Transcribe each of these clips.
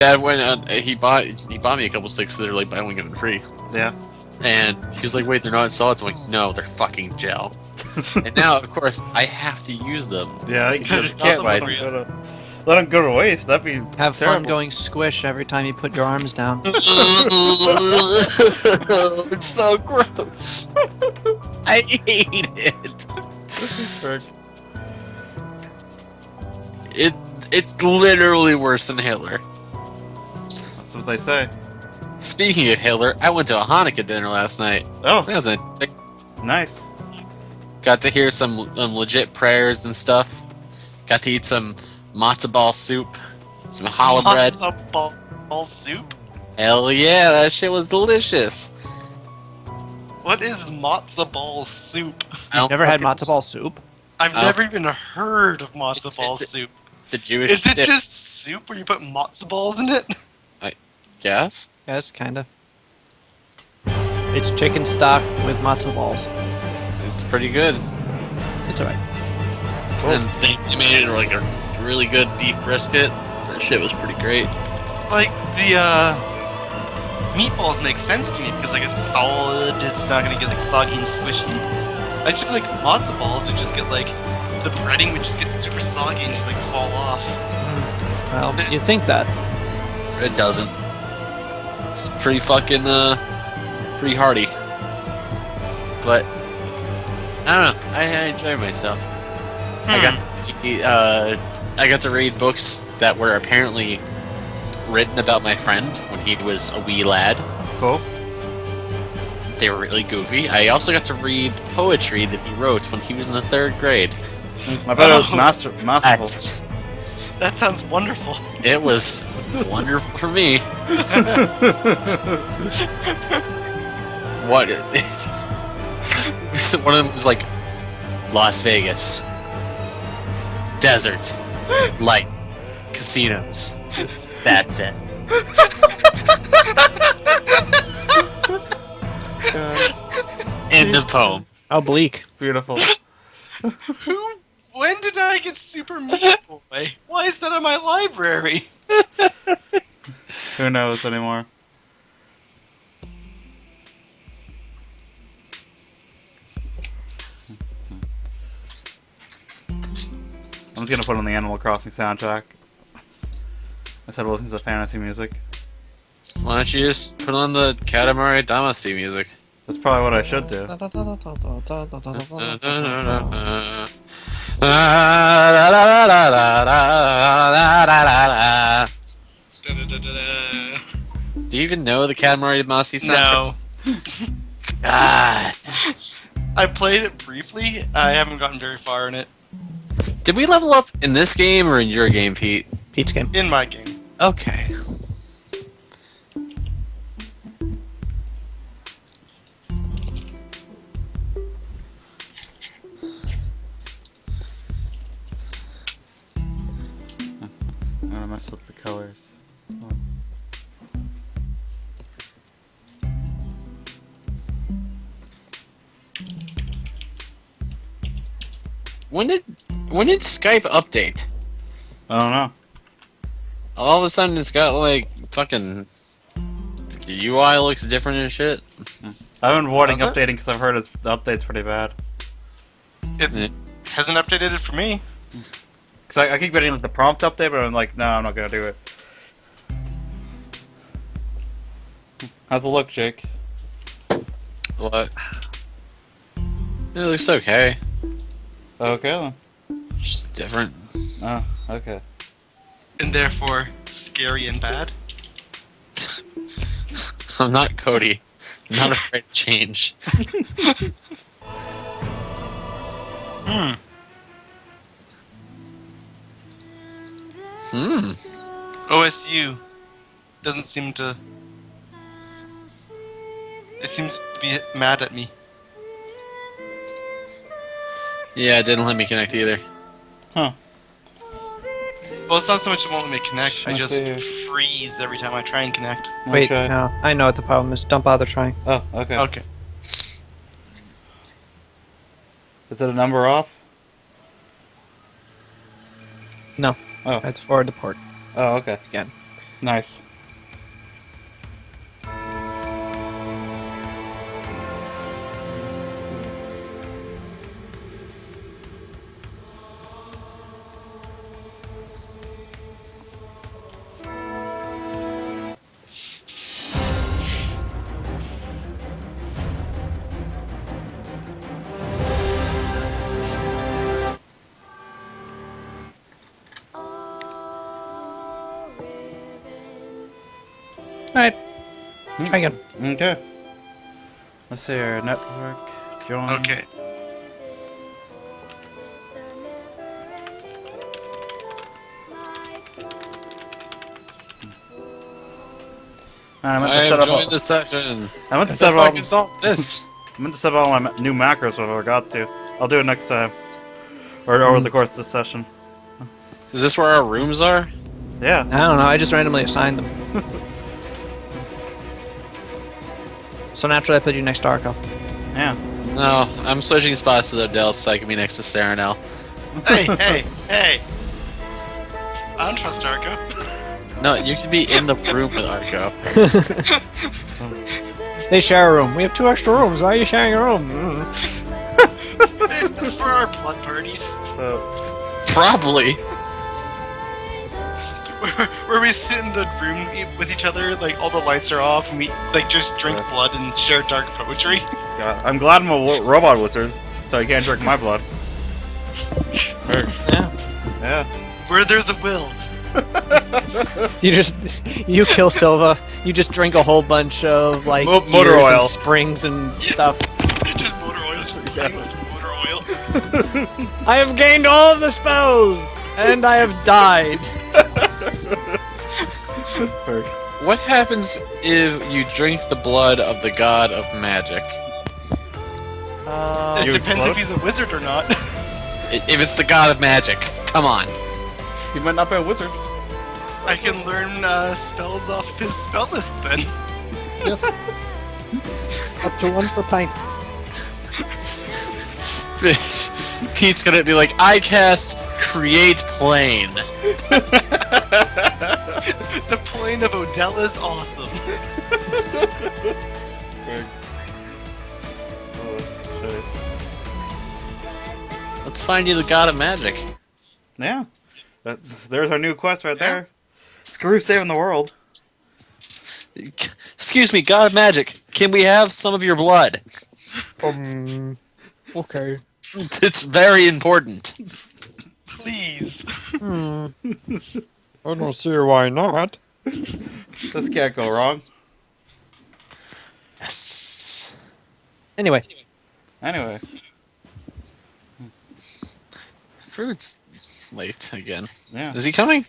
Dad went on. He bought me a couple sticks. They're like buy one get them free. Yeah. And he's like, "Wait, they're not solids." I'm like, "No, they're fucking gel." And now, of course, I have to use them. Yeah, you Because just it's can't not let them go to waste. That'd be Have fun terrible. going squish every time you put your arms down. It's so gross. I hate it. It's literally worse than Hitler. That's what they say. Speaking of Hitler, I went to a Hanukkah dinner last night. Oh, That was nice. got to hear some legit prayers and stuff. Got to eat some matzo ball soup, some challah bread. Matzo ball soup? Hell yeah, that shit was delicious. What is matzo ball soup? I don't Never had fucking- matzo ball soup? I've Oh. never even heard of matzo It's- ball it's- soup. It's a Jewish Is it dip, just soup where you put matzo balls in it? yes? Yes, kinda. It's chicken stock with matzo balls. It's pretty good. It's alright. And they made it like a really good beef brisket. That shit was pretty great. Like, the, meatballs make sense to me because, like, it's solid, it's not gonna get, like, soggy and squishy. I just feel like matzo balls would just get, like, the breading would just get super soggy and just, like, fall off. Well, you think that. It doesn't. It's pretty fucking, pretty hearty. But, I don't know. I enjoy myself. I got to read books that were apparently written about my friend when he was a wee lad. Cool. They were really goofy. I also got to read poetry that he wrote when he was in the 3rd grade. I bet it was Oh. masterful. That sounds wonderful. It was wonderful for me. What? One of them was like Las Vegas, desert, light, casinos. That's it. End of poem. How bleak. Beautiful. When did I get Super Meat Boy? Why is that in my library? Who knows anymore? I'm just gonna put on the Animal Crossing soundtrack. Instead of listening to the fantasy music. Why don't you just put on the Katamari Damacy music? That's probably what I should do. Do you even know the Katamari Damacy soundtrack? No. God. I played it briefly. I haven't gotten very far in it. Did we level up in this game or in your game, Pete? Pete's game. In my game. Okay. I'm gonna mess with the colors. When did Skype update? I don't know. All of a sudden it's got like fucking the UI looks different and shit. I've been avoiding How's that? updating because I've heard the update's pretty bad. It Yeah. hasn't updated it for me. Cause I keep getting like the prompt update, but I'm like, no, I'm not gonna do it. How's it look, Jake? What? It looks okay. Okay then. Just different. Oh, okay. And therefore, scary and bad. I'm not Cody. I'm not afraid to change. Hmm. OSU doesn't seem to... It seems to be mad at me. Yeah, it didn't let me connect either. Huh. Well, it's not so much it won't let me connect, I I just see. freeze every time I try and connect. Wait, Okay. no. I know what the problem is. Don't bother trying. Oh, okay. Okay. Is it a number off? No. Oh. I have to forward the port Oh, okay. again. Nice. Alright. Try again. Okay. Let's see here. Network. Join. Okay. I meant I to set have up. joined the session. I meant to If set I up. can solve this. I meant to set up all my new macros, but I forgot to. I'll do it next time. Or over the course of this session. Is this where our rooms are? Yeah. I don't know, I just randomly assigned them. So naturally I put you next to Arco. Yeah. No, I'm switching spots with Odell so I can be next to Sarah now. Hey, hey, hey! I don't trust Arco. No, you can be in the room with Arco. They share a room. We have 2 extra rooms. Why are you sharing a room? It's for our blood parties. Probably. Where we sit in the room with each other, like all the lights are off, and we like just drink blood and share dark poetry. God, I'm glad I'm a robot wizard, so you can't drink my blood. Yeah. Yeah. Where there's a will. You kill Silva. You just drink a whole bunch of like Motor gears and oil. springs and stuff. Just motor oil. Just Yeah. motor oil. I have gained all of the spells, and I have died. What happens if you drink the blood of the god of magic? It You depends explode? if he's a wizard or not. If it's the god of magic, come on. You might not be a wizard. I can learn spells off his spell list then. Yes. Up to 1 per pint. Pete's gonna be like, I cast Create Plane. The plane of Odell is awesome. Let's find you the god of magic. Yeah. There's our new quest right there. Screw saving the world. Excuse me, god of magic. Can we have some of your blood? Okay. It's very important. Please. I don't see why not. This can't go wrong. Yes. Anyway, Anyway. Fruit's late again. Yeah. Is he coming?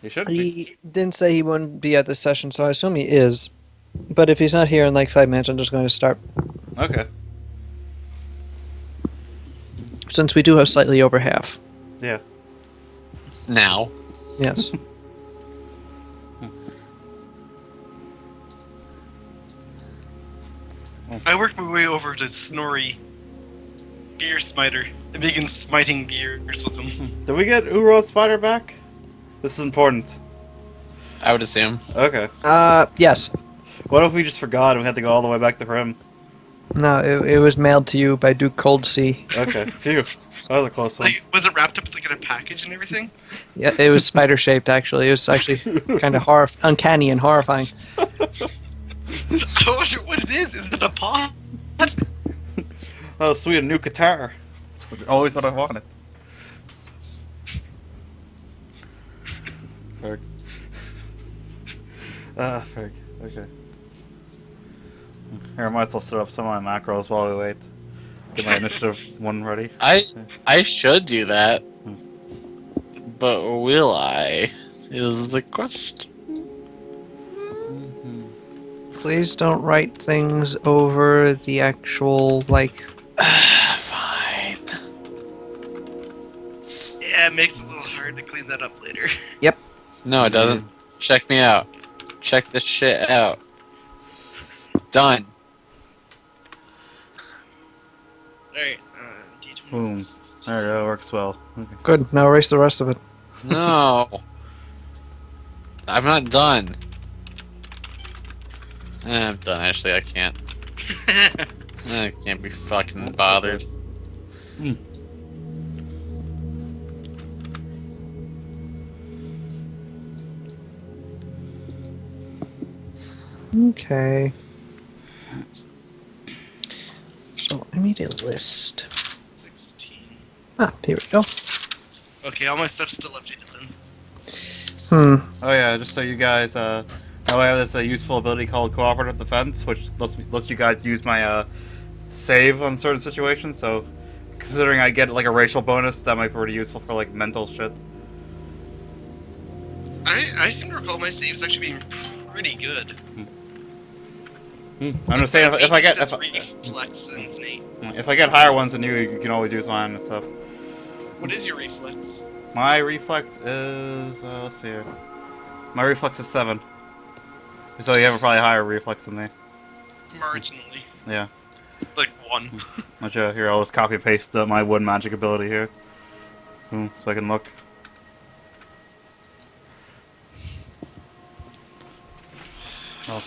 You should be. he didn't say he wouldn't be at this session, so I assume he is. But if he's not here in like 5 minutes, I'm just going to start. Okay. Since we do have slightly over half. Yeah. Now. Yes. I worked my way over to Snorri, Beer Smiter, and begin smiting beers with him. Did we get Uro's spider back? This is important. I would assume. Okay. Yes. What if we just forgot and we had to go all the way back to him? No, it was mailed to you by Duke Cold Sea. Okay. Phew. That was a close one. Like, was it wrapped up like in a package and everything? Yeah, it was spider shaped actually. It was actually kind of uncanny and horrifying. I wonder what it is. Is it a pot? Oh, sweet, a new guitar. That's always what I wanted. Ferg. Ferg. Okay. Here, I might as well set up some of my macros while we wait. Get my initiative 1 ready. I should do that. But will I? Is the question. Please don't write things over the actual, like... Fine. Yeah, it makes it a little hard to clean that up later. Yep. No, it doesn't. Check me out. Check this shit out. Done. Alright, Boom. There you go, works well. Okay. Good, now erase the rest of it. No. I'm not done. I'm done. Actually, I can't. I can't be fucking bothered. Okay. So I made a list. 16. Ah, here we go. Okay, all my stuff's still updated then. Oh yeah, just so you guys know, I have this useful ability called Cooperative Defense, which lets you guys use my save on certain situations. So, considering I get like a racial bonus, that might be pretty useful for like mental shit. I seem to recall my saves actually being pretty good. I'm just saying if I get reflex and it's an 8. if I get higher ones than you can always use mine and stuff. What is your reflex? My reflex is let's see here. My reflex is 7. So you have a probably higher reflex than me. Marginally. Yeah. Like 1. Here, I'll just copy and paste my wood magic ability here. So I can look. Oh.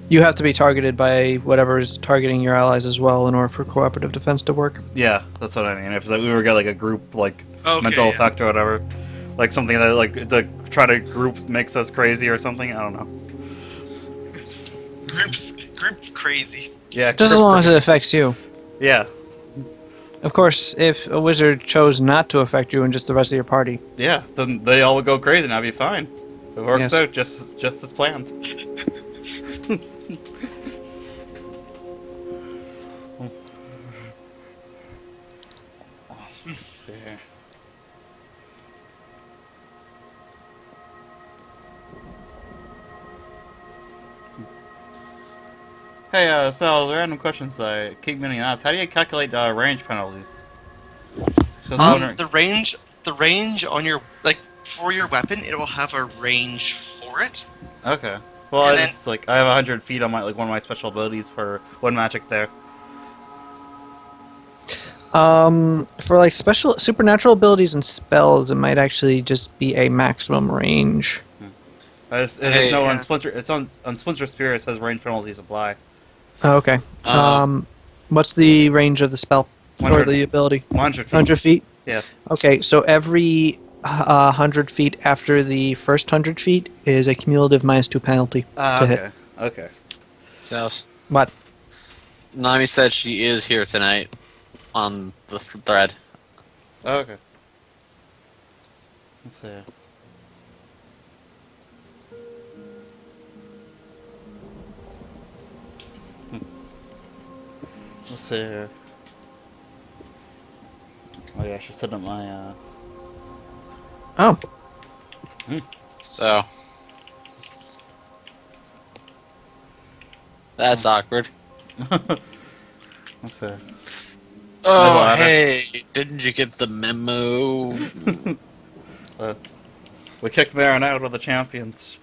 You have to be targeted by whatever is targeting your allies as well in order for cooperative defense to work. Yeah, that's what I mean. If like, we were get like a group like Okay, mental yeah. effect or whatever, like something that like the try to group makes us crazy or something. I don't know. Group crazy. Yeah, Just as long as it affects you. Yeah, Of course, if a wizard chose not to affect you and just the rest of your party. yeah. Then they all would go crazy and I'd be fine. It works Yes. out just as planned. See here. Hey, so random questions I keep getting asked. How do you calculate range penalties? So I was wondering. The range on your for your weapon, it will have a range for it. Okay. Well, And I then- just like I have 100 feet on my one of my special abilities for one magic there. For like special supernatural abilities and spells, it might actually just be a maximum range. I just Hey, know yeah. on Splinter it's on Splinter Spear it says range penalties apply. Oh, okay. What's the range of the spell or 100. the ability? 100 feet. 100 feet. Yeah. Okay, so every 100 feet after the first 100 feet is a cumulative -2 penalty to hit. Okay. Okay. So, What? Nami said she is here tonight on the thread. Okay. Let's see. Let's see here. Oh yeah, I should set up my Oh, So, that's awkward. Let's see. Oh, ladder. hey, didn't you get the memo? We kicked Marin out of the champions.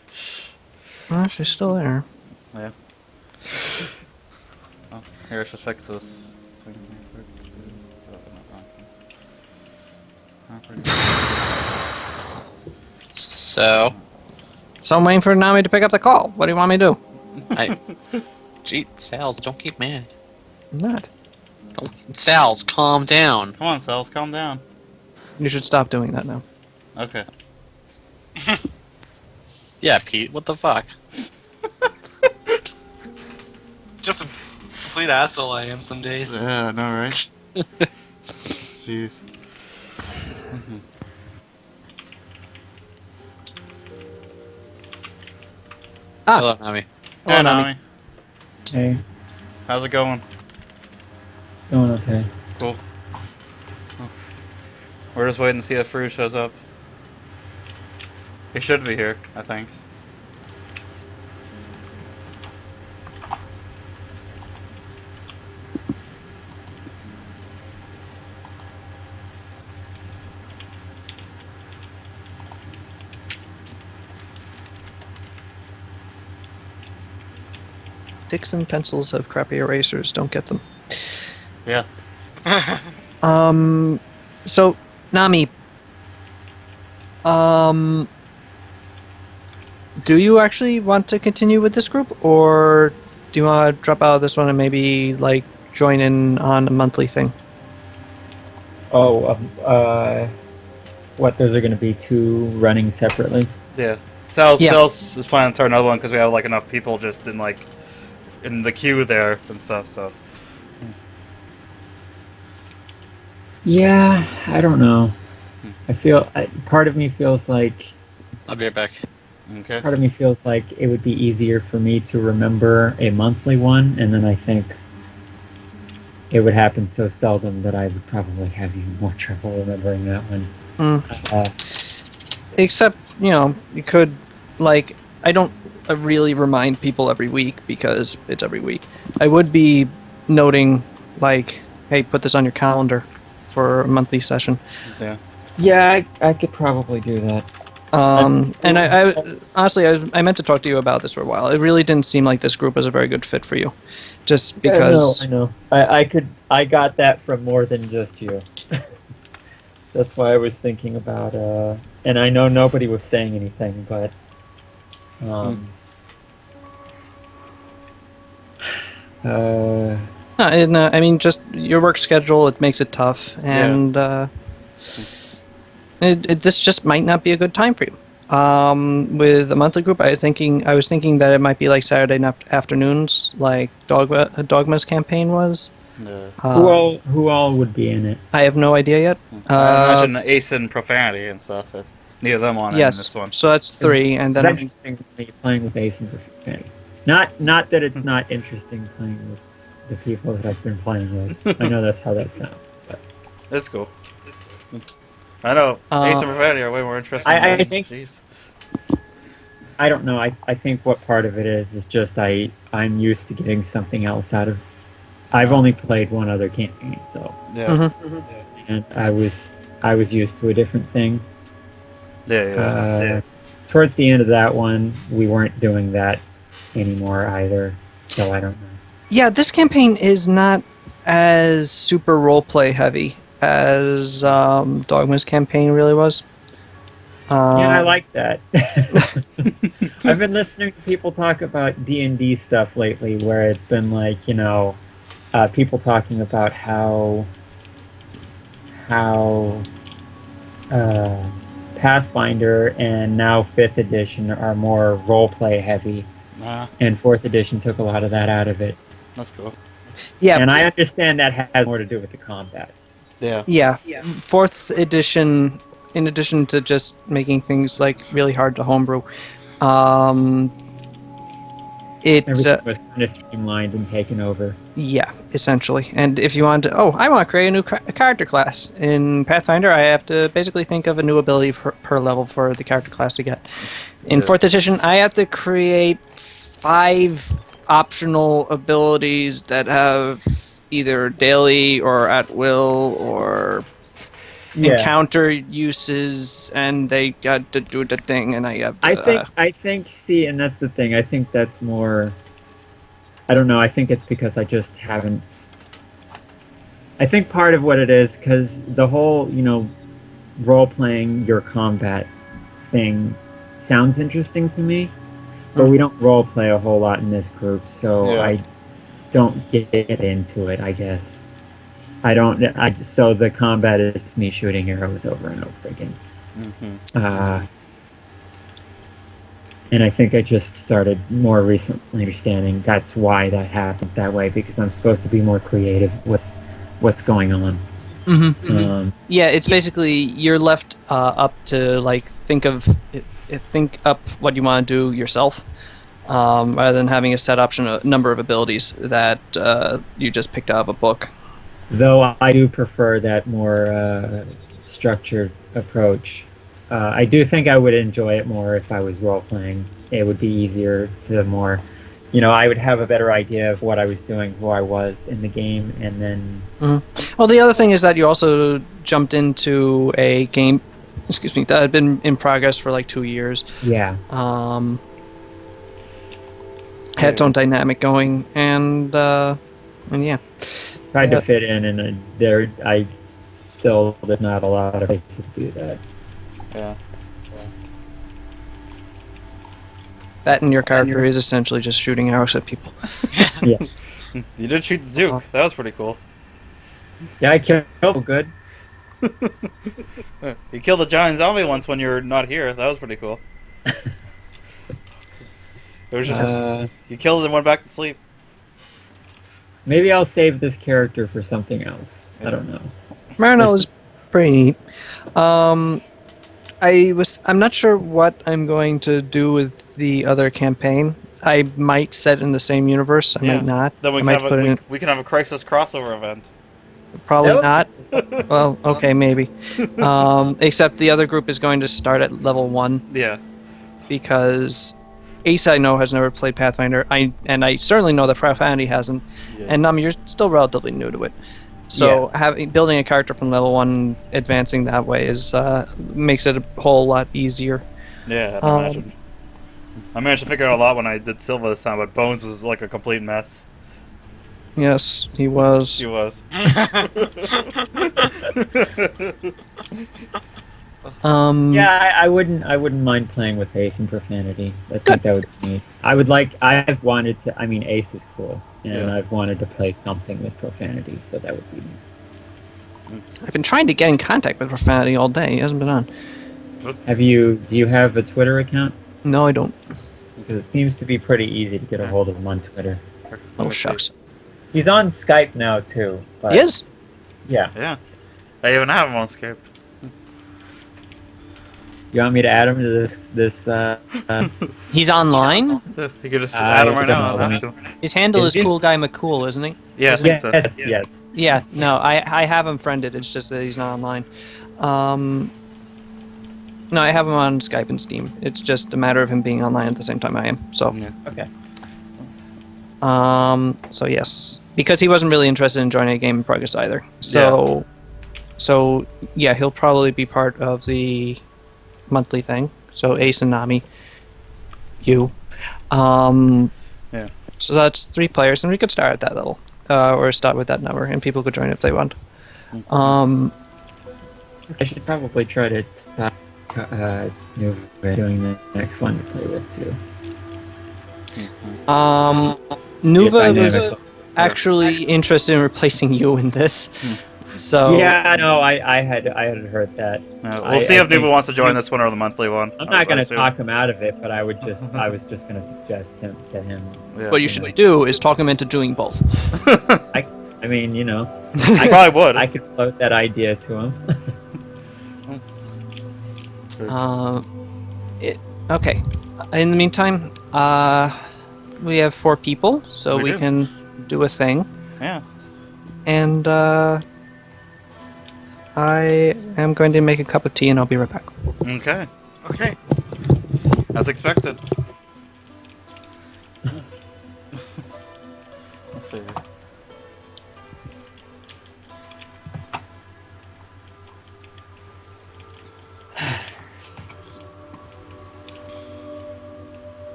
well, she's still there. Yeah. Oh, here I should fix this thing. So, So I'm waiting for Nami to pick up the call. What do you want me to do? gee, Sal's, don't get mad. I'm not. Sal's, calm down. Come on, Cells, calm down. You should stop doing that now. Okay. Yeah, Pete, what the fuck? Just a complete asshole I am some days. Yeah, I know, right? Jeez. Ah, Hello, Nami. Hey, Nami. Nami. Hey, How's it going? doing okay. Cool. We're just waiting to see if Fru shows up. He should be here, I think. sticks and pencils have crappy erasers. Don't get them. Yeah. So Nami, do you actually want to continue with this group, or do you want to drop out of this one and maybe like join in on a monthly thing? Oh, what? Those are going to be two running separately. Yeah. Sal's Yeah. is planning to start another one because we have like enough people just in the queue there and stuff. So Yeah, I don't know. Part of me feels like I'll be right back. okay. part of me feels like it would be easier for me to remember a monthly one, and then I think it would happen so seldom that I would probably have even more trouble remembering that one. Uh, Except, you could, like, I don't really remind people every week because it's every week. I would be noting, like, hey, put this on your calendar for a monthly session. Yeah. yeah, I could probably do that. And I honestly, I meant to talk to you about this for a while. It really didn't seem like this group was a very good fit for you, just because. I know. I got that from more than just you. That's why I was thinking about. And I know nobody was saying anything, but. I mean, just your work schedule, it makes it tough, and this just might not be a good time for you. With a monthly group, I was thinking that it might be like Saturday afternoons, like Dogma's campaign was. Yeah. Who all would be in it? I have no idea yet. I imagine Ace and Profanity and stuff. If neither of them on in Yes, this one. so that's 3, and It's then interesting to me playing with Ace and Profanity. Not that it's not interesting playing with the people that I've been playing with. I know that's how that sounds. But It's cool. I know Ace and Profanity are way more interesting. I think- Jeez. I don't know. I think what part of it is just I'm used to getting something else out of. I've only played one other campaign, so Yeah. and I was used to a different thing. Yeah. Towards the end of that one, we weren't doing that anymore either. So I don't know. yeah, this campaign is not as super roleplay heavy as Dogma's campaign really was. Yeah, I like that. I've been listening to people talk about D&D stuff lately, where it's been like, people talking about how Pathfinder and now 5th edition are more roleplay heavy, and 4th edition took a lot of that out of it. That's cool. Yeah, And I understand that has more to do with the combat. Yeah. Yeah, 4th edition, in addition to just making things like really hard to homebrew, Everything was kind of streamlined and taken over. yeah, essentially. And if you want to, I want to create a new character class in Pathfinder, I have to basically think of a new ability per level for the character class to get. In 4th edition, I have to create 5 optional abilities that have either daily or at will or encounter uses, and they got to do the thing, and I have to, I think, see, and that's the thing, I think that's more, I don't know, I think it's because I just haven't, I think part of what it is, because the whole, role-playing your combat thing sounds interesting to me, but we don't role-play a whole lot in this group, so I don't get into it, I guess. So the combat is to me shooting arrows over and over again. Mm-hmm. And I think I just started more recently understanding that's why that happens that way, because I'm supposed to be more creative with what's going on. yeah, it's basically you're left up to like think up what you want to do yourself, rather than having a set option, a number of abilities that you just picked out of a book. Though I do prefer that more structured approach. I do think I would enjoy it more if I was role-playing. It would be easier to more... I would have a better idea of what I was doing, who I was in the game, and then... Well, the other thing is that you also jumped into a game, that had been in progress for like 2 years. Yeah. Had its own dynamic going, and yeah. Tried Yeah. to fit in, and there's not a lot of places to do that. Yeah. That and your character is essentially just shooting arrows at people. Yeah, You did shoot the Duke. Oh. That was pretty cool. yeah, I killed good. You killed a giant zombie once when you're not here. That was pretty cool. It was just you killed it and went back to sleep. Maybe I'll save this character for something else. I don't know. Marinelle is pretty neat. I'm not sure what I'm going to do with the other campaign. I might set in the same universe. I might not. Then we I can might have put it in. we can have a Crisis crossover event. Probably That not. Well, okay, maybe. Except the other group is going to start at level 1 Yeah. because Ace I know has never played Pathfinder. I certainly know that Profanity hasn't. Yeah. And you're still relatively new to it. So building a character from level 1, advancing that way is makes it a whole lot easier. Yeah, I imagine. I managed to figure out a lot when I did Silva this time, but Bones was like a complete mess. Yes, he was. She was. Yeah, I wouldn't mind playing with Ace and Profanity. I think that would be neat. I've wanted to. I mean, Ace is cool, and Yeah. I've wanted to play something with Profanity, so that would be neat. I've been trying to get in contact with Profanity all day. He hasn't been on. Do you have a Twitter account? No, I don't. Because it seems to be pretty easy to get a hold of him on Twitter. Oh, shucks. He's on Skype now too. But He is? Yeah. Yeah. I even have him on Skype. You want me to add him to this? He's online? You could just add him right now and ask him. His handle is Is he? Cool Guy McCool, isn't he? Yeah, I think so. Yes. Yeah, no, I have him friended. It's just that he's not online. No, I have him on Skype and Steam. It's just a matter of him being online at the same time I am. So, Yeah. Okay. so yes, because he wasn't really interested in joining a game in progress either. So, yeah, he'll probably be part of the monthly thing. So Ace and Nami, you, Yeah. So that's 3 players, and we could start at that level, or start with that number, and people could join if they want. I should probably try to talk Nuva doing the next one to play with too. Nuva was Dynamic. actually interested in replacing you in this. So Yeah, no, I had heard that. We'll see if Nuva wants to join this one or the monthly one. I'm not going to assume. talk him out of it, but I was just going to suggest him to him. Yeah. what you should do is talk him into doing both. I mean, you know, I probably would. I could float that idea to him. Okay. In the meantime, we have 4 people, so We we do. can do a thing. Yeah. And I am going to make a cup of tea, and I'll be right back. Okay. Okay. As expected. Let's see.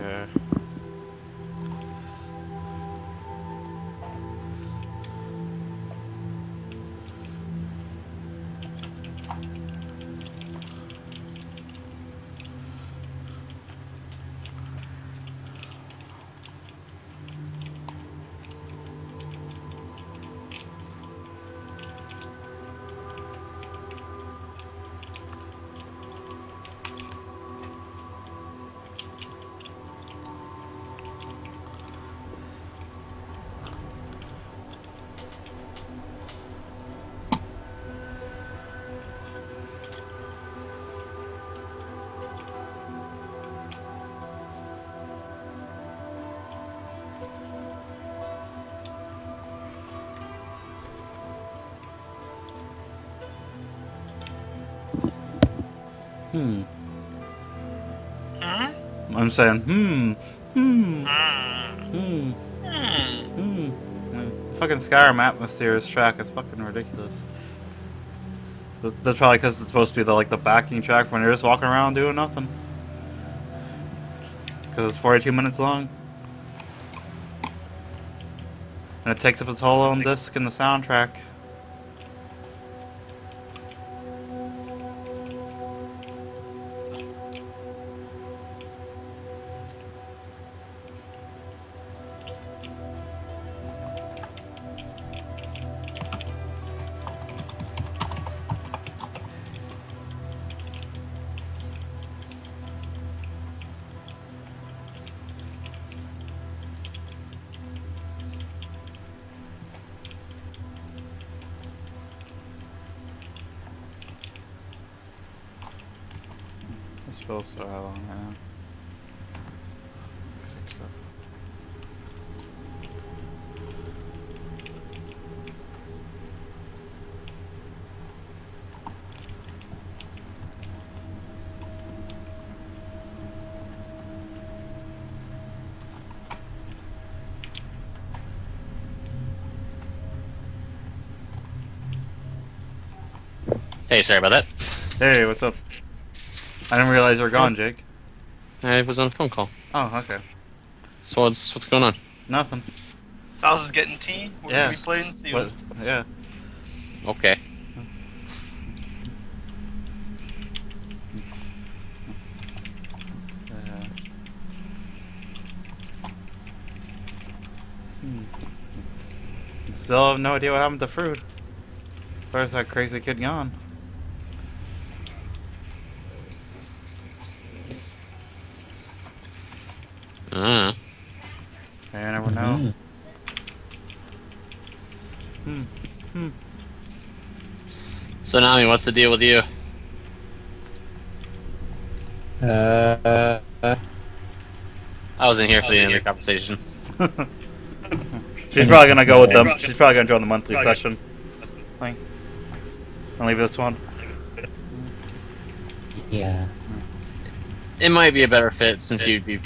Yeah. Huh? I'm saying, hmm. Hmm. Fucking Skyrim atmosphere's track is fucking ridiculous. That's probably because it's supposed to be the backing track when you're just walking around doing nothing. Because it's 42 minutes long. And it takes up its whole own disc in the soundtrack. I'm supposed to have on now. Basic stuff. Hey, sorry about that. Hey, what's up? I didn't realize you were gone, Jake. I was on a phone call. Oh, okay. So what's going on? Nothing. Sal's is getting tea. We're Yeah. gonna be playing soon. What? Yeah. Okay. Still have no idea what happened to Fruit. Where's that crazy kid gone? Uh, I never know. so Nami, what's the deal with you? Uh, I wasn't here for the end of the conversation. She's probably gonna go with them. She's probably gonna join the monthly session. Thing. I'll leave this one. yeah. It might be a better fit since you'd be,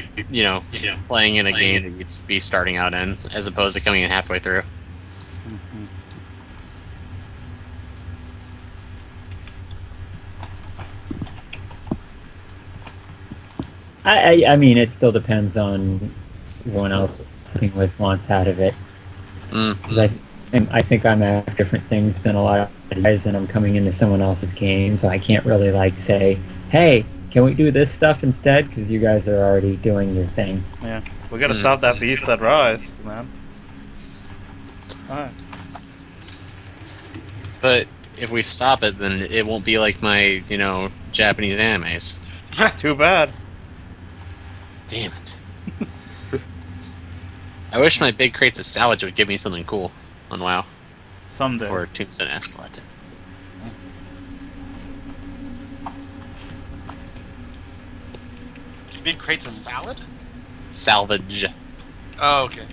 playing in a game that you'd be starting out in, as opposed to coming in halfway through. I mean, it still depends on everyone else sitting with wants out of it. Because I think I'm after different things than a lot of guys, and I'm coming into someone else's game, so I can't really say, hey, can we do this stuff instead? Because you guys are already doing your thing. Yeah, we gotta stop that beast that rise, man. Alright. But if we stop it, then it won't be like my, Japanese animes. Too bad. Damn it. I wish my big crates of salvage would give me something cool on WoW Someday. for Tombstone Escort. Big crates of salad? Salvage. Oh, okay.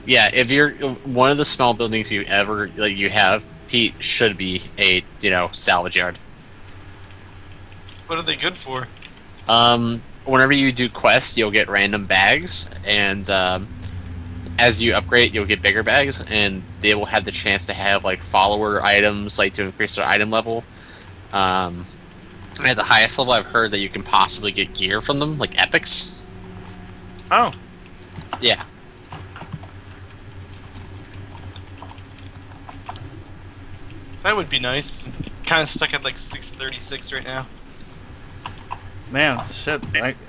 Yeah, if you're one of the small buildings you have, Pete, should be a salvage yard. What are they good for? Whenever you do quests, you'll get random bags, and as you upgrade, you'll get bigger bags, and they will have the chance to have follower items, to increase their item level. At the highest level, I've heard that you can possibly get gear from them, like epics. Oh. Yeah. That would be nice. Kind of stuck at 636 right now. Man, shit.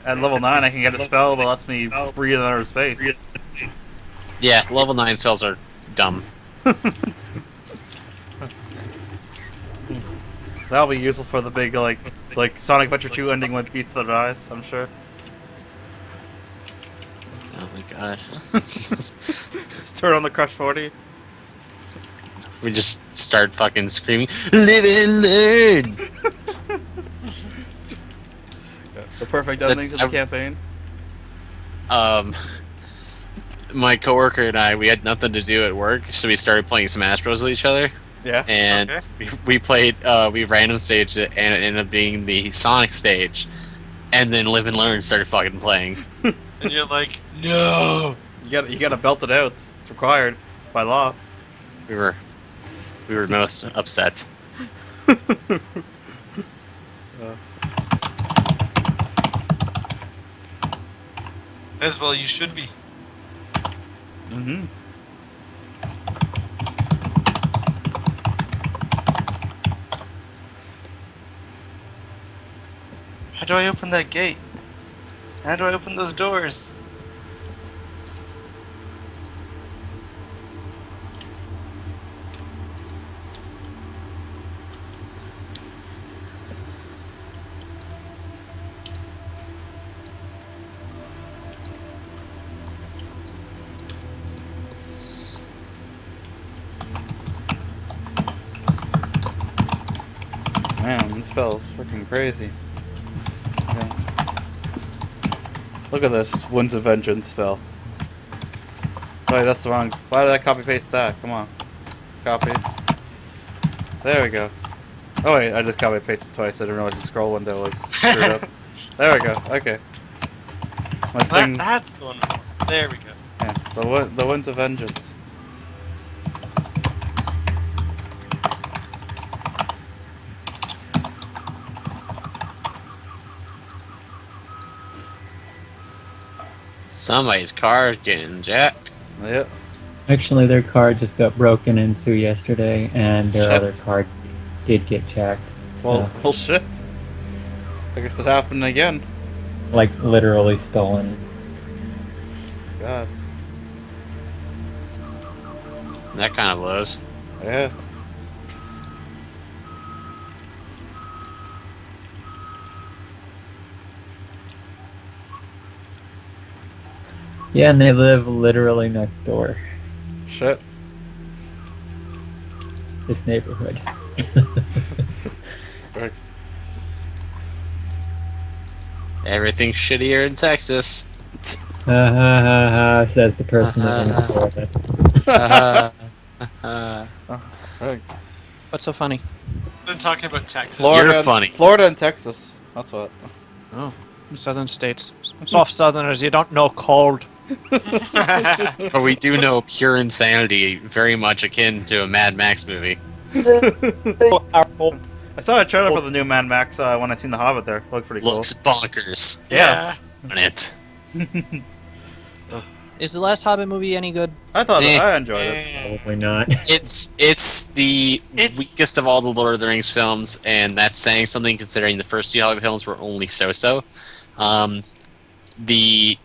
At level 9, I can get a spell that lets me breathe in outer space. Yeah, level 9 spells are dumb. That'll be useful for the big, like Sonic Adventure 2 ending with Beasts That Rise, I'm sure. Oh my god. Just turn on the Crush 40. We just start fucking screaming, "Live and learn!" The perfect ending to the campaign. My coworker and I, we had nothing to do at work, so we started playing Smash Bros with each other. Yeah. and Okay. we played we random staged it, and it ended up being the Sonic stage, and then Live and Learn started fucking playing. And you're like, no. You gotta belt it out. It's required by law. We were most upset. As well, you should be. Mm-hmm. How do I open that gate? How do I open those doors? Man, this spell's freaking crazy. Yeah. Look at this Winds of Vengeance spell. Wait, that's the wrong. Why did I copy paste that? Come on. Copy. There we go. Oh wait, I just copy pasted twice. I didn't realize the scroll window was screwed up. There we go. Okay. My thing. That's the one. There we go. Yeah, the Winds of Vengeance. Somebody's car is getting jacked. Yep. Actually, their car just got broken into yesterday, and their Shit. other car did get jacked. So, Well, shit. I guess it happened again. like, literally stolen. God. That kind of blows. Yeah. Yeah, and they live literally next door. Shit. This neighborhood. Right. Everything's shittier in Texas. Ha ha ha ha, says the person living in Florida. Right. What's so funny? Been talking about Texas. Florida, You're funny. Florida and Texas. That's what. Oh, southern states. Soft southerners, you don't know cold. But we do know pure insanity, very much akin to a Mad Max movie. I saw a trailer for the new Mad Max when I seen The Hobbit there. Looked pretty cool. Looks bonkers Yeah. on it. Is the last Hobbit movie any good? I thought Eh. I enjoyed it. Probably not. It's the It's- weakest of all the Lord of the Rings films, and that's saying something considering the first two Hobbit films were only so-so. The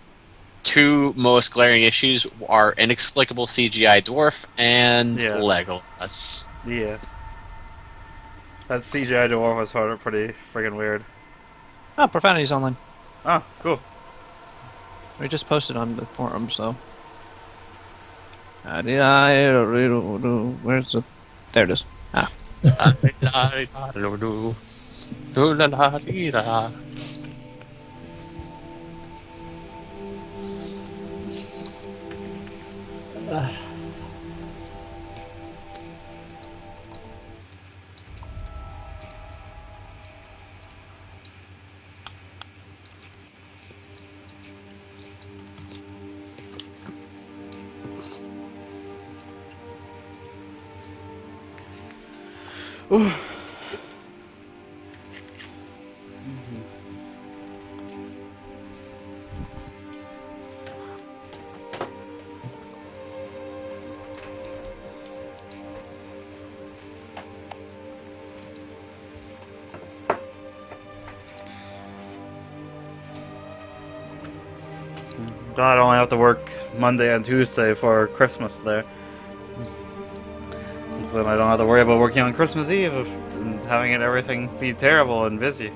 two most glaring issues are inexplicable CGI dwarf and Yeah. Legolas. Yeah. That CGI dwarf was pretty friggin' weird. Oh, Profanity's online. Oh, cool. We just posted on the forum, so. Where's the? There it is. Ah. God, I only have to work Monday and Tuesday for Christmas there. So then I don't have to worry about working on Christmas Eve and having everything be terrible and busy.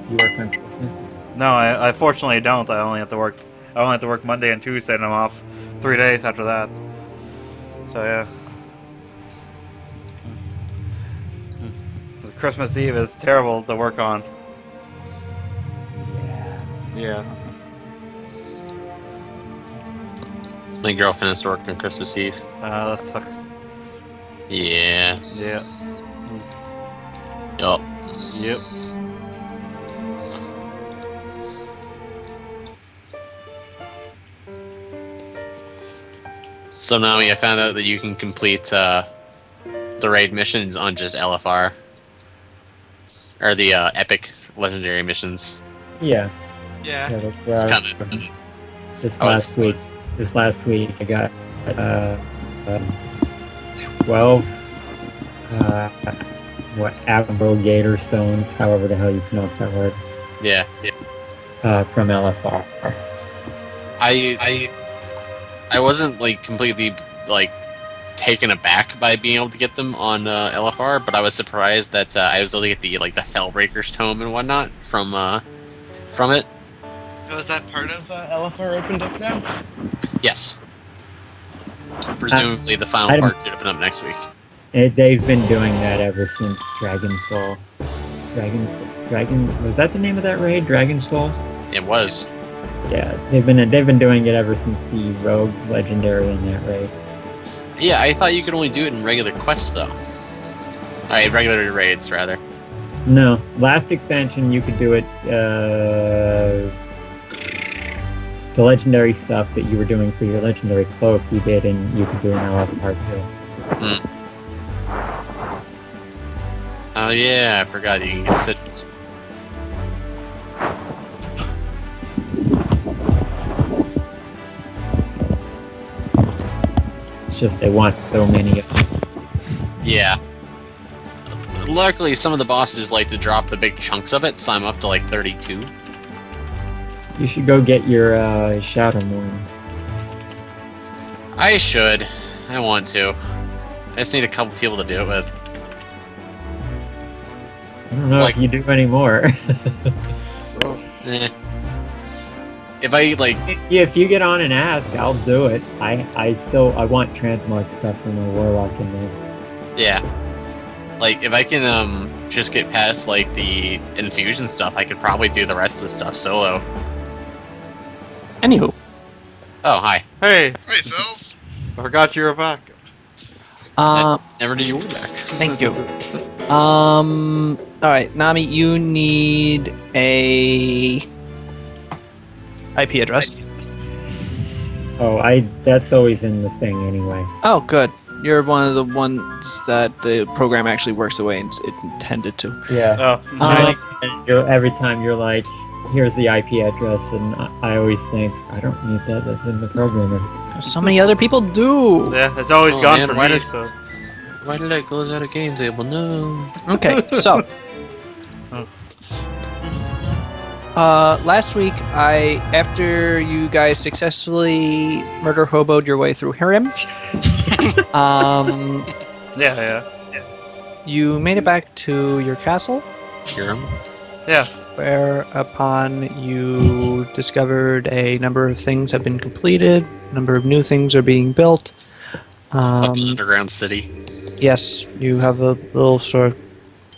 You work on Christmas? No, I fortunately don't. I only have to work Monday and Tuesday, and I'm off 3 days after that. So yeah. Christmas Eve is terrible to work on. Yeah. My girlfriend has to work on Christmas Eve. That sucks. Yeah. Yeah. Yup. Yep. So Nami, I found out that you can complete the raid missions on just LFR. Or the epic legendary missions. Yeah, Yeah. yeah, that's where It's I kind was of... this Oh, last week. This last week, I got uh, 12 what abrogator stones, however the hell you pronounce that word, Yeah. from LFR. I wasn't like completely like taken aback by being able to get them on LFR, but I was surprised that I was able to get the Fellbreaker's tome and whatnot from it. So is that part of LFR opened up now? Yes. Presumably the I final don't- part should open up next week. They've been doing that ever since Dragon Soul. Dragon was that the name of that raid? Dragon Soul? It was. Yeah, they've been doing it ever since the Rogue Legendary in that raid. Yeah, I thought you could only do it in regular quests though. Regular raids rather. No, last expansion you could do it. The legendary stuff that you were doing for your legendary cloak, you did, and you could do in LFR too. Oh yeah, I forgot you can get sigils. It's just they want so many of them. Yeah. Luckily, some of the bosses like to drop the big chunks of it, so I'm up to like 32. You should go get your Shadow Moon. I should. I want to. I just need a couple people to do it with. I don't know Like- if you do anymore. Eh. If I like, Yeah, if you get on and ask, I'll do it. I want transmog stuff from my Warlock in there. yeah, like if I can just get past like the infusion stuff, I could probably do the rest of the stuff solo. Anywho, Oh hi. Hey, Hey, Cells. I forgot you were back. Never knew you were back. thank you. All right, Nami, you need a IP address. Oh, that's always in the thing anyway. Oh, good. You're one of the ones that the program actually works the way it intended to. Yeah. Oh, nice. Every time you're like, here's the IP address, and I always think, I don't need that, that's in the program. So many other people do. Yeah, it's always Oh, gone man, for why me, did- so... Why did I close out of game table? No. Okay, so last week, after you guys successfully murder hoboed your way through Hirim, Yeah. you made it back to your castle, Hear him? Yeah. whereupon you discovered a number of things have been completed, a number of new things are being built. Fucking underground city. Yes, you have a little sort of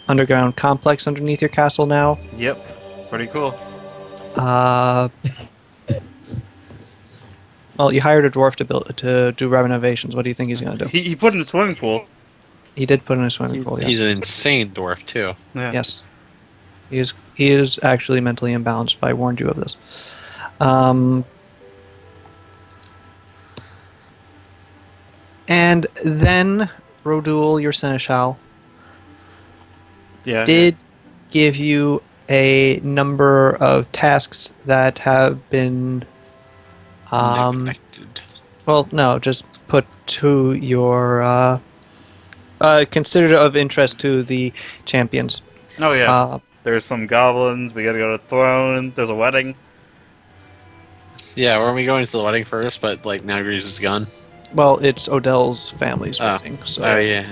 underground complex underneath your castle now. Yep. Pretty cool. Well, you hired a dwarf to do renovations. What do you think he's going to do? He put in a swimming pool. He did put in a swimming pool. He's Yes. an insane dwarf too. Yeah. Yes. He is actually mentally imbalanced. I warned you of this. And then Rodul, your seneschal, Yeah. did give you a number of tasks that have been Neglected. well, no, just put to your considered of interest to the champions. Oh, yeah. Uh, There's some goblins. We gotta go to the throne. There's a wedding. Yeah, weren't we going to the wedding first? But like now Greaves is gone. well, it's Odell's family's Oh. wedding. So, Oh yeah.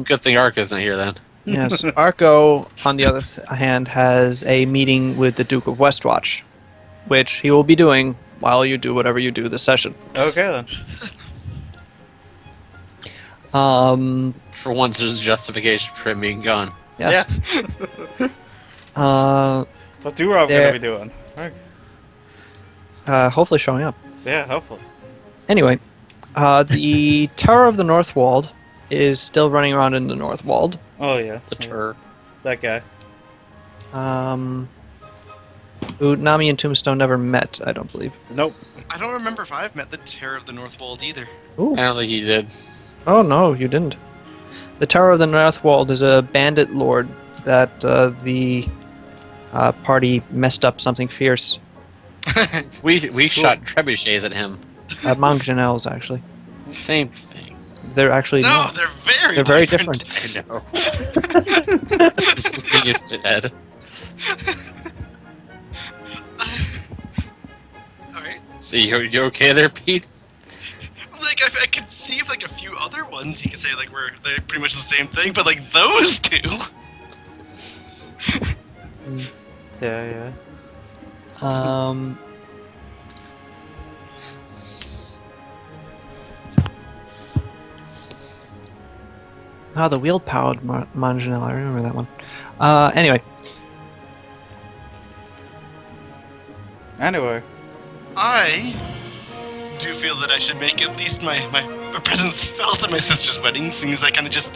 Good thing Ark isn't here then. yes, Arco, on the other hand, has a meeting with the Duke of Westwatch, which he will be doing while you do whatever you do this session. Okay, then. For once, there's justification for him being gone. Yes. Yeah. Uh, What's Durov There- gonna be doing? Right. hopefully showing up. Yeah, hopefully. Anyway, the Tower of the Northwald is still running around in the Northwald. Oh yeah, The tur. that guy. Who Nami and Tombstone never met, I don't believe. Nope. I don't remember if I've met the Terror of the Northwold either. Ooh. I don't think he did. Oh no, you didn't. The Tower of the Northwald is a bandit lord that the party messed up something fierce. We shot trebuchets at him. Mount Janelle's, actually. Same thing. They're actually No, not. they're very They're very different. different. I know. This is thing is dead. Alright. So you okay there, Pete? Like, I could see like a few other ones you could say like they're pretty much the same thing, but like those two. Yeah. Oh, the wheel-powered Manjanelle. I remember that one. Anyway. Anyway. I do feel that I should make at least my presence felt at my sister's wedding, seeing as I kind of just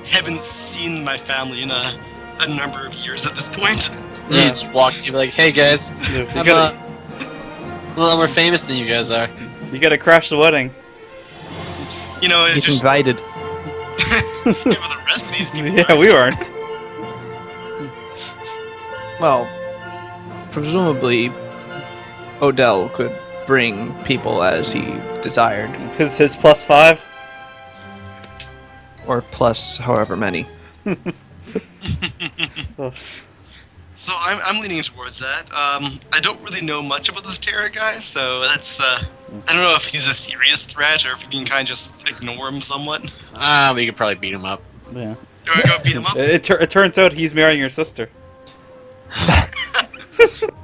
haven't seen my family in a number of years at this point. You just walk and be like, hey guys, You I'm gotta, a little more famous than you guys are. you gotta crash the wedding. You know, it's He's just invited. yeah, but the rest of these people. Yeah, we aren't. Well, presumably, Odell could bring people as he desired, His +5. or plus however many. So I'm leaning towards that. I don't really know much about this Terra guy, so that's I don't know if he's a serious threat or if we can kind of just ignore him somewhat. We could probably beat him up. Yeah. Do I go beat him up? It turns out he's marrying your sister.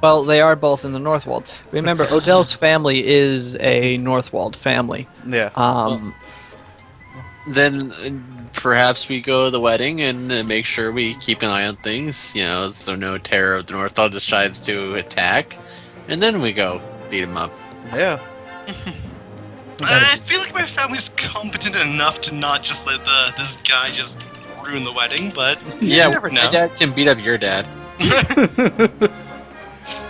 Well, they are both in the Northwald. Remember, Odell's family is a Northwald family. Yeah. Then perhaps we go to the wedding and make sure we keep an eye on things, so no Terror of the Northwald decides to attack, and then we go beat him up. Yeah. I feel like my family's competent enough to not just let this guy just ruin the wedding, but Yeah, you never my know. dad can beat up your dad.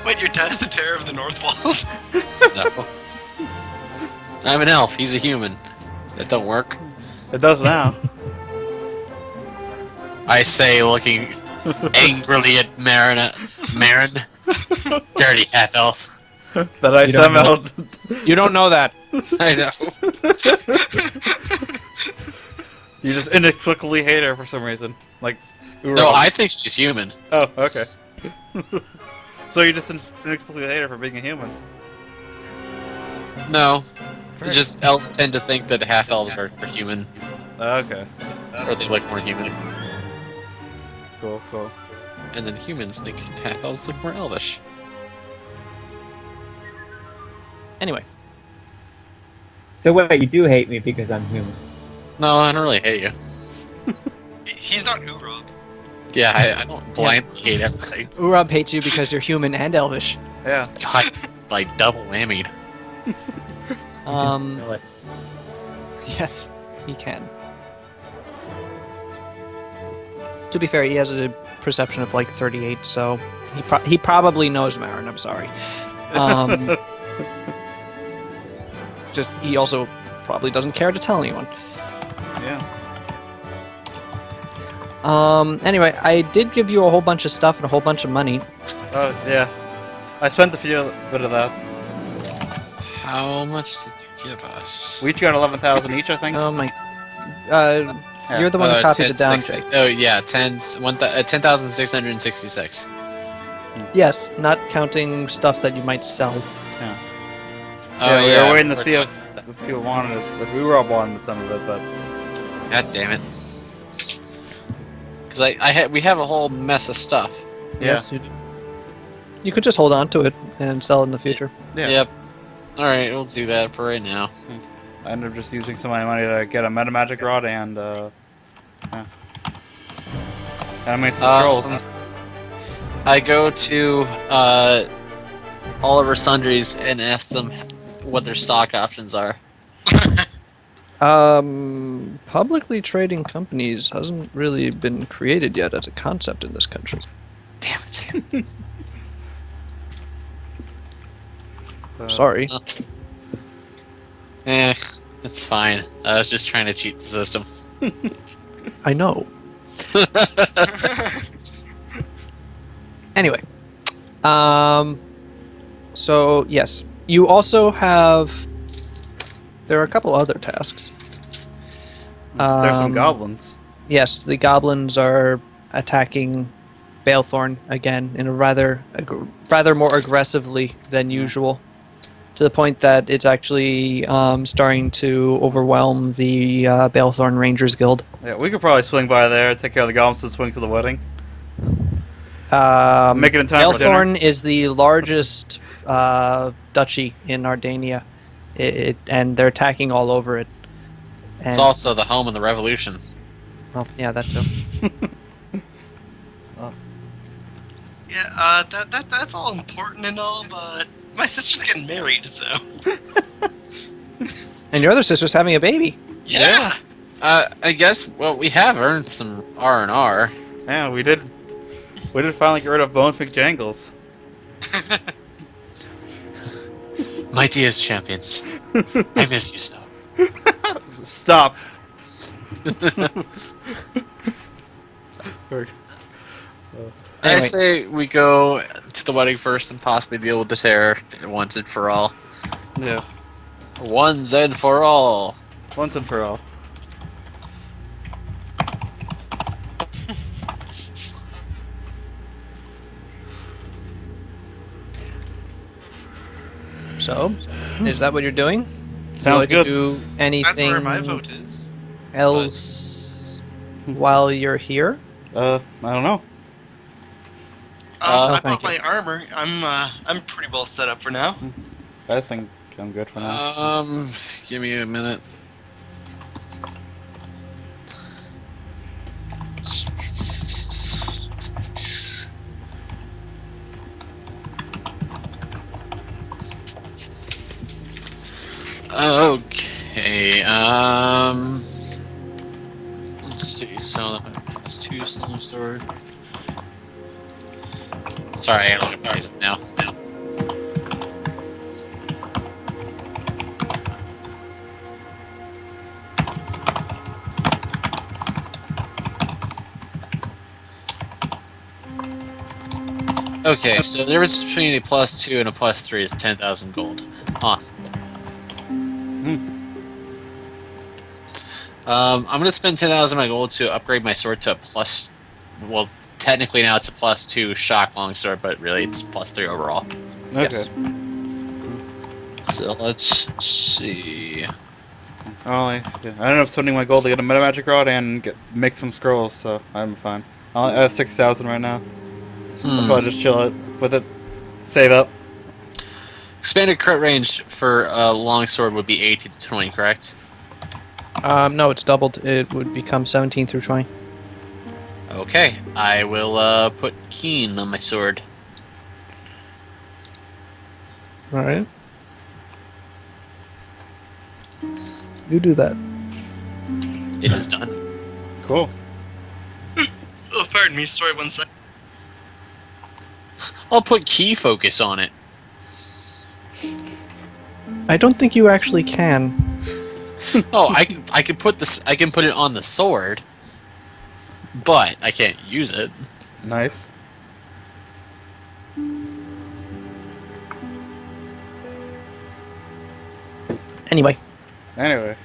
Wait, your dad's the Terror of the Northwold? No. I'm an elf, he's a human. That don't work. It does now. I say, looking angrily at Marin. Dirty half-elf. That I You don't know. somehow. You don't know that. I know. You just inexplicably hate her for some reason. Like. No, I think she's human. Oh, okay. So you just inexplicably hate her for being a human. No. Just elves tend to think that half-elves are human. Okay. Or they look more human. Cool. And then humans think half-elves look more elvish. Anyway. So wait, you do hate me because I'm human? No, I don't really hate you. He's not Urog. Yeah, I don't blindly hate everything. Urab hates you because you're human and elvish. Yeah. God, like double whammied. I can smell it. Yes, he can. To be fair, he has a perception of like 38, so he probably knows Marin. I'm sorry. Just he also probably doesn't care to tell anyone. Yeah. Anyway, I did give you a whole bunch of stuff and a whole bunch of money. Oh, yeah. I spent a bit of that. How much did you give us? We each got 11,000 each, I think. Oh my. You're the one who copied it down, Jake. Oh yeah, 10,666. Yes, not counting stuff that you might sell. Yeah. Oh We yeah. were waiting to of see course. if people wanted it. If we were all wanted some of it, but God damn it. Because we have a whole mess of stuff. yeah. Yes, you could just hold on to it and sell it in the future. Yeah. Yep. All right, we'll do that for right now. I ended up just using some of my money to get a meta magic rod and yeah. And I made some scrolls. I go to Oliver Sundries and ask them, what their stock options are. Publicly trading companies hasn't really been created yet as a concept in this country. Damn it. Sorry. It's fine. I was just trying to cheat the system. I know. Anyway, so yes, you also have. There are a couple other tasks. There's some goblins. Yes, the goblins are attacking Balethorn again in a rather more aggressively than usual, to the point that it's actually starting to overwhelm the Balethorn Rangers Guild. Yeah, we could probably swing by there, take care of the goblins, and swing to the wedding. Make it in time for dinner. Balethorn is the largest duchy in Ardania, and they're attacking all over it. And, It's also the home of the revolution. well, yeah, that too. Yeah, that's all important and all, but my sister's getting married, so. And your other sister's having a baby. Yeah. I guess. Well, we have earned some R&R. Yeah, we did. We did finally get rid of Bones McJangles. Mightiest champions. I miss you so. Stop. I Anyway. say we go to the wedding first and possibly deal with the terror once and for all. Yeah, Once and for all. once and for all. So, is that what you're doing? Sounds Would you good. do anything That's where my vote is. else while you're here? I don't know. I thank bought my armor. I'm pretty well set up for now. I think I'm good for now. Give me a minute. Okay, let's see, so that's 2 stone sword. Sorry, I gotta look at prices now. Okay, so the difference between a +2 and a +3 is 10,000 gold. Awesome. I'm gonna spend 10,000 of my gold to upgrade my sword to a plus. Well, technically now it's a +2 shock longsword, but really it's +3 overall. Okay. Yes. So let's see. I ended up spending my gold to get a meta magic rod and make some scrolls, so I'm fine. I have 6,000 right now. I'll probably just chill it with it, save up. Expanded crit range for a longsword would be 80 to 20, correct? No, it's doubled. It would become 17 through 20. Okay, I will put keen on my sword. Alright. You do that. It is done. Cool. Oh, pardon me. Sorry, one sec. I'll put key focus on it. I don't think you actually can. Oh, I can put this. I can put it on the sword, but I can't use it. Nice. Anyway. Anyway.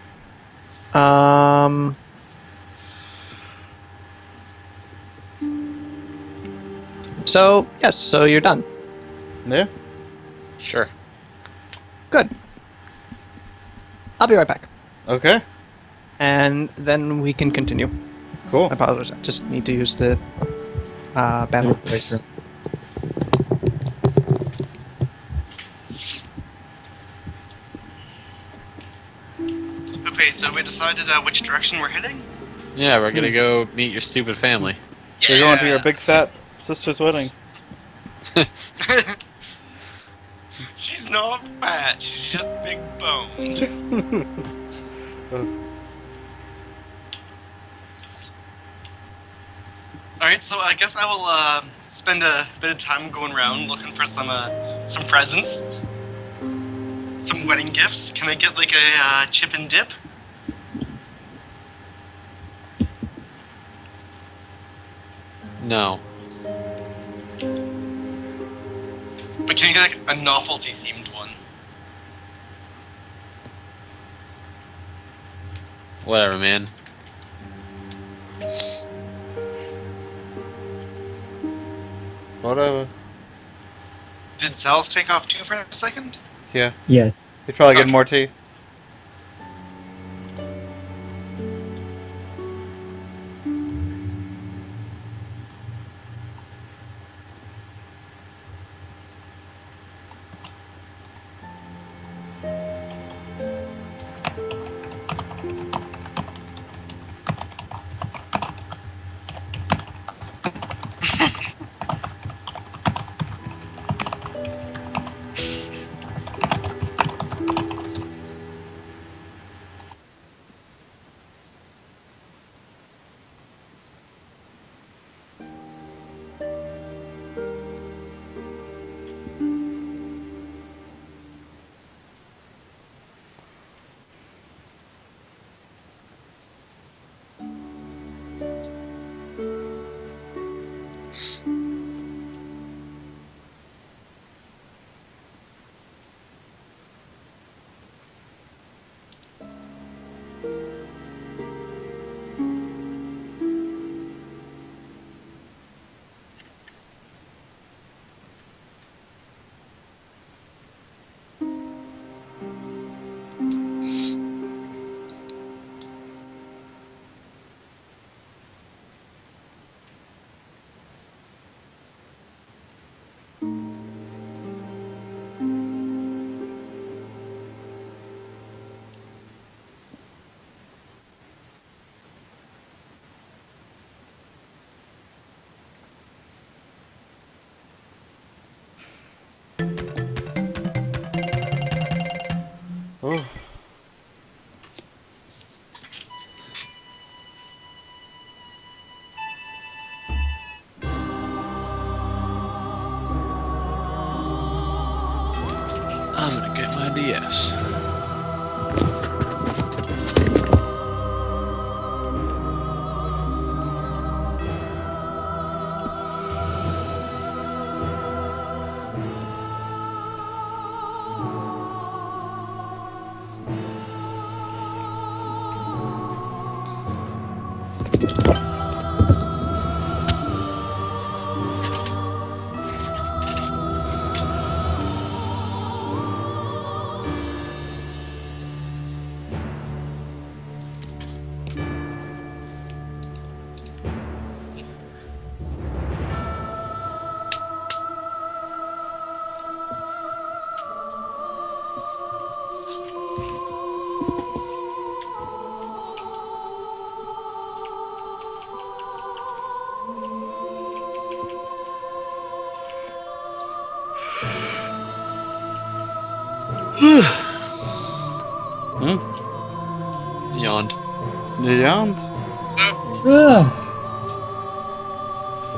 So, yes, so you're done. Yeah. Sure. Good. I'll be right back. Okay. And then we can continue. Cool. I apologize. I just need to use the battle. Okay, so we decided which direction we're heading? Yeah, we're gonna go meet your stupid family. You're going to your big fat sister's wedding. She's not fat. She's just big boned. All right, so I guess I will spend a bit of time going around looking for some presents, some wedding gifts. Can I get like a chip and dip? No. But can I get like a novelty themed one? Whatever, man. Whatever. Did Sal's take off too for a second? Yeah. Yes. He's probably getting Okay. more tea. Oh. I'm gonna get my DS. Yawned. You yawned? Ugh.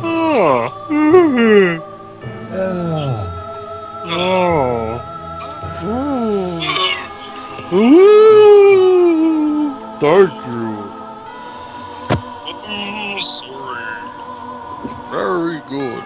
Oh. Ugh. Ooh. Thank you. I'm sorry. Very good.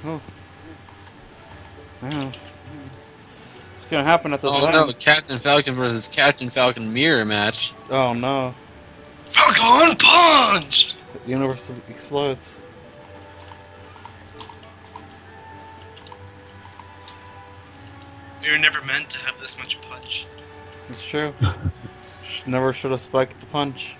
Oh. Yeah. What's gonna happen at this Oh wedding? no, Captain Falcon versus Captain Falcon mirror match. Oh no. Falcon punch! The universe explodes. We were never meant to have this much punch. It's true. Never should have spiked the punch.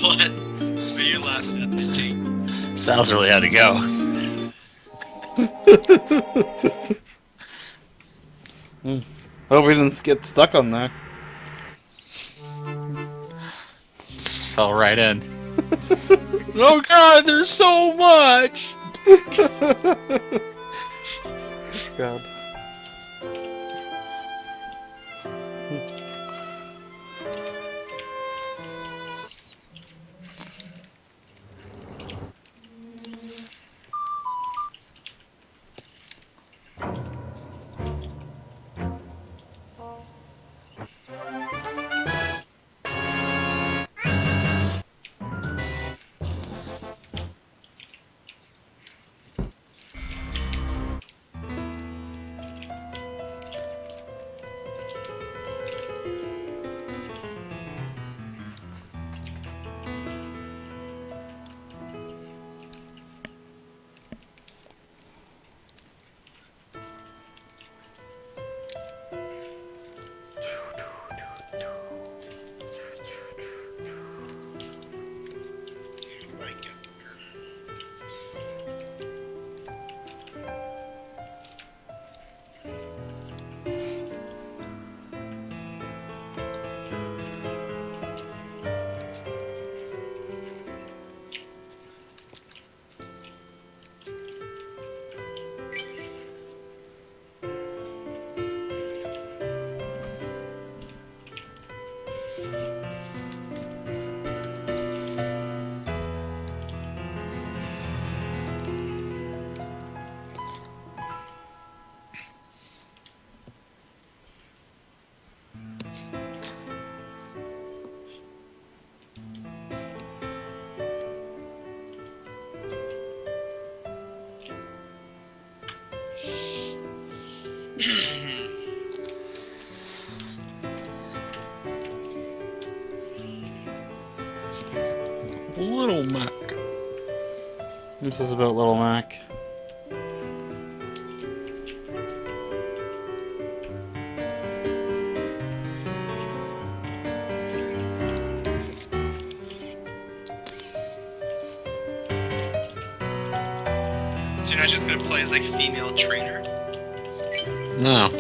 What? Are you laughing at me, Jake? Sal's really had to go. Hope we didn't get stuck on there. Just fell right in. Oh god, there's so much! God. Little Mac. This is about Little Mac. So you're not just gonna play as like female trainer? No.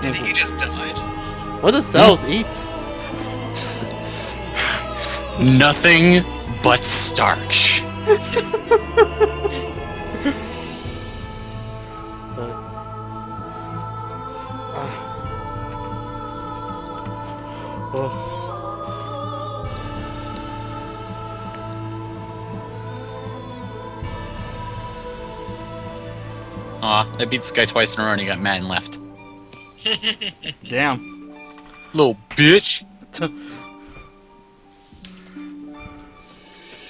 I think he just died. What do cells eat? Nothing but starch. Aw, I beat this guy twice in a row and he got mad and left. Damn. Little bitch.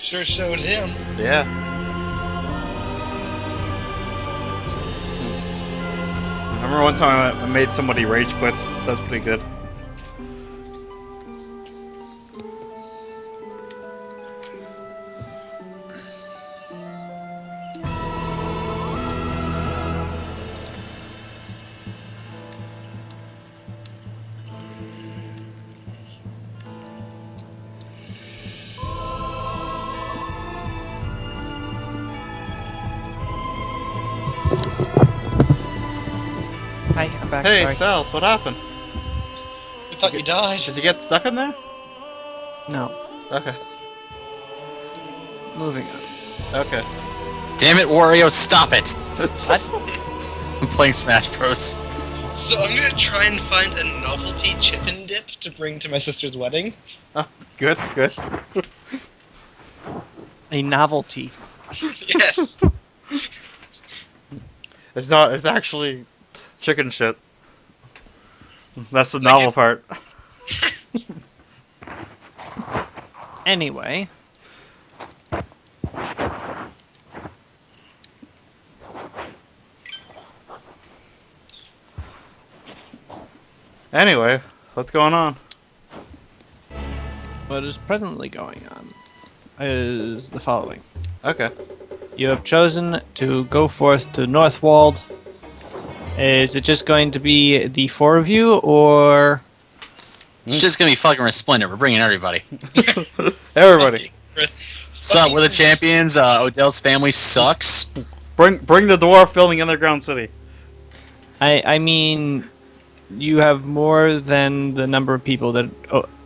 Sure showed him. Yeah. I remember one time I made somebody rage quit. That's pretty good. Hi, I'm back. Hey, Sorry. Cells, what happened? I thought you died. Did you get stuck in there? No. Okay. Moving on. Okay. Damn it, Wario, stop it! What? I'm playing Smash Bros. So I'm gonna try and find a novelty chip and dip to bring to my sister's wedding. Oh, good, good. A novelty. Yes. It's not. It's actually chicken shit. That's the novel part. Anyway. Anyway, what's going on? What is presently going on is the following. Okay. You have chosen to go forth to Northwald. Is it just going to be the four of you, or... It's just gonna be fucking resplendent. We're bringing everybody. Everybody, Sup, we're the champions. Odell's family sucks. bring the dwarf filling underground city. I mean, you have more than the number of people that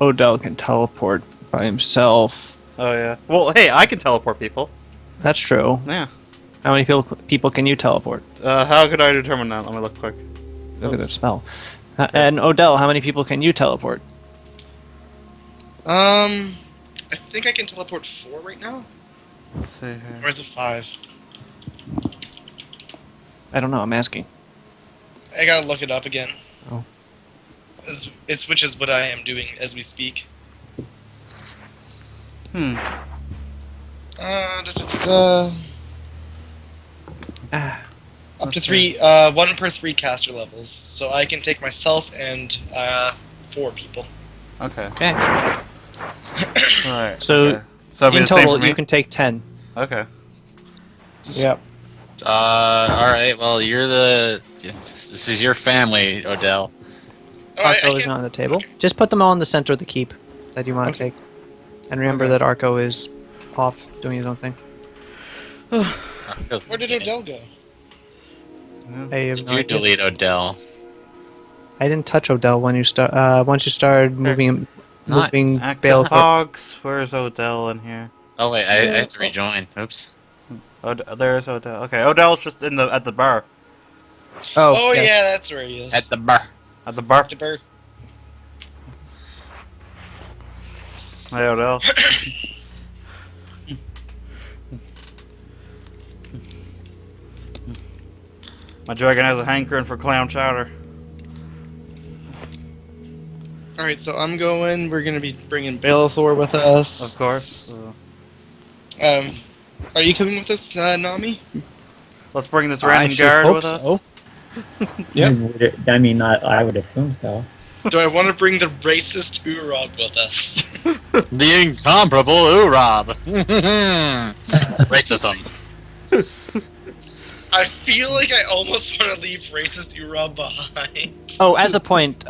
Odell can teleport by himself. Oh yeah. Well, hey, I can teleport people. That's true. Yeah. How many people can you teleport? How could I determine that? Let me look quick. Look at that spell. And Odell, how many people can you teleport? I think I can teleport 4 right now. Let's see here. Or is it 5? I don't know. I'm asking. I gotta look it up again. Oh. It's which is what I am doing as we speak. Up to 3, 1 per 3 caster levels. So I can take myself and 4 people. Okay. Okay. Alright. So, okay. So it'll be in the same total, for me? you can take 10. Okay. Yep. Alright, well, this is your family, Odell. Oh, I Taco is can- not on the table. Just put them all in the center of the keep. that you want to Okay. take. And remember Okay. that Arco is off doing his own thing. Where did Odell go? I have Did no you idea. delete Odell? I didn't touch Odell when you start. Once you started moving Not Active Balethorpe. Hogs. Where's Odell in here? Oh wait, I have to rejoin. Oops. There's Odell. Okay, Odell's just at the bar. Oh, yes. yeah, that's where he is. At the bar. At the bar. Dipper. Hey, Odell. My dragon has a hankering for clam chowder. All right, so I'm going. We're gonna be bringing Balethor with us. Of course. Are you coming with us, Nami? Let's bring this I random should guard hope with us. so. Yep. I mean, I would assume so. Do I want to bring the racist Urog with us? The incomparable Urab. Racism. I feel like I almost want to leave racist Urog behind. Oh, as a point,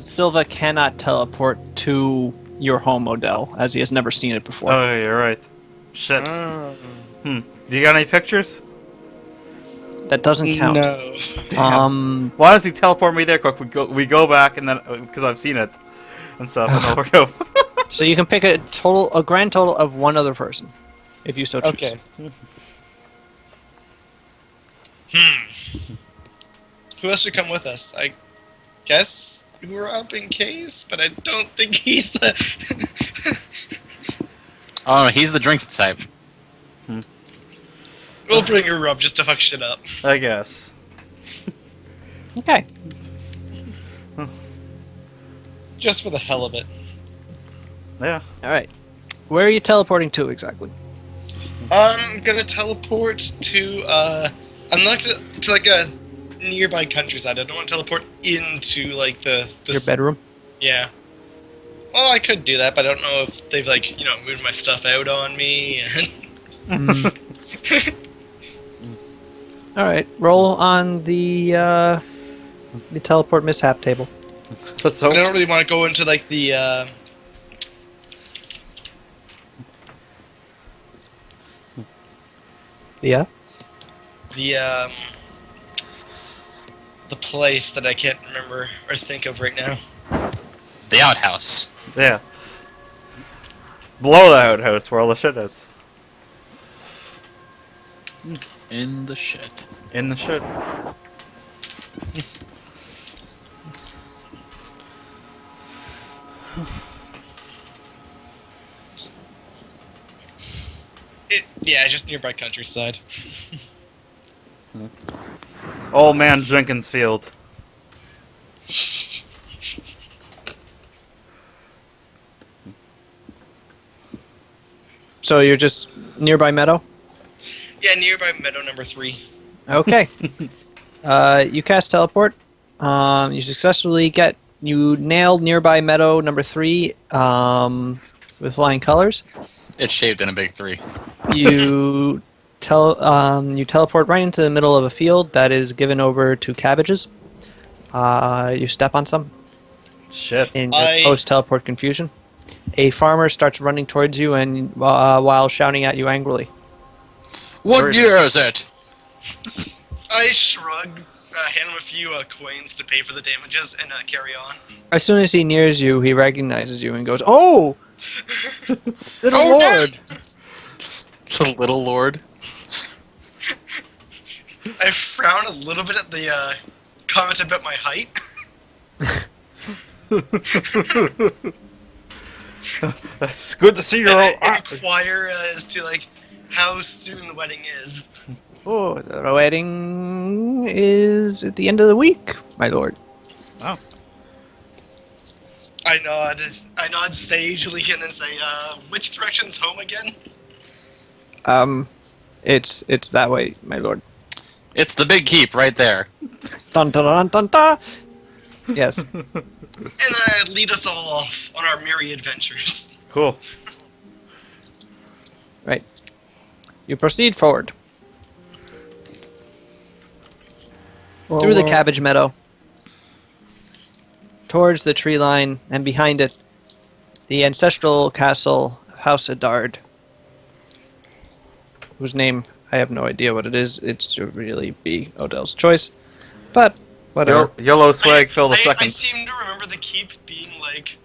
Silva cannot teleport to your home, Odell, as he has never seen it before. Oh, yeah, you're right. Shit. Oh, Do you got any pictures? That doesn't count. no. Damn. Why does he teleport me there quick? We go back and then because I've seen it and stuff. And then we'll go. So you can pick a grand total of one other person, if you so choose. Okay. Who else should come with us? I guess we're up in case, but I don't think he's the. Oh no, he's the drinking type. We'll bring her up just to fuck shit up. I guess. Okay. Just for the hell of it. Yeah. All right. Where are you teleporting to exactly? I'm gonna teleport to I'm not gonna to like a nearby countryside. I don't want to teleport into like the Your bedroom? Yeah. Well, I could do that, but I don't know if they've like moved my stuff out on me. And All right. Roll on the teleport mishap table. Let's I hope. don't really want to go into like the Yeah. the place that I can't remember or think of right now. The outhouse. Yeah. Below the outhouse where all the shit is. In the shit. In the shit. Yeah, just nearby countryside. Old man Jenkins Field. So you're just nearby meadow? Yeah, nearby meadow number 3. Okay. You cast teleport. You successfully nailed nearby meadow number 3 with flying colors. It's shaped in a big 3. You you teleport right into the middle of a field that is given over to cabbages. You step on some Shit. in your post-teleport confusion. A farmer starts running towards you and while shouting at you angrily. What Very year is it? I shrug, hand him a few coins to pay for the damages, and carry on. As soon as he nears you, he recognizes you and goes, "Oh, little Oh, lord!" The little lord. I frown a little bit at the comment about my height. That's good to see you. And I inquire as to like how soon the wedding is. Oh, the wedding is at the end of the week, my lord. Oh. I nod sagely and then say, which direction's home again? It's that way, my lord. It's the big keep right there. Dun dun dun dun dun. Yes. And then I lead us all off on our merry adventures. Cool. Right. You proceed forward. Through the cabbage meadow. Towards the tree line, and behind it, the ancestral castle of House Adard, whose name I have no idea what it is. It's to really be Odell's choice, but whatever. Yellow swag, Phil the I second. seem to remember the keep being like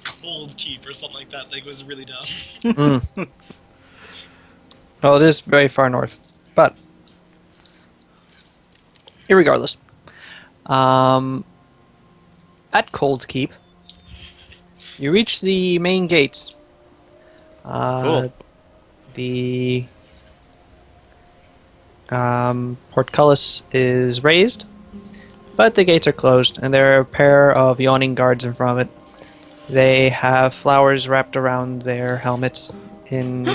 cold keep or something like that. Like it was really dumb. Mm. Well, it is very far north, but irregardless, at Cold Keep, you reach the main gates. Cool. The portcullis is raised, but the gates are closed, and there are a pair of yawning guards in front of it. They have flowers wrapped around their helmets in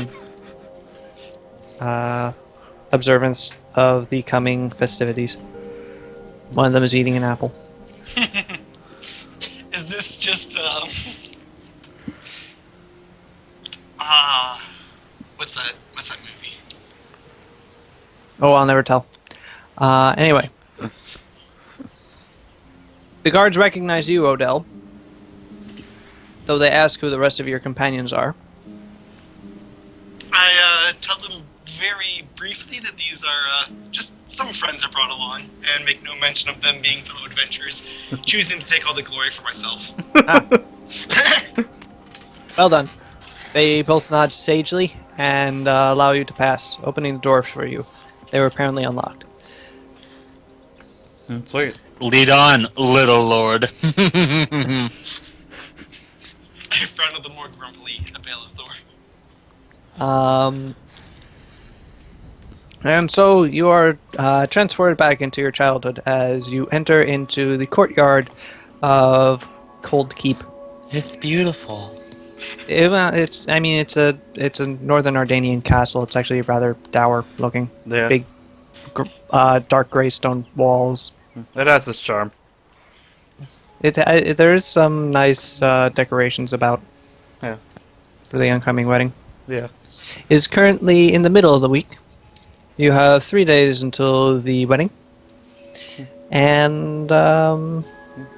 observance of the coming festivities. One of them is eating an apple. Is this just what's that movie? Oh, I'll never tell. Anyway. The guards recognize you, Odell, though they ask who the rest of your companions are. I tell them very briefly that these are just some friends I brought along, and make no mention of them being fellow adventurers, choosing to take all the glory for myself. Well done. They both nod sagely and allow you to pass, opening the doors for you. They were apparently unlocked. Sweet. Lead on, little lord. I frown a little more grumpily at Bailiff Thor. And so you are transported back into your childhood as you enter into the courtyard of Cold Keep. It's beautiful. It's a northern Ardanian castle. It's actually rather dour looking. Yeah. Big, dark gray stone walls. It has its charm. There is some nice decorations about. Yeah. For the oncoming wedding. Yeah. It is currently in the middle of the week. You have 3 days until the wedding, and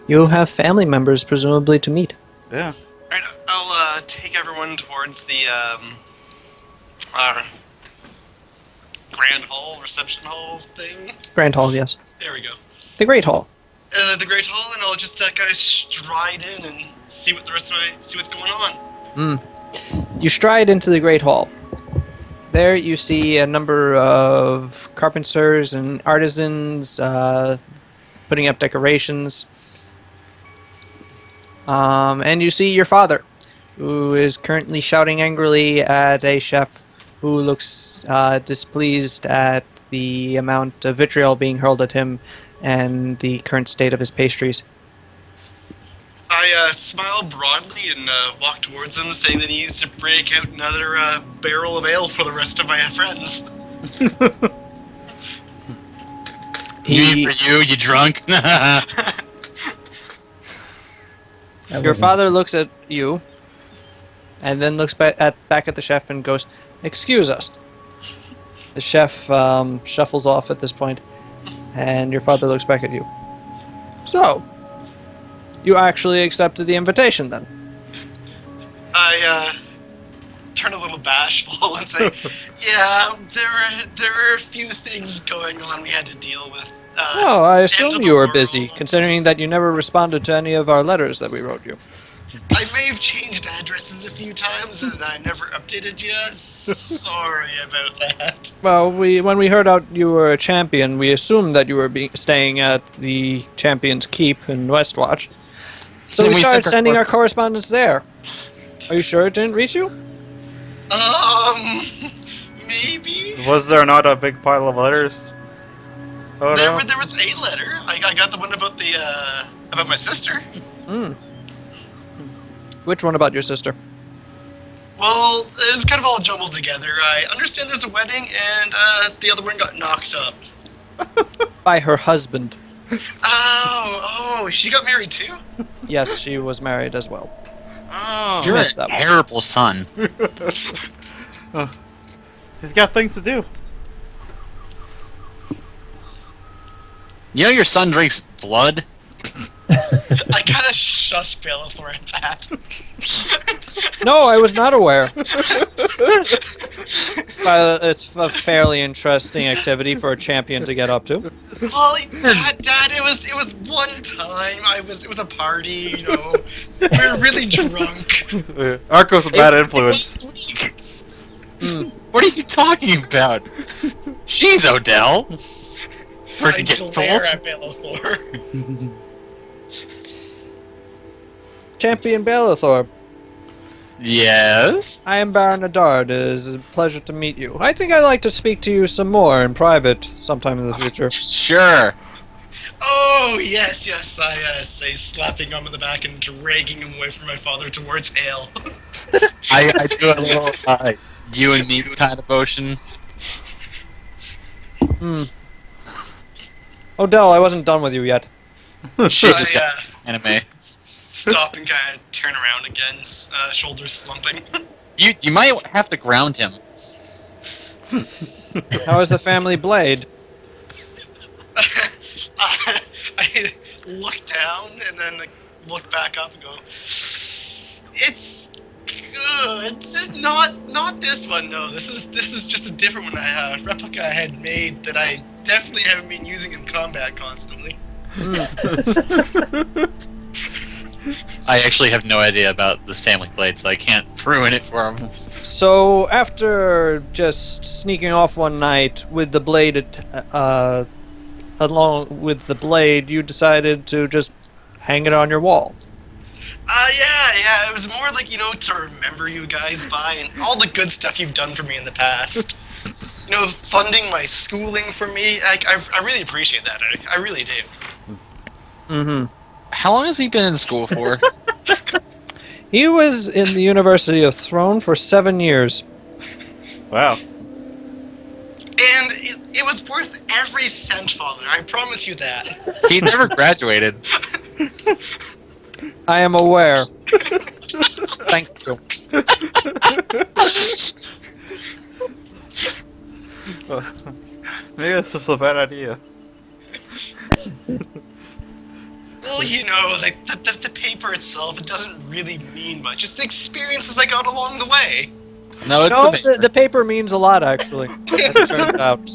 you have family members presumably to meet. Yeah. Alright, I'll take everyone towards the grand hall, reception hall thing. Grand Hall, yes. There we go. The Great Hall. The great hall, and I'll just kind of stride in and see what's going on. You stride into the Great Hall. There you see a number of carpenters and artisans putting up decorations. And you see your father, who is currently shouting angrily at a chef who looks displeased at the amount of vitriol being hurled at him and the current state of his pastries. I smile broadly and walk towards him, saying that he needs to break out another barrel of ale for the rest of my friends. Me for you, you drunk? Your father looks at you, and then looks back at the chef and goes, "Excuse us." The chef shuffles off at this point, and your father looks back at you. So, you actually accepted the invitation then? I turn a little bashful and say, "Yeah, there were a few things going on we had to deal with." Oh, I assume tangible you were busy, worlds. considering that you never responded to any of our letters that we wrote you. I may have changed addresses a few times and I never updated you. Sorry about that. Well, when we heard out you were a champion, we assumed that you were staying at the Champion's Keep in Westwatch. So Then we we started sent sending our- our correspondence there. Are you sure it didn't reach you? Maybe. Was there not a big pile of letters? Oh no. There was a letter. I got the one about about my sister. Which one about your sister? Well, it was kind of all jumbled together. I understand there's a wedding, and the other one got knocked up. By her husband. Oh, she got married too? Yes, she was married as well. Oh. You're a missed that one. terrible son. He's got things to do. You know your son drinks blood? I kind shush Bellathor at that. No, I was not aware. It's a fairly interesting activity for a champion to get up to. Well, Dad, it was one time. It was a party, you know. We were really drunk. Arco's a bad influence. What are you talking about? She's Odell. I Forgetful. glare at Bellathor. Champion Bellathor, Yes. I am Baron Adard. It is a pleasure to meet you. I think I'd like to speak to you some more in private sometime in the future. Sure. Oh, yes, I say, slapping him in the back and dragging him away from my father towards Ale. I do a little you and me kind of motion. Odell, I wasn't done with you yet. She just got anime. Stop and kind of turn around again, shoulders slumping. You might have to ground him. How is the family blade? I look down and then look back up and go, it's good. Just not this one. No, this is just a different one. A replica I had made that I definitely haven't been using in combat constantly. I actually have no idea about this family blade, so I can't ruin it for him. So, after just sneaking off one night with the blade, along with the blade, you decided to just hang it on your wall. Yeah. It was more like, you know, to remember you guys by and all the good stuff you've done for me in the past. You know, funding my schooling for me. I really appreciate that. I really do. Mm-hmm. How long has he been in school for? He was in the University of Throne for 7 years. Wow. And it was worth every cent, Father. I promise you that. He never graduated. I am aware. Thank you. Maybe this was a bad idea. Well, you know, like the paper itself, it doesn't really mean much. It's the experiences I got along the way. No, it's No, the the paper means a lot, actually. As it turns out.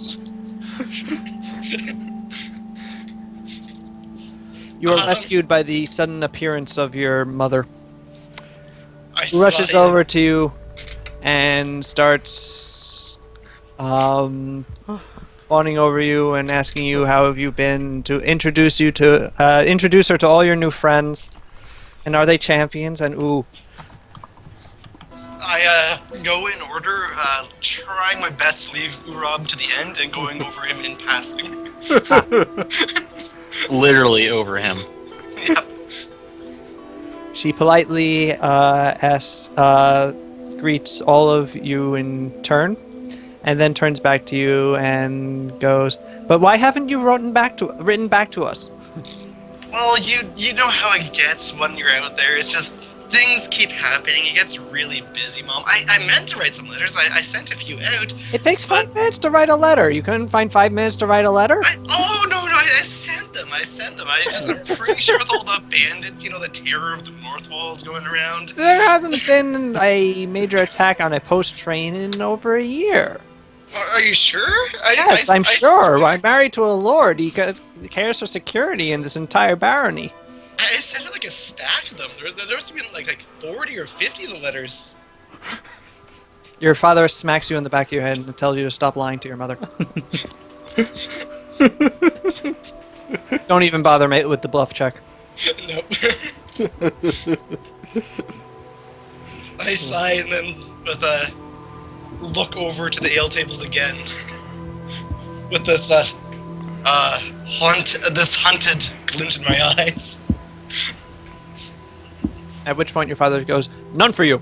You are rescued by the sudden appearance of your mother, who rushes over to you and starts fawning over you and asking you how have you been, to introduce her to all your new friends. And are they champions? And ooh. I go in order, trying my best to leave Urab to the end and going over him in passing. literally over him. Yeah. She politely greets all of you in turn, and then turns back to you and goes, "But why haven't you written back to us?" Well, you know how it gets when you're out there. It's just things keep happening. It gets really busy, Mom. I meant to write some letters. I sent a few out. It takes 5 minutes to write a letter. You couldn't find 5 minutes to write a letter? No, I sent them. I'm pretty sure with all the bandits, you know, the terror of the North Walls going around. There hasn't been a major attack on a post train in over a year. Are you sure? Yes, I'm sure. I'm married to a lord. He cares for security in this entire barony. I sent her like a stack of them. There must have been like 40 or 50 of the letters. Your father smacks you in the back of your head and tells you to stop lying to your mother. Don't even bother with the bluff check. Nope. I sigh and then with a look over to the ale tables again. With this hunted glint in my eyes. At which point your father goes, "None for you.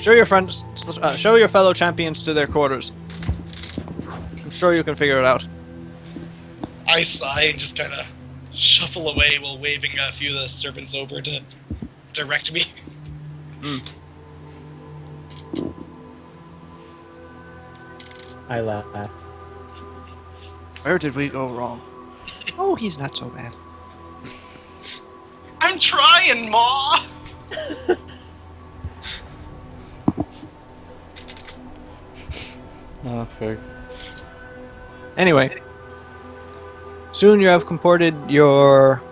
Show your friends, show your fellow champions to their quarters. I'm sure you can figure it out." I sigh and just kind of shuffle away while waving a few of the servants over to direct me. I laugh. Where did we go wrong? Oh, he's not so bad. I'm trying, Ma! Oh, fair. Anyway, soon you have comported your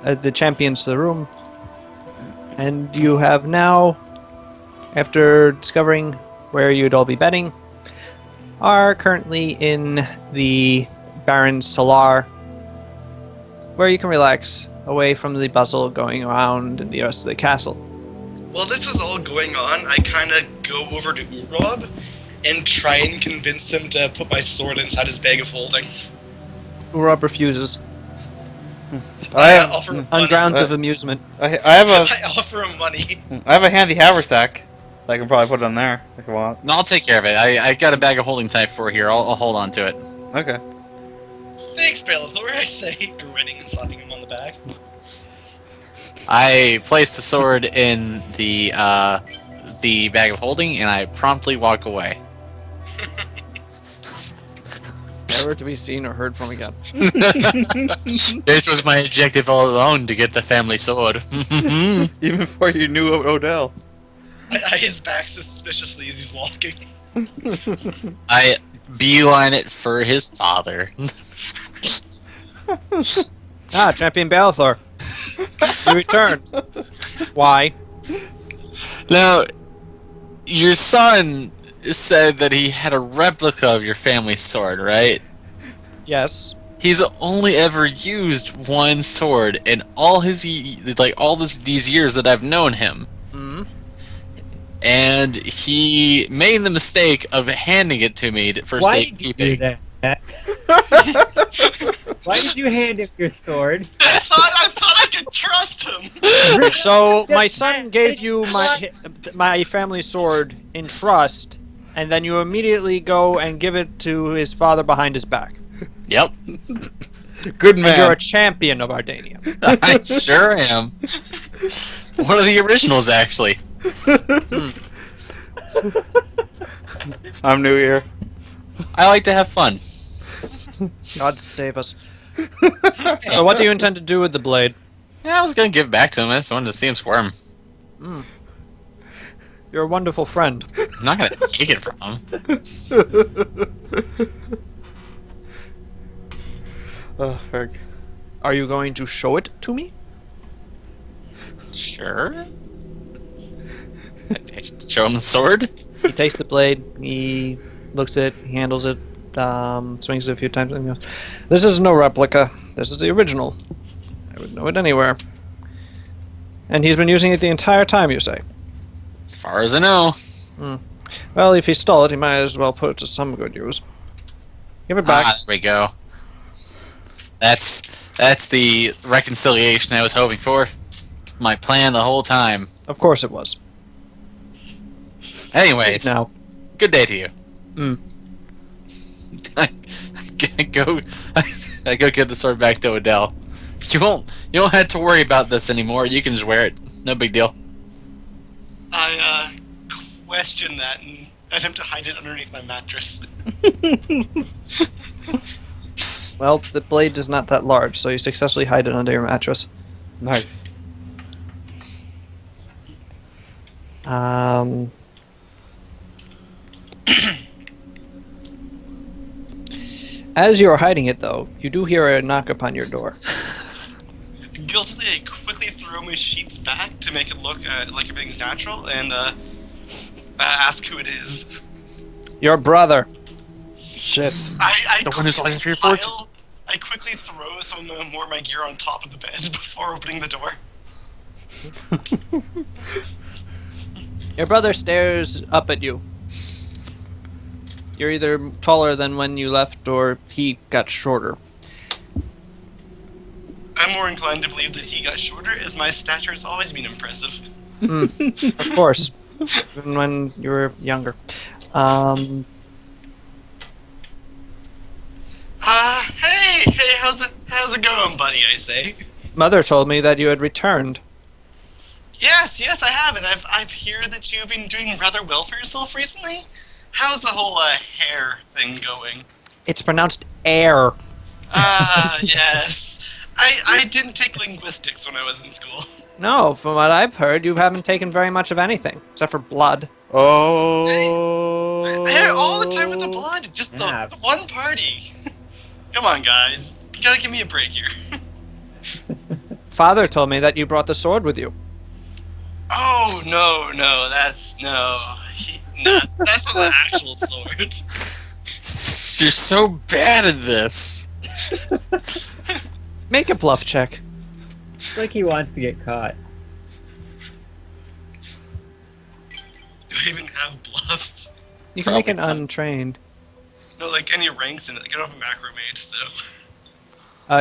the champions to the room, and you have now, after discovering where you'd all be betting, are currently in the Baron's Solar, where you can relax away from the bustle going around in the rest of the castle. While this is all going on, I kind of go over to Urob and try and convince him to put my sword inside his bag of holding. Urob refuses, offer him on money. grounds of amusement. I have I offer him money. a handy haversack. I can probably put it on there if you want. No, I'll take care of it. I got a bag of holding type for here. I'll hold on to it. Okay. Thanks, Bellathor, I say, grinning and slapping him on the back. I place the sword in the bag of holding, and I promptly walk away. Never to be seen or heard from again. It was my objective all along to get the family sword. Even before you knew Odell. I eye his back suspiciously as he's walking. I beeline it for his father. Ah, Champion Bellathor. You returned. Why? Now, your son said that he had a replica of your family sword, right? Yes. He's only ever used one sword in all his these years that I've known him. Hmm. And he made the mistake of handing it to me for Why did you do safekeeping. that? Why did you hand him your sword? I thought I could trust him! So my son gave you my family sword in trust, and then you immediately go and give it to his father behind his back. Yep, Good And man. you're a champion of Ardania. I sure am. One of the originals, actually. I'm new here. I like to have fun. God save us. So what do you intend to do with the blade? Yeah, I was gonna give it back to him. I just wanted to see him squirm. You're a wonderful friend. I'm not gonna take it from him. Oh, Ferg. Are you going to show it to me? Sure. I show him the sword. He takes the blade, he looks at it, he handles it, swings it a few times, and goes, "This is no replica. This is the original. I would know it anywhere." And he's been using it the entire time, you say? As far as I know. Well, if he stole it, he might as well put it to some good use. Give it back. There we go. That's the reconciliation I was hoping for. My plan the whole time. Of course it was. Anyways, Now. good day to you. Mm. I go give the sword back to Odell. You don't have to worry about this anymore. You can just wear it. No big deal. I, question that and attempt to hide it underneath my mattress. Well, the blade is not that large, so you successfully hide it under your mattress. Nice. As you are hiding it, though, you do hear a knock upon your door. Guiltily, I quickly throw my sheets back to make it look like everything's natural and ask who it is. Your brother. Shit. I The one who's quickly asking for your pile- fortune. I quickly throw some more of my gear on top of the bed before opening the door. Your brother stares up at you. You're either taller than when you left, or he got shorter. I'm more inclined to believe that he got shorter, as my stature has always been impressive. Of course. Even when you were younger. Hey, how's it going, buddy? I say. Mother told me that you had returned. Yes, I have, and I've heard that you've been doing rather well for yourself recently. How's the whole hair thing going? It's pronounced air. Yes. I didn't take linguistics when I was in school. No, from what I've heard, you haven't taken very much of anything except for blood. Oh. I had all the time with the blood, just Yeah. the one party. Come on, guys. You gotta give me a break here. Father told me that you brought the sword with you. Oh, no, that's that's not the actual sword. You're so bad at this. Make a bluff check. It's like he wants to get caught. Do I even have bluff? You can make Probably an not. untrained. No, like any ranks in it. Like, I don't have a macro mage, so.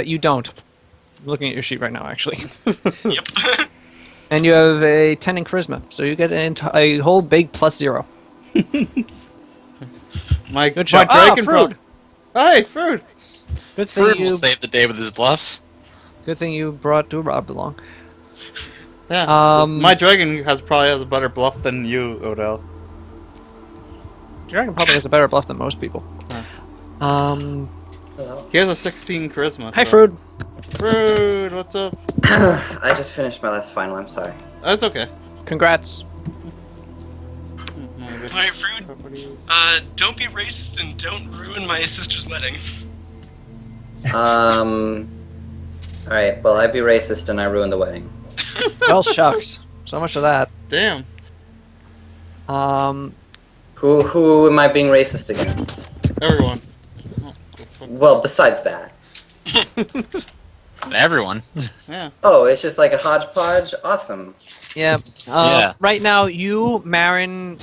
You don't. I'm looking at your sheet right now, actually. Yep. And you have a 10 in charisma, so you get a whole big +0. My Good job. dragon Fruit. Hey, fruit! Good thing Fruit you. will save the day with his bluffs. Good thing you brought to Rob along. Yeah. Um, my dragon probably has a better bluff than you, Odell. Dragon probably has a better bluff than most people. He has a 16 charisma. Hi, so- Fruit. Fruit, what's up? I just finished my last final, I'm sorry. That's okay. Congrats. Alright, Fruit. Don't be racist and don't ruin my sister's wedding. Alright, well, I'd be racist and I ruined the wedding. Well, shucks. So much for that. Damn. Who am I being racist against? Everyone. Well, besides that. Everyone. Yeah. Oh, it's just like a hodgepodge? Awesome. Yeah. Yeah. Right now, you, Marin,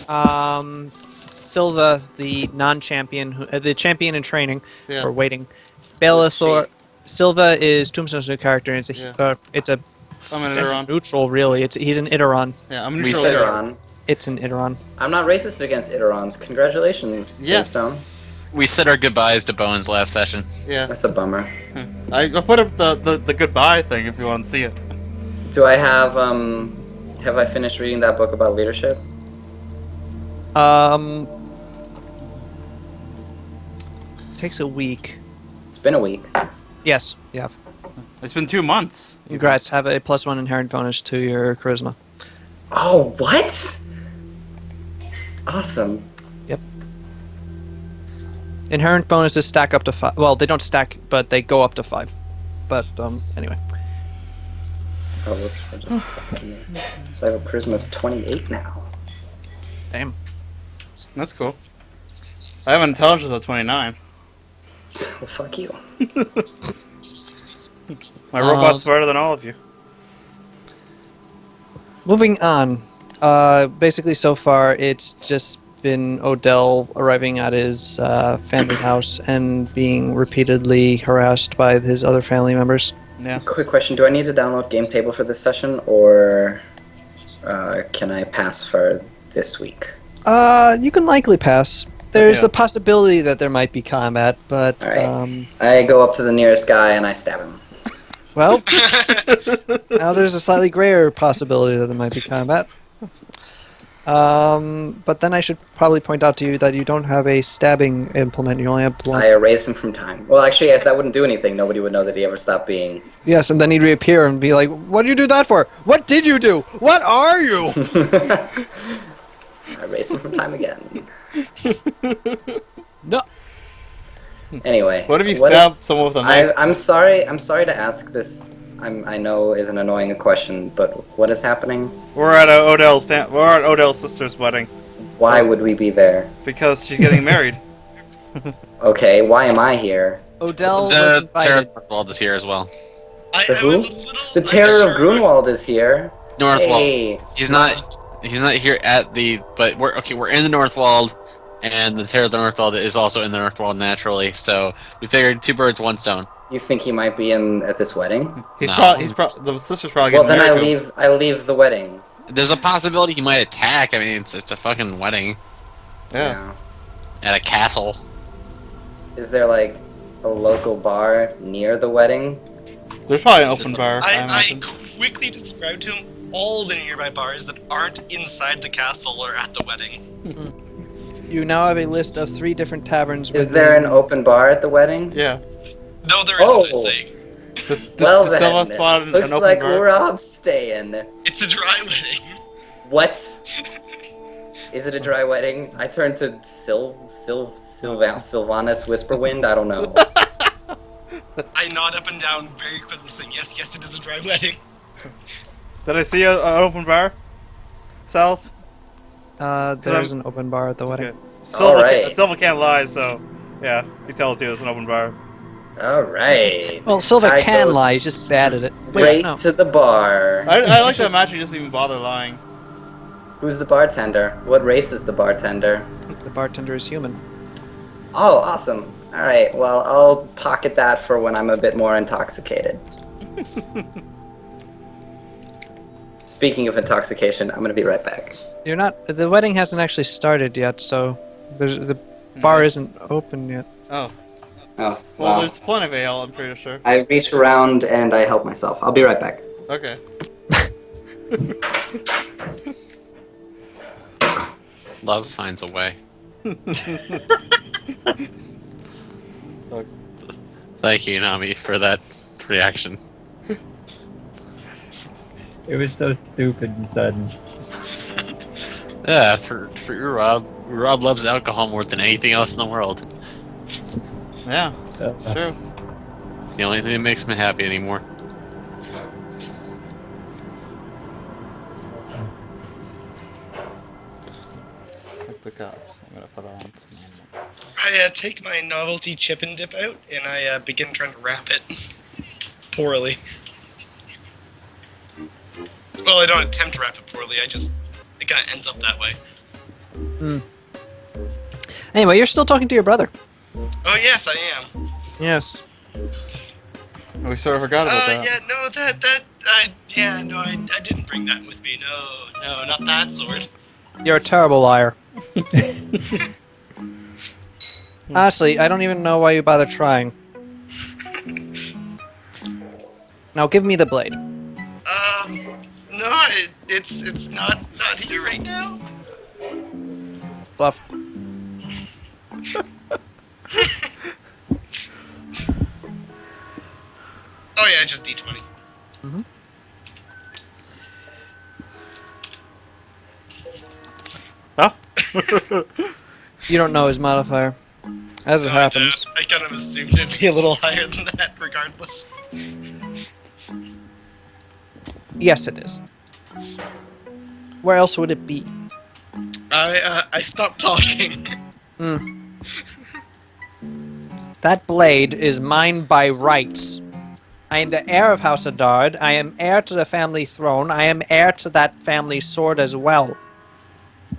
Silva, the non-champion, the champion in training, Yeah. or waiting. Bellathor. Silva is Tombstone's new character. And it's a Yeah. it's a I'm an Iteron. neutral, really. He's an Iteron. Yeah, I'm a We neutral said- Iteron. Iteron. It's an Iteron. I'm not racist against Iterons. Congratulations, Tombstone. Yes. We said our goodbyes to Bones last session. Yeah. That's a bummer. I put up the goodbye thing if you want to see it. Do I have I finished reading that book about leadership? Takes a week. It's been a week. Yes. Yeah. It's been 2 months. Congrats. Have a +1 inherent bonus to your charisma. Oh, what? Awesome. Inherent bonuses stack up to 5. Well, they don't stack, but they go up to 5. But anyway. Oh, whoops. So I have a charisma of 28 now. Damn. That's cool. I have an intelligence of 29. Well, fuck you. My robot's smarter than all of you. Moving on. Basically, so far, it's just been Odell arriving at his family house and being repeatedly harassed by his other family members. Yeah. Quick question: do I need to download Game Table for this session, or can I pass for this week? You can likely pass. There's Yeah. a possibility that there might be combat, but Alright. I go up to the nearest guy and I stab him. well, now there's a slightly grayer possibility that there might be combat. But then I should probably point out to you that you don't have a stabbing implement. You only have blunt. I erase him from time. Well, actually, yes, that wouldn't do anything. Nobody would know that he ever stopped being. Yes, and then he'd reappear and be like, "What did you do that for? What did you do? What are you?" I erase him from time again. No. Anyway. What if you is- stab someone with a knife? I'm sorry to ask this. I know is an annoying question, but what is happening? We're at Odell's sister's wedding Why would we be there? because she's getting married. Okay, why am I here? Odell was The Terror invited. World is here as well. The I who? was a little The Terror of unsure. Grunwald is here. Northwald. Hey. He's not here at the. But we're in the Northwald, and the Terror of the Northwald is also in the Northwald naturally. So we figured 2 birds, 1 stone. You think he might be at this wedding? No. The sister's probably Well, getting then married to him. I leave the wedding. There's a possibility he might attack. I mean, it's a fucking wedding Yeah. at a castle. Is there like a local bar near the wedding? There's probably an open bar. I I imagine. quickly described to him all the nearby bars that aren't inside the castle or at the wedding. You now have a list of 3 different taverns. Is there an open bar at the wedding? Yeah. No, there isn't, I Oh. say. Does Well Silva then, spot an looks open like bar? Rob's staying. It's a dry wedding. What? Is it a dry wedding? I turned to Sylvanas Whisperwind. I don't know. I nod up and down very quickly, saying, yes, it is a dry wedding. Did I see an open bar? Cells? There's an open bar at the wedding. Okay. Silva, Alright. Silva can't lie, so yeah, he tells you it's an open bar. All right. Well, Silva I can go lie, he's just bad at it. Wait, Straight no. to the bar. I like that Matthew doesn't even bother lying. Who's the bartender? What race is the bartender? The bartender is human. Oh, awesome. All right. Well, I'll pocket that for when I'm a bit more intoxicated. Speaking of intoxication, I'm gonna be right back. You're not. The wedding hasn't actually started yet, so the bar isn't open yet. Oh. Oh, Well, there's plenty of ale, I'm pretty sure. I reach around and I help myself. I'll be right back. Okay. Love finds a way. Thank you, Nami, for that reaction. It was so stupid and sudden. Yeah, for you, Rob. Rob loves alcohol more than anything else in the world. Yeah, it's true. It's the only thing that makes me happy anymore. Like the cups. I'm gonna put on some. I take my novelty chip and dip out, and I begin trying to wrap it. Poorly. Well, I don't attempt to wrap it poorly, it kind of ends up that way. Anyway, you're still talking to your brother. Oh, yes, I am. Yes. We sort of forgot about that. Yeah, no, I didn't bring that with me. No, not that sword. You're a terrible liar. Honestly, I don't even know why you bother trying. Now give me the blade. No, it's not here right now. Bluff. Oh yeah, just D20. Mm-hmm. Oh? You don't know his modifier. As it No, happens. I kind of assumed it'd be a little higher than that, regardless. Yes, it is. Where else would it be? I stopped talking. That blade is mine by rights. I am the heir of House Adard. I am heir to the family throne. I am heir to that family sword as well.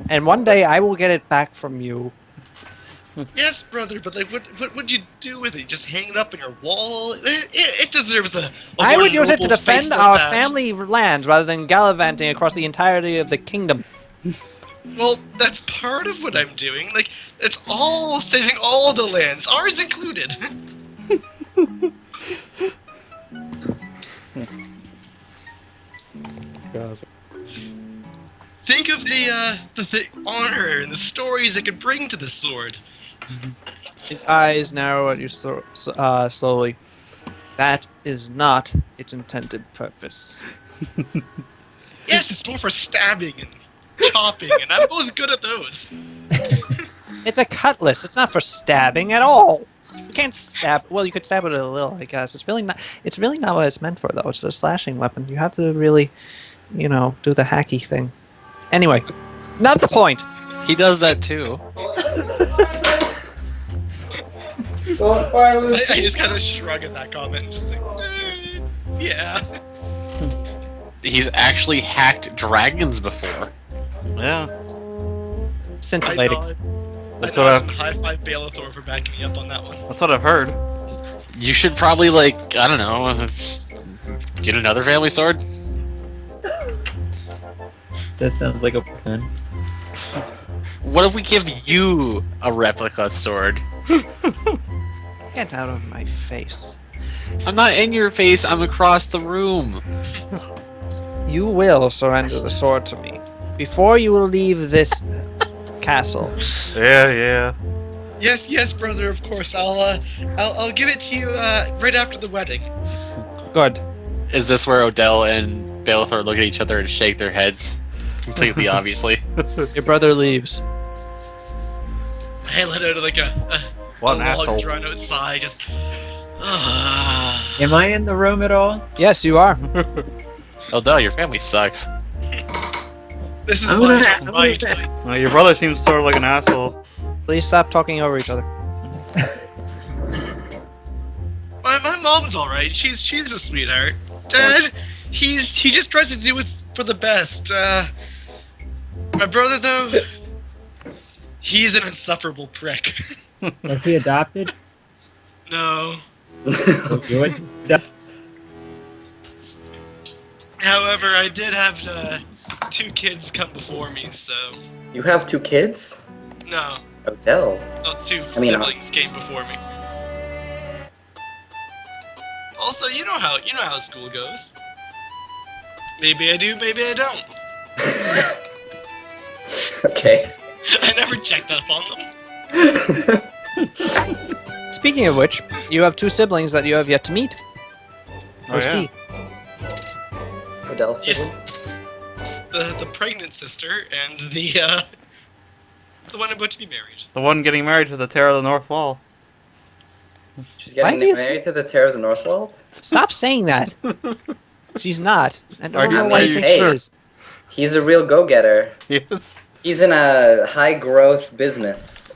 And one day I will get it back from you. Yes, brother, but like, what would you do with it? Just hang it up on your wall? It deserves a I more would use it to noble defend fate than our that. family lands rather than gallivanting across the entirety of the kingdom. Well, that's part of what I'm doing. Like, it's all saving all the lands, ours included. God. Think of the honor and the stories it could bring to the sword. His eyes narrow at you slowly. That is not its intended purpose. Yes, it's more for stabbing and chopping, and I'm both good at those. It's a cutlass. It's not for stabbing at all. You can't stab. Well, you could stab it a little, I guess. It's really not. It's really not what it's meant for, though. It's a slashing weapon. You have to really, do the hacky thing. Anyway, not the point. He does that too. I just kind of shrug at that comment and just like, yeah. He's actually hacked dragons before. Yeah. Scintillating. That's I what know, I've. high five Bellathor for backing me up on that one. That's what I've heard. You should probably, I don't know, get another family sword. That sounds like a plan. What if we give you a replica sword? Get out of my face. I'm not in your face, I'm across the room. You will surrender the sword to me before you leave this castle. Yeah. Yes, brother. Of course. I'll give it to you right after the wedding. Good. Is this where Odell and Bailithor look at each other and shake their heads? Completely, obviously. Your brother leaves. I let out like a What an long, asshole. drawn out sigh. Just. Am I in the room at all? Yes, you are. Odell, your family sucks. This is I'm why gonna- I I'm don't gonna- bite. Your brother seems sort of like an asshole. Please stop talking over each other. My mom's all right. She's a sweetheart. Dad, he just tries to do what's for the best. My brother though, he's an insufferable prick. Was he adopted? No. You would? However, I did have 2 kids come before me, so You have 2 kids? no, Odell. not 2 I mean, siblings came before me. Also, you know how school goes. Maybe I do, maybe I don't. Okay. I never checked up on them. Speaking of which, you have 2 siblings that you have yet to meet. Or Oh, yeah. see. Odell Yes. siblings? The pregnant sister and the one about to be married. The one getting married to the Terror of the North Wall. She's Why getting do you married to the Terror of the Northwald? Stop saying that. She's not. I Are don't you- know why are you you think she sure? is. He's a real go-getter. Yes. He's in a high-growth business.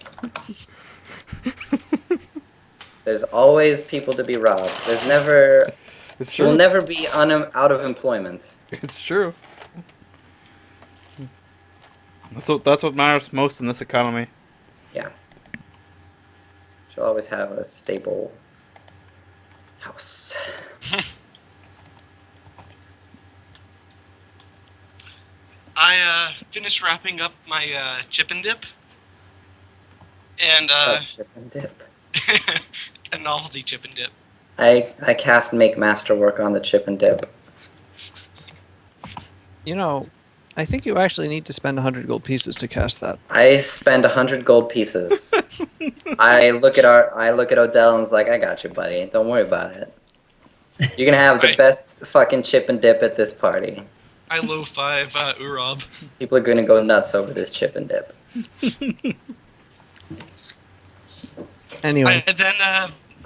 There's always people to be robbed. There's never... It's We'll true. never be out of employment. It's true. That's what matters most in this economy. Yeah. She'll always have a stable house. I finished wrapping up my chip and dip. And Chip and dip. a novelty chip and dip. I cast make masterwork on the chip and dip. You know, I think you actually need to spend 100 gold pieces to cast that. I spend 100 gold pieces. I look at Odell and is like, I got you, buddy. Don't worry about it. You're gonna have the Right. best fucking chip and dip at this party. I low 5 Urab. People are gonna go nuts over this chip and dip. Anyway, And then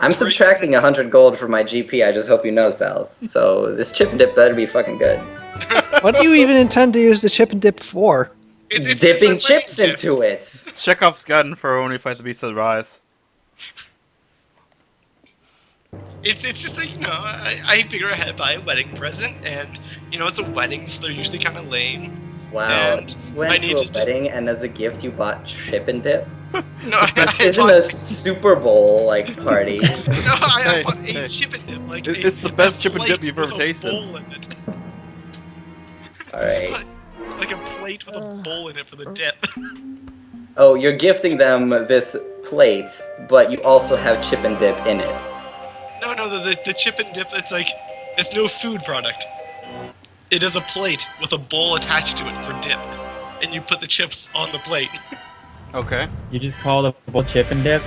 I'm subtracting 100 gold from my GP. I just hope you know, Sals. So this chip and dip better be fucking good. what do you even intend to use the chip and dip for? it's Dipping like chips wedding into it. It's Chekhov's gun for when we fight the Beast of the Rise. It's just like, I figure I had to buy a wedding present, and, it's a wedding, so they're usually kind of lame. Wow. And You went I to a needed to- wedding and as a gift you bought chip and dip? No, This I isn't bought, a Super Bowl like party. I bought Hey, a chip and dip. Like It's the a best chip and dip plate you've ever with a tasted. bowl in it. Alright. Like a plate with a bowl in it for the dip. Oh, you're gifting them this plate, but you also have chip and dip in it. No, the chip and dip, it's no food product. It is a plate with a bowl attached to it for dip. And you put the chips on the plate. Okay. You just call the bowl chip and dip?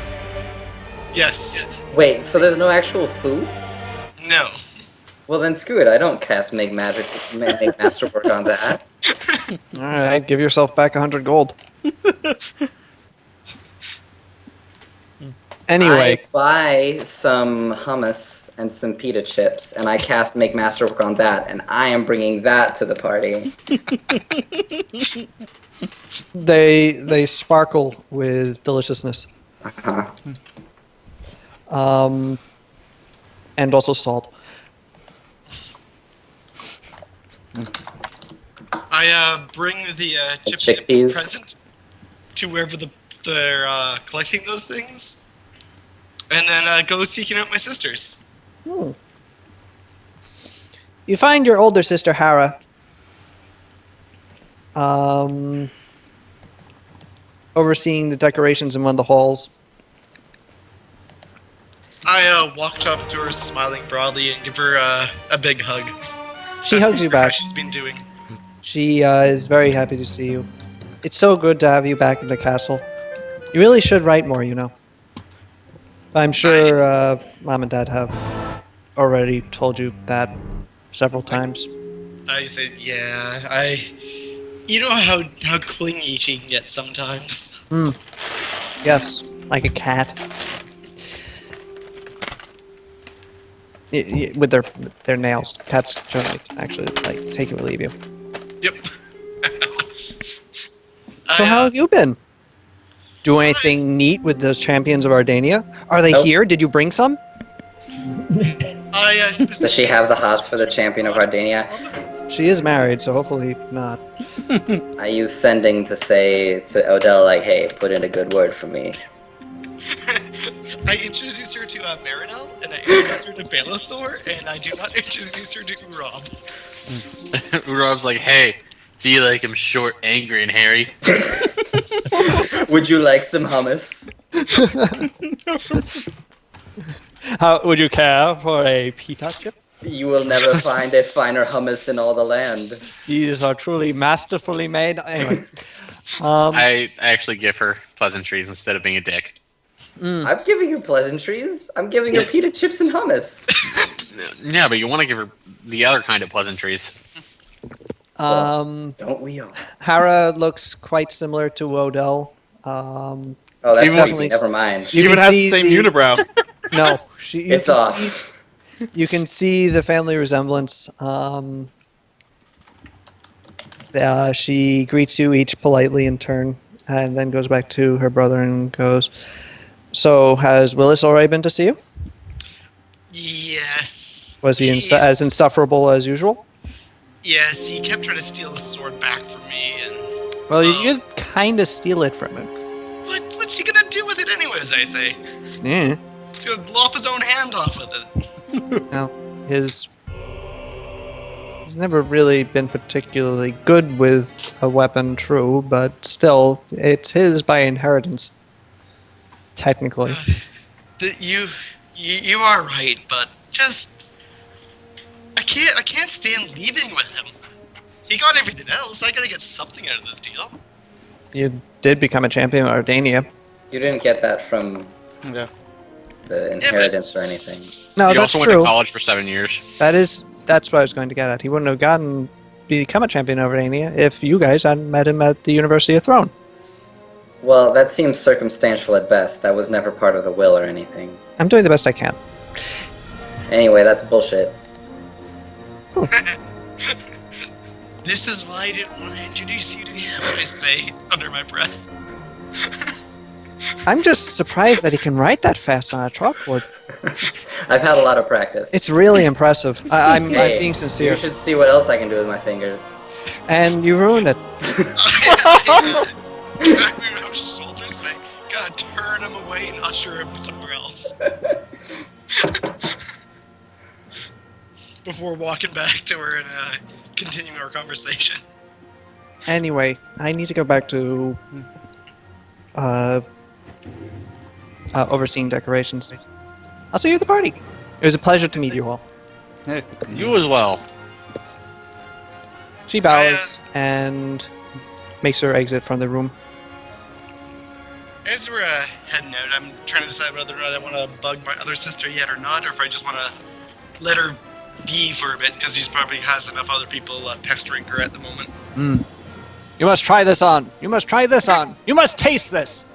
Yes. Wait, so there's no actual food? No. Well then screw it, I don't cast make masterwork on that. Alright, give yourself back 100 gold. Anyway, I buy some hummus and some pita chips, and I cast make masterwork on that, and I am bringing that to the party. they sparkle with deliciousness. Uh-huh. And also salt. I bring the chip and dip chickpeas. present to wherever they're collecting those things. And then go seeking out my sisters. Hmm. You find your older sister Hara overseeing the decorations in one of the halls. I walked up to her, smiling broadly, and give her a big hug. She That's hugs you how back. she's been doing. She is very happy to see you. It's so good to have you back in the castle. You really should write more, you know. I'm sure Mom and Dad have already told you that several times. I said, yeah, You know how clingy she can get sometimes. Yes, like a cat. With their nails. Cats generally actually like take it or leave you. Yep. So how have you been? Do anything neat with those champions of Ardania? Are they Nope. here? Did you bring some? Does she have the hots for the champion of Ardania? She is married, so hopefully not. I use sending to say to Odell, like, hey, put in a good word for me. I introduced her to Marinel, and I introduced her to Balathor, and I do not introduce her to Urob. Urob's like, hey, do you like him short, angry, and hairy? Would you like some hummus? How would you care for a pita chip? You will never find a finer hummus in all the land. These are truly masterfully made. Anyway, I actually give her pleasantries instead of being a dick. I'm giving her pleasantries. I'm giving her pita chips and hummus. Yeah, but you want to give her the other kind of pleasantries. Don't we all? Hera looks quite similar to Odell. Oh, that's Even creepy. with- Never mind. She You even can has the see same the- unibrow. No, you It's can off. You can see the family resemblance. She greets you each politely in turn, and then goes back to her brother and goes, "So, has Willis already been to see you? Yes. Was he He's- as insufferable as usual?" Yes, he kept trying to steal the sword back from me, and Well, you could kind of steal it from him. what's he gonna do with it anyways? I say Yeah. he's gonna lop his own hand off with it. No, he's never really been particularly good with a weapon, true, but still, it's his by inheritance. Technically. You are right, but just I can't stand leaving with him. He got everything else. I gotta get something out of this deal. You did become a champion of Ardania. You didn't get that from Yeah. the inheritance or anything. No, He that's also went true. to college for 7 years. That's what I was going to get at. He wouldn't have become a champion of Ardania if you guys hadn't met him at the University of Throne. Well, that seems circumstantial at best. That was never part of the will or anything. I'm doing the best I can. Anyway, that's bullshit. This is why I didn't want to introduce you to him. I say under my breath. I'm just surprised that he can write that fast on a chalkboard. I've had a lot of practice. It's really impressive. I'm Hey, being sincere. You should see what else I can do with my fingers. And you ruined it. We have shoulders, and I gotta turn him away and usher him somewhere else. Before walking back to her and continuing our conversation. Anyway, I need to go back to overseeing decorations. I'll see you at the party. It was a pleasure to meet you all. Hey. You as well. She bows and makes her exit from the room. As we're heading out, I'm trying to decide whether or not I want to bug my other sister yet or not, or if I just want to let her be for a bit, because she probably has enough other people pestering her at the moment. You must try this on. You must try this on. You must taste this.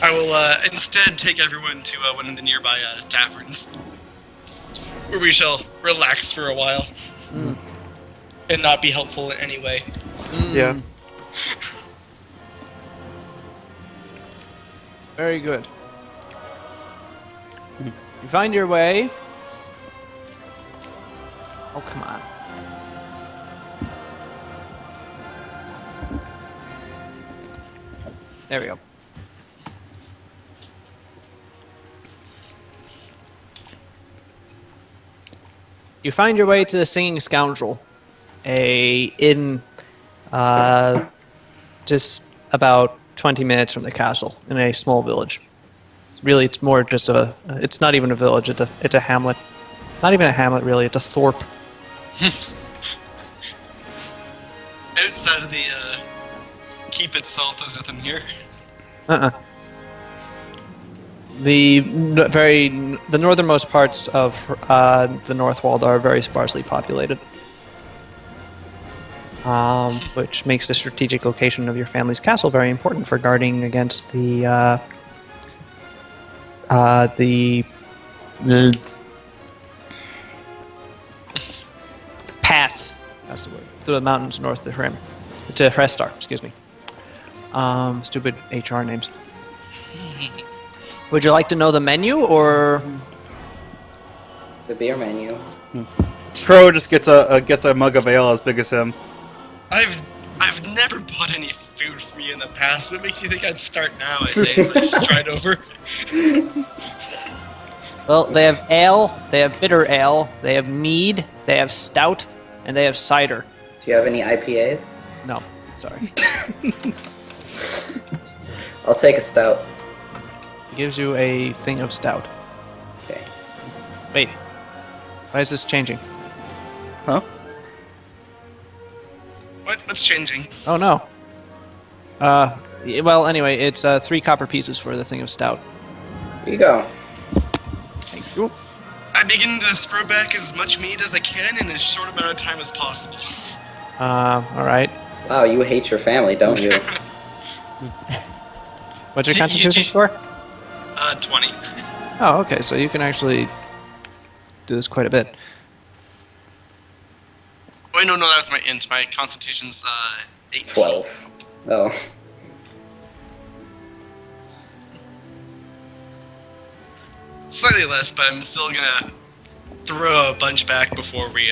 I will instead take everyone to one of the nearby taverns, where we shall relax for a while, and not be helpful in any way. Yeah. Very good. You find your way. Oh, come on. There we go. You find your way to the Singing Scoundrel, a inn just about 20 minutes from the castle in a small village. Really, it's more just it's not even a village, it's a hamlet. Not even a hamlet, really, it's a thorp. Outside of the keep itself as within here. The the northernmost parts of the Northwald are very sparsely populated, which makes the strategic location of your family's castle very important for guarding against the pass. That's the word. Through the mountains north of Hrim, to Hrestar. Excuse me. Stupid HR names. Would you like to know the menu, or The beer menu. Crow just gets a mug of ale as big as him. I've never bought any food for you in the past. What makes you think I'd start now? I say as I stride over. well, they have ale, they have bitter ale, they have mead, they have stout, and they have cider. Do you have any IPAs? No, sorry. I'll take a stout. Gives you a thing of stout. Okay. Wait, why is this changing? Huh? What's changing? Oh no. Well, anyway, it's 3 copper pieces for the thing of stout. Here you go. Thank you. I begin to throw back as much meat as I can in as short amount of time as possible. All right. Wow, you hate your family, don't you? What's your constitution score? 20. Oh, okay. So you can actually do this quite a bit. Oh, no, that was my int. My constitution's 18. 12. Oh. Slightly less, but I'm still gonna throw a bunch back before we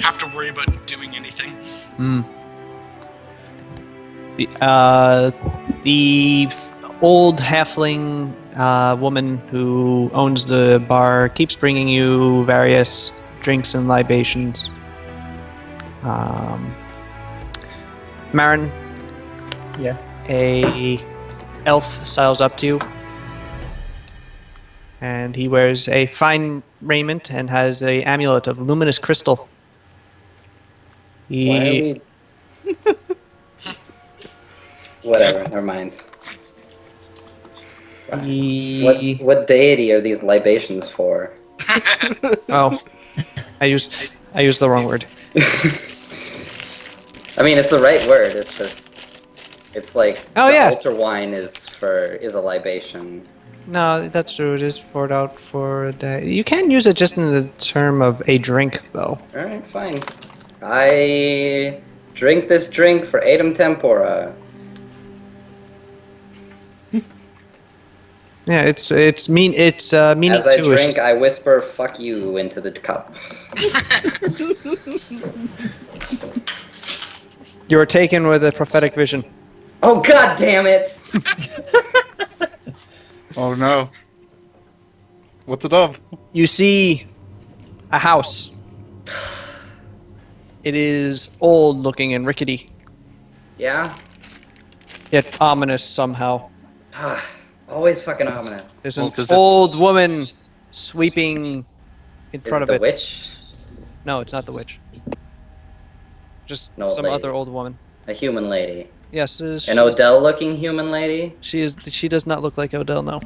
have to worry about doing anything. The old halfling woman who owns the bar keeps bringing you various drinks and libations. Marin, Yes. a elf styles up to you, and he wears a fine raiment and has a amulet of luminous crystal. Why are we... Whatever, never mind. What deity are these libations for? Oh, I used the wrong word. I mean, it's the right word. It's just, it's like Oh, the yeah. altar wine is a libation. No, that's true. It is poured out for a day. You can use it just in the term of a drink, though. All right, fine. I drink this drink for Adem Tempora. Yeah, it's meaning As I too. It's drink, just- I whisper "fuck you" into the cup. You are taken with a prophetic vision. Oh god damn it! Oh no. What's it of? You see a house. It is old looking and rickety, Yeah? yet ominous somehow. Always fucking ominous. There's Well, an 'cause it's- old woman sweeping in Is front it of the it. witch? No, it's not the witch. Just No, some lady. other old woman. A human lady. Yes, it is. An Odell-looking human lady? She is. She does not look like Odell. No.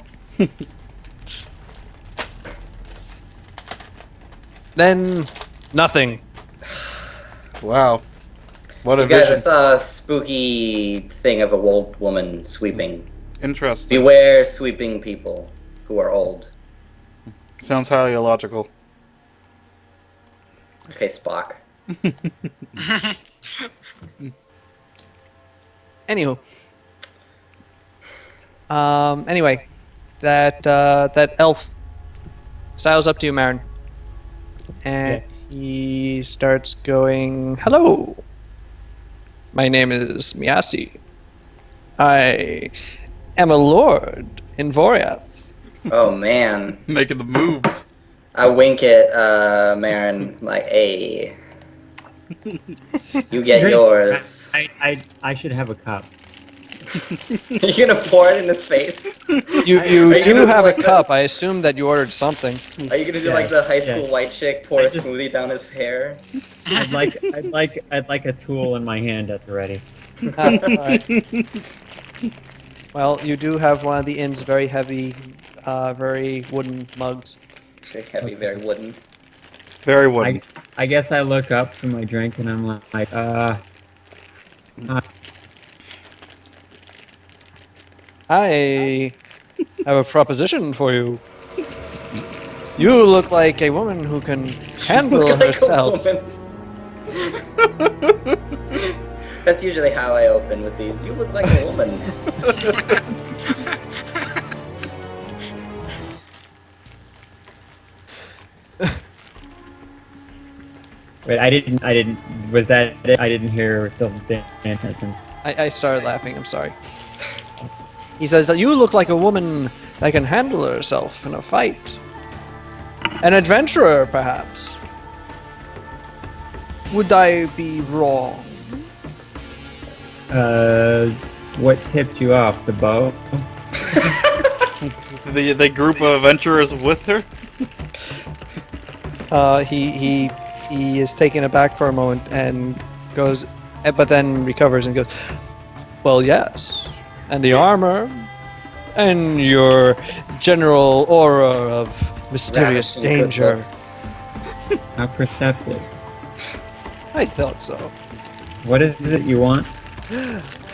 Then nothing. Wow. What a You guys, I vision. saw a spooky thing of a old woman sweeping. Interesting. Beware sweeping people who are old. Sounds highly illogical. Okay, Spock. Anywho. Anyway, that elf styles up to you, Marin, and Yes. he starts going, "Hello, my name is Miasi. I am a lord in Voriath." Oh man. Making the moves. I wink at Marin like, hey. You get Drink. yours. I should have a cup. Are you gonna pour it in his face? You Are you do gonna have a like the- cup. I assume that you ordered something. Are you gonna do Yeah, like the high school yeah. white chick, pour I a just- smoothie down his hair? I'd like a tool in my hand at the ready. Alright. Well, you do have one of the inn's very heavy, very wooden mugs. Very heavy, very wooden. Very wooden. I guess I look up from my drink and I'm like, I have a proposition for you. You look like a woman who can handle Look like a herself. woman. That's usually how I open with these. You look like a woman. wait, I didn't, was that it? I didn't hear the damn sentence. I started laughing, I'm sorry. He says that you look like a woman that can handle herself in a fight. An adventurer, perhaps. Would I be wrong? What tipped you off? The bow? The group of adventurers with her? He is taken aback for a moment and goes, but then recovers and goes, well, yes. And the armor, and your general aura of mysterious Ravishing good danger. looks. How perceptive. I thought so. What is it you want?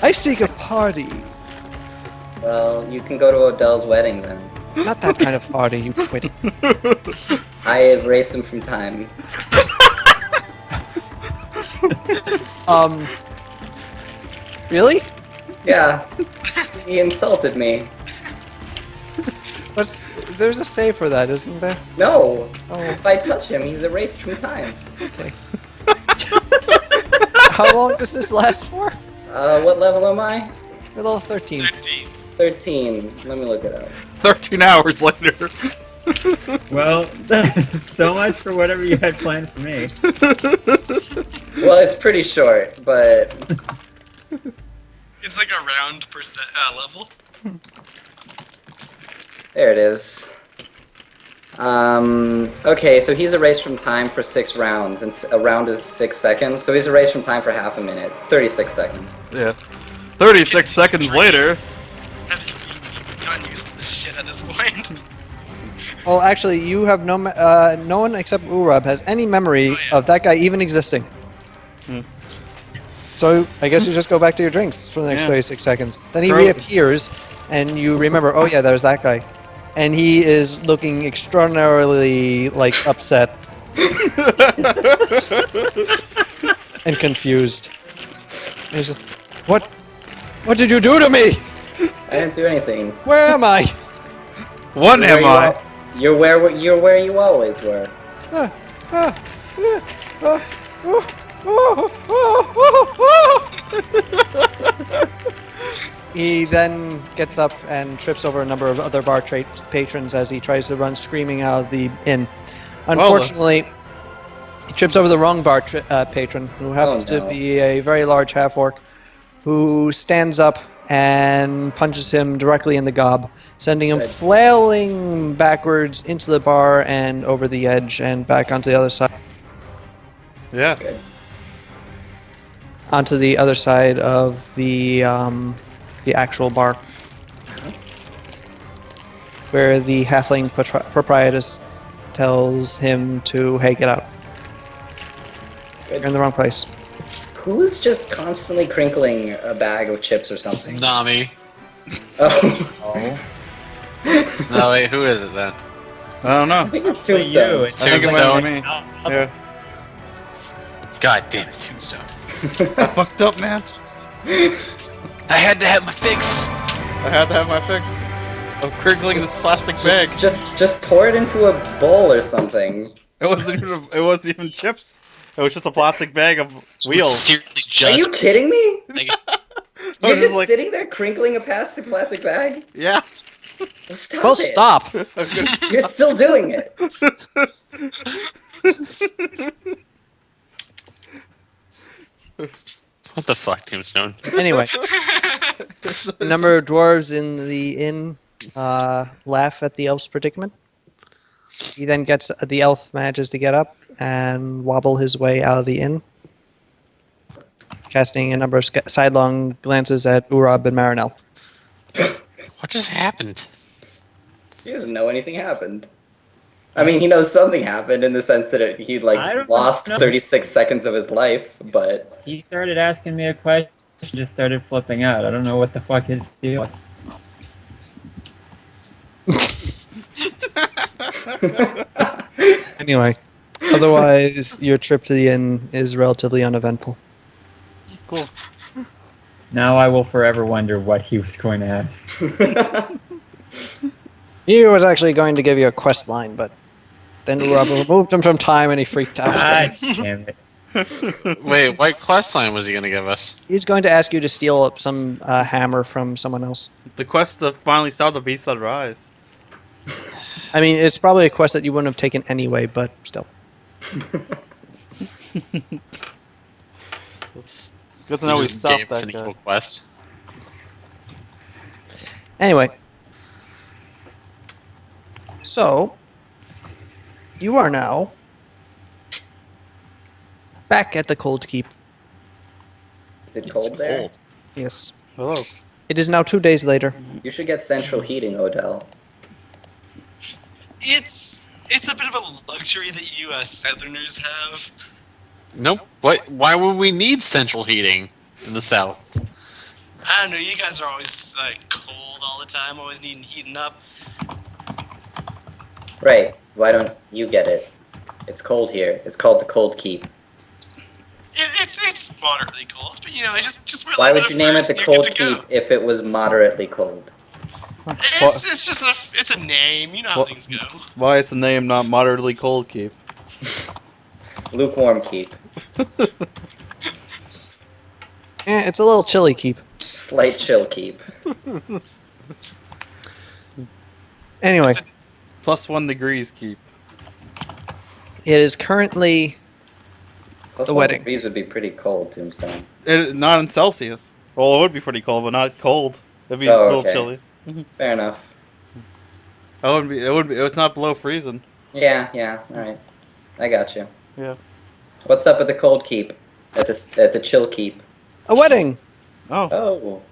I seek a party. Well, you can go to Odell's wedding then. Not that kind of party, you twit. I erased him from time. Really? Yeah. He insulted me. There's a save for that, isn't there? No! Oh, If I touch him, he's erased from time. okay. How long does this last for? What level am I? We're level 13. 13. 13. Let me look it up. 13 hours later. Well, so much for whatever you had planned for me. Well, it's pretty short, but It's like a round level. there it is. Okay, so he's erased from time for 6 rounds, and a round is 6 seconds, so he's erased from time for half a minute. 36 seconds. Yeah. 36 seconds later. I think we've gotten used to this shit at this point. Well, actually, you have no one except Urab has any memory of that guy even existing. So I guess you just go back to your drinks for the next Yeah. 36 seconds. Then he Bro. reappears, and you remember, oh yeah, there's that guy. And he is looking extraordinarily, like, upset. And confused. And he's just, what? What did you do to me? I didn't do anything. Where am I? What Where am you I? al- You're where you always were. He then gets up and trips over a number of other bar patrons as he tries to run screaming out of the inn. Unfortunately, he trips over the wrong bar patron, who happens no. to be a very large half-orc, who stands up and punches him directly in the gob, sending him Good. flailing backwards into the bar and over the edge and back onto the other side. Yeah. Good. Onto the other side of the actual bar, where the halfling proprietress tells him to, hey, get out. You're in the wrong place. Who's just constantly crinkling a bag of chips or something? Nami. Oh, No, wait, who is it then? I don't I know. think it's Probably Tombstone. you. I think it might be me. Yeah. God damn it, Tombstone. I fucked up, man. I had to have my fix. I had to have my fix of crinkling this plastic bag. Just pour it into a bowl or something. It wasn't even chips. It was just a plastic bag of wheels. Seriously, Are you just kidding me? like, You're was just like- sitting there crinkling a plastic bag? Yeah. Well, stop Well, it. stop! You're still doing it. what the fuck, Tombstone? Anyway, A number of dwarves in the inn laugh at the elf's predicament. He then the elf manages to get up and wobble his way out of the inn, casting a number of sidelong glances at Urab and Marinel. What just happened? He doesn't know anything happened. I mean, he knows something happened in the sense that he I don't lost know. 36 seconds of his life, but He started asking me a question, just started flipping out. I don't know what the fuck his deal was. Anyway, otherwise, your trip to the inn is relatively uneventful. Cool. Now I will forever wonder what he was going to ask. He was actually going to give you a quest line, but then Urab removed him from time and he freaked out. God damn it. Wait, what quest line was he going to give us? He's going to ask you to steal up some hammer from someone else. The quest to finally stop the beast that rise. I mean, it's probably a quest that you wouldn't have taken anyway, but still. Good to know we just stopped gave us that an guy. equal quest. Anyway. So, you are now back at the Cold Keep. is it It's cold there? cold. Yes. Hello. It is now 2 days later. You should get central heating, Odell. It's a bit of a luxury that you Southerners have. Nope. What? Why would we need central heating in the south? I don't know. You guys are always cold all the time, always needing heating up. Right. Why don't you get it? It's cold here. It's called the Cold Keep. It's moderately cold, but just wear a Why little would bit you of name it furs the and you're Cold good to Keep go. if it was moderately cold? It's just it's a name. You know how What? things go. Why is the name not moderately cold keep? Lukewarm Keep. It's a little chilly keep. Slight chill Keep. Anyway, +1 degrees keep. it is currently Plus The 1 wedding. degrees would be pretty cold, Tombstone. Not in Celsius. Well, it would be pretty cold, but not cold. It'd be Oh, a little okay. chilly. Fair enough. It wouldn't be. It would be. It's not below freezing. Yeah, alright. I got you. Yeah. What's up at the Cold Keep? At the Chill Keep? a wedding. Oh. Oh.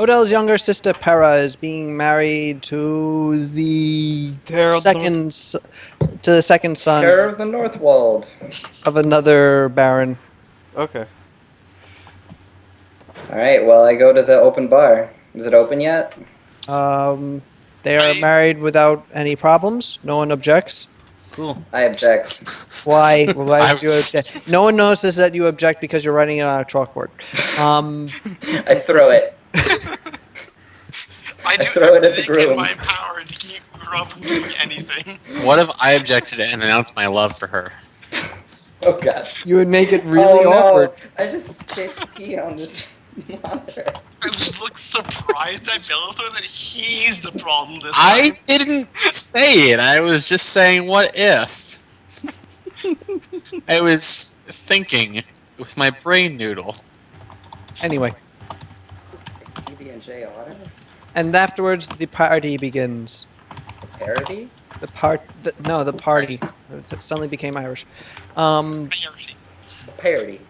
Odell's younger sister Pera is being married to the Terrell second son Terror of the Northwald. of another baron. Okay. Alright, well, I go to the open bar. Is it open yet? They are married without any problems. No one objects. Cool. I object. Why? Why I would you was- object? No one notices that you object because you're writing it on a chalkboard. I throw it. I do throw it at the everything groom. in my power to keep Rob from doing anything. What if I objected and announced my love for her? Oh god. You would make it really oh, awkward. No. I just spaced tea on this monitor. I just look surprised at Bellathor that he's the problem this I time. didn't say it. I was just saying, what if? I was thinking with my brain noodle. Anyway, PB&J Auto? and afterwards the party begins. Parody? The party. It suddenly became Irish. Parody.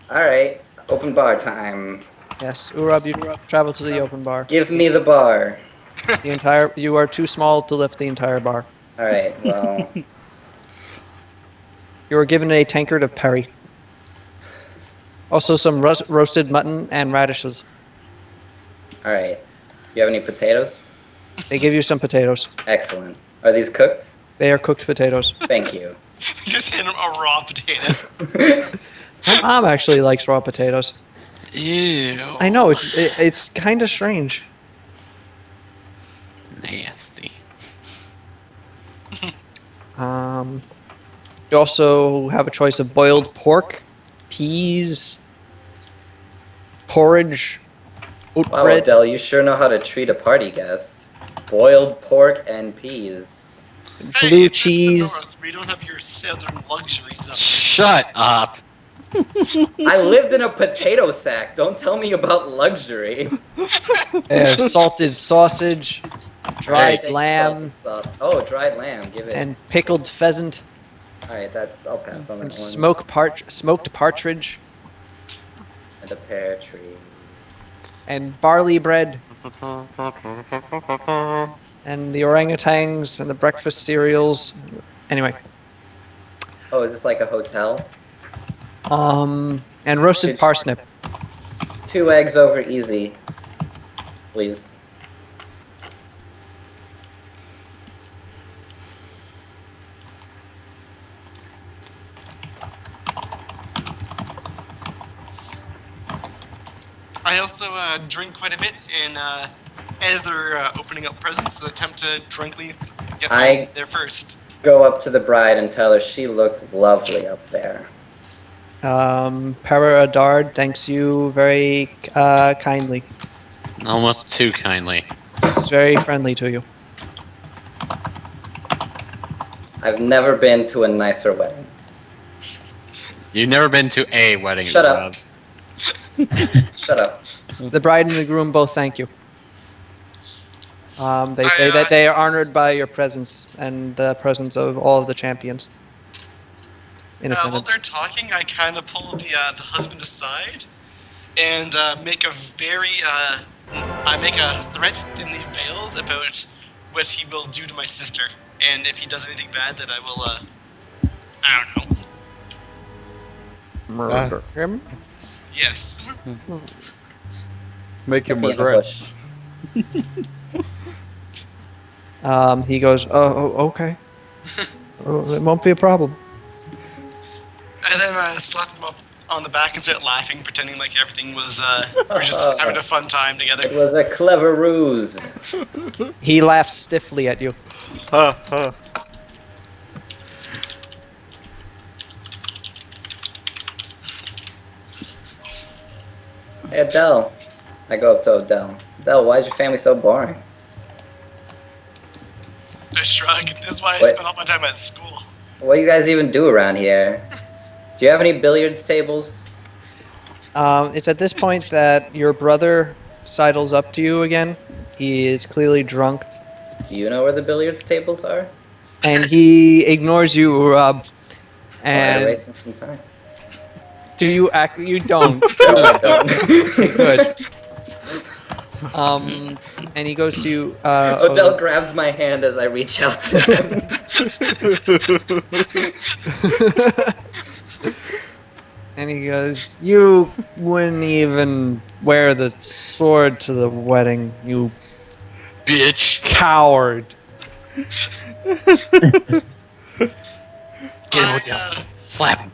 Alright, open bar time. Yes, Urab, you travel to the open bar. Give me the bar. You are too small to lift the entire bar. Alright, well, You are given a tankard of perry. Also some roasted mutton and radishes. alright. You have any potatoes? They give you some potatoes. Excellent. Are these cooked? They are cooked potatoes. Thank you. Just hand him a raw potato. My mom actually likes raw potatoes. Ew. I know, it's kind of strange. Nasty. You also have a choice of boiled pork, peas, porridge, oat Wow, bread. Adele, you sure know how to treat a party guest. Boiled pork and peas. Hey, Blue it's just the cheese. North. We don't have your southern luxuries up. Shut up. I lived in a potato sack. Don't tell me about luxury. Salted sausage, dried Take lamb, salted sauce. Oh, dried lamb. Give it. and pickled pheasant, All right, I'll pass on and that one. smoked partridge, And a pear tree. and barley bread, and the orangutans, and the breakfast cereals. Anyway, Oh, is this like a hotel? and roasted parsnip. 2 eggs over easy, please. I also drink quite a bit, and as they're opening up presents, attempt to drunkenly get I- there first. Go up to the bride and tell her she looked lovely up there. Para Adard thanks you very kindly. Almost too kindly. She's very friendly to you. I've never been to a nicer wedding. You've never been to a wedding. Shut up. Rob. Shut up. The bride and the groom both thank you. They say I, that they are honored by your presence and the presence of all of the champions in While attendance. they're talking, I kind of pull the husband aside and make a very I make a threat thinly veiled about what he will do to my sister, and if he does anything bad, then I will I don't know. Murder him? Yes. Make him Be in a regret. bush. He goes, oh okay. Oh, it won't be a problem. And then I slap him up on the back and start laughing, pretending like everything was we're just having a fun time It together. was a clever ruse. He laughs stiffly at you. Ha ha. Hey, Adele. I go up to Odell. Adele, why is your family so boring? I shrug. This is why I Wait. spent all my time at school. What do you guys even do around here? Do you have any billiards tables? It's at this point that your brother sidles up to you again. He is clearly drunk, Do you know where the billiards tables are? and he ignores you, Rob. Or I And racing from time. do you act? You don't. No, I don't. Good. And he goes to you. Odell grabs my hand as I reach out to him. And he goes, "You wouldn't even wear the sword to the wedding, you Bitch. coward." Get him, Odell. Slap him.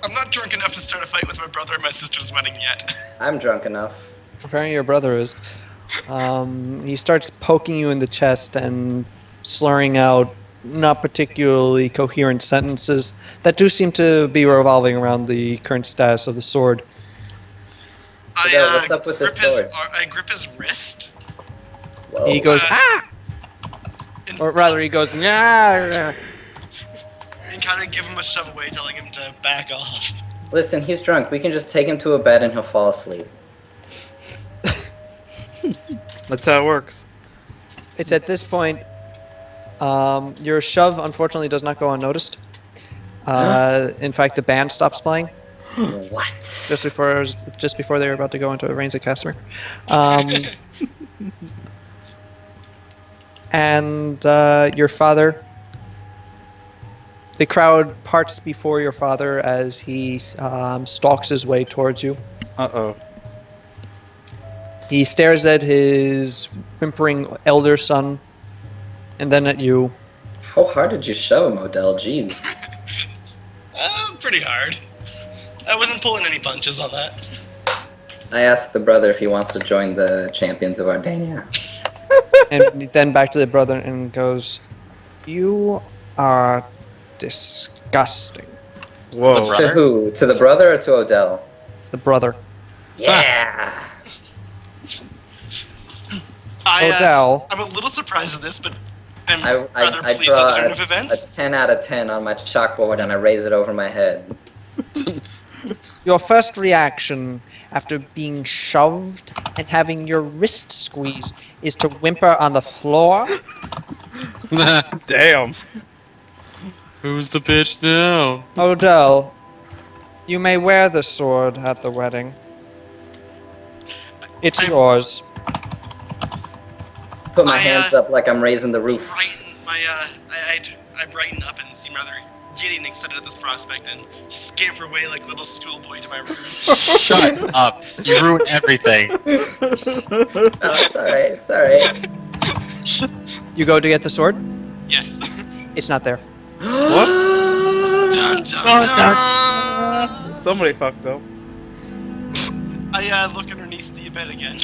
I'm not drunk enough to start a fight with my brother at my sister's wedding yet. I'm drunk enough. Apparently, your brother is. He starts poking you in the chest and slurring out not particularly coherent sentences that do seem to be revolving around the current status of the sword. Odell, what's up with this sword? I grip his wrist. Whoa. He goes, Uh, ah! And, Or rather, he goes, nah. and kind of give him a shove away, telling him to back off. Listen, he's drunk. We can just take him to a bed and he'll fall asleep. That's how it works. It's at this point, your shove unfortunately does not go unnoticed. In fact, the band stops playing What? just before they were about to go into range of Castor. And your father, the crowd parts before your father as he stalks his way towards you. Uh-oh. He stares at his whimpering elder son, and then at you. How hard did you shove him, Odell? Jeez. Pretty hard. I wasn't pulling any punches on that. I asked the brother if he wants to join the champions of Ardania. And then back to the brother and goes, "You are disgusting." Whoa. Brother? To who? To the brother or to Odell? The brother. Yeah! Odell. I'm a little surprised at this, but I'm I, rather I pleased with the draw turn of a events. 10 out of 10 on my chalkboard and I raise it over my head. Your first reaction after being shoved and having your wrist squeezed is to whimper on the floor? Damn. Who's the bitch now? Odell, you may wear the sword at the wedding. It's I'm- yours. Put my I, hands up like I'm raising the roof. I brighten up and seem rather giddy and excited at this prospect and scamper away like a little schoolboy to my room. Shut up. You ruined everything. Oh, it's alright, it's alright. You go to get the sword? Yes. It's not there. What? Dun, dun, dun. Somebody fucked up. I look underneath the bed again.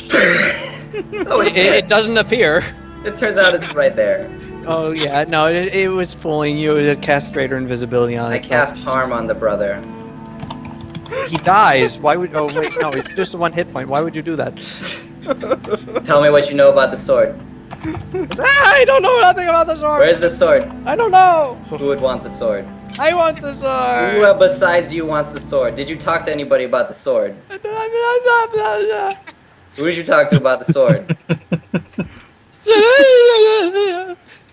Oh, it's there. It doesn't appear. It turns out it's right there. Oh yeah, no, it was fooling you. It cast greater invisibility on I it. so- cast harm on the brother. He dies. Why would? Oh wait, no, it's just a 1 hit point. Why would you do that? Tell me what you know about the sword. I don't know nothing about the sword. Where's the sword? I don't know. Who would want the sword? I want the sword. Who besides you wants the sword? Did you talk to anybody about the sword? Who did you talk to about the sword?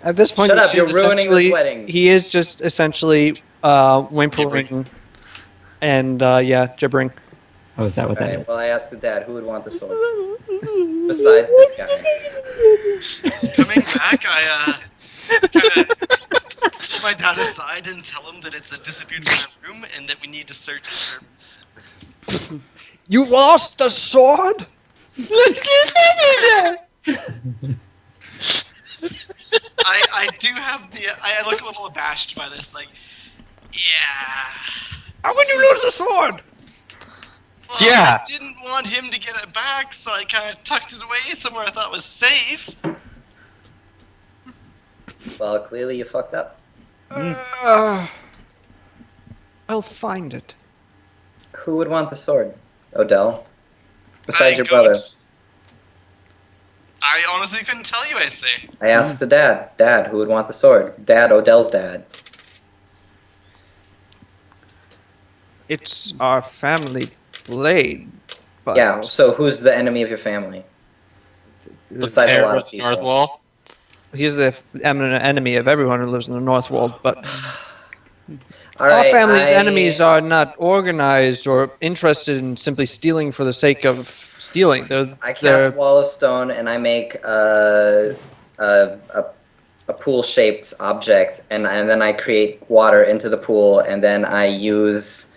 At this point, Shut up, he is you're ruining this essentially- wedding. He is just essentially whimpering and yeah, gibbering. Oh, is that what that Alright, is? well I asked the dad, who would want the sword? Besides this guy. Coming back, I kind of pull my dad aside and tell him that it's a disappeared in that room and that we need to search the servants. You lost the sword? I do have the. I look a little abashed by this, like, yeah. How could you lose the sword? Well, Yeah. I didn't want him to get it back, so I kind of tucked it away somewhere I thought was safe. Well, clearly you fucked up. I'll find it. Who would want the sword? Odell? Besides I your go brother. to- I honestly couldn't tell you, I say. I asked the dad. Dad, who would want the sword? Dad, Odell's dad. It's our family blade. But Yeah, so who's the enemy of your family? The Besides a terror lot of of the people. North Wall. he's the eminent enemy of everyone who lives in the North World. But our Alright, family's I- enemies are not organized or interested in simply stealing for the sake of stealing. I they're cast Wall of Stone and I make a pool-shaped object, and then I create water into the pool, and then I use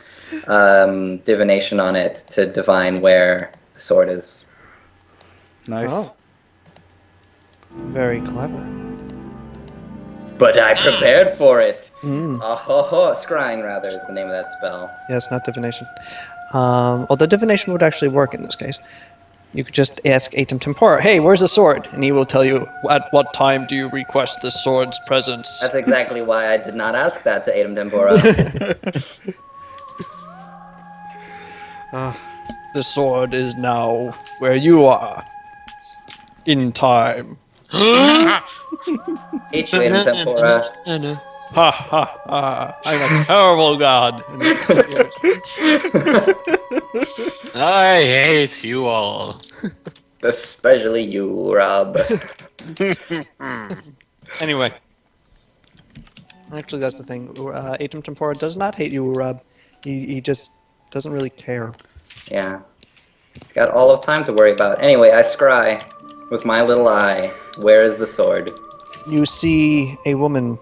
divination on it to divine where the sword is. Nice. Oh. Very clever. But I prepared for it. Mm. Scrying rather is the name of that spell. Yes, not divination. Although divination would actually work in this case. You could just ask Atem Tempora, hey, where's the sword? And he will tell you, at what time do you request the sword's presence? That's exactly why I did not ask that to Adem Tempora. The sword is now where you are. In time. Hate you, Adem Tempora. Ha ha ha. I'm a terrible god. And he disappears. I hate you all. Especially you, Rob. Anyway. Actually, that's the thing. Atem Tempora does not hate you, Rob. He just doesn't really care. Yeah. He's got all of time to worry about. Anyway, I scry with my little eye. Where is the sword? You see a woman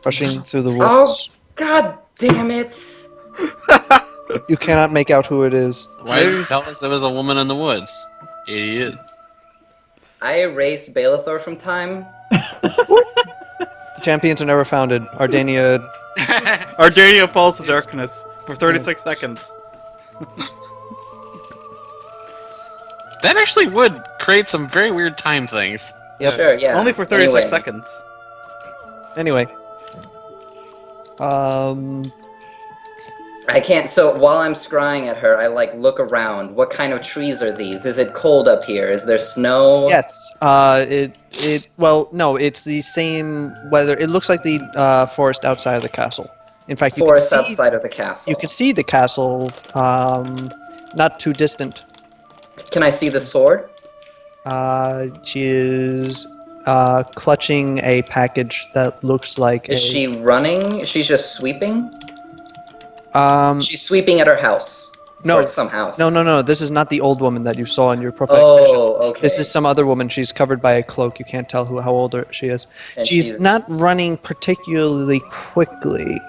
rushing through the woods. Oh, god damn it! You cannot make out who it is. Why didn't you tell us there was a woman in the woods? Idiot. I erased Baelathor from time. The champions are never founded. Ardania. Ardania falls to darkness for 36 seconds. That actually would create some very weird time things. Yep. Sure, yeah. Only for 36 Anyway, seconds. Anyway. I can't. So while I'm scrying at her, I like look around. What kind of trees are these? Is it cold up here? Is there snow? Yes. Well, no, it's the same weather. It looks like the forest outside of the castle. In fact, Forest outside of the castle. you can see the castle, not too distant. Can I see the sword? She is clutching a package that looks like Is she running? She's just sweeping? Um, She's sweeping at her house. no, Or some house. no. This is not the old woman that you saw in your profile picture. Oh, okay. This is some other woman. She's covered by a cloak. You can't tell how old she is. And She's not running particularly quickly.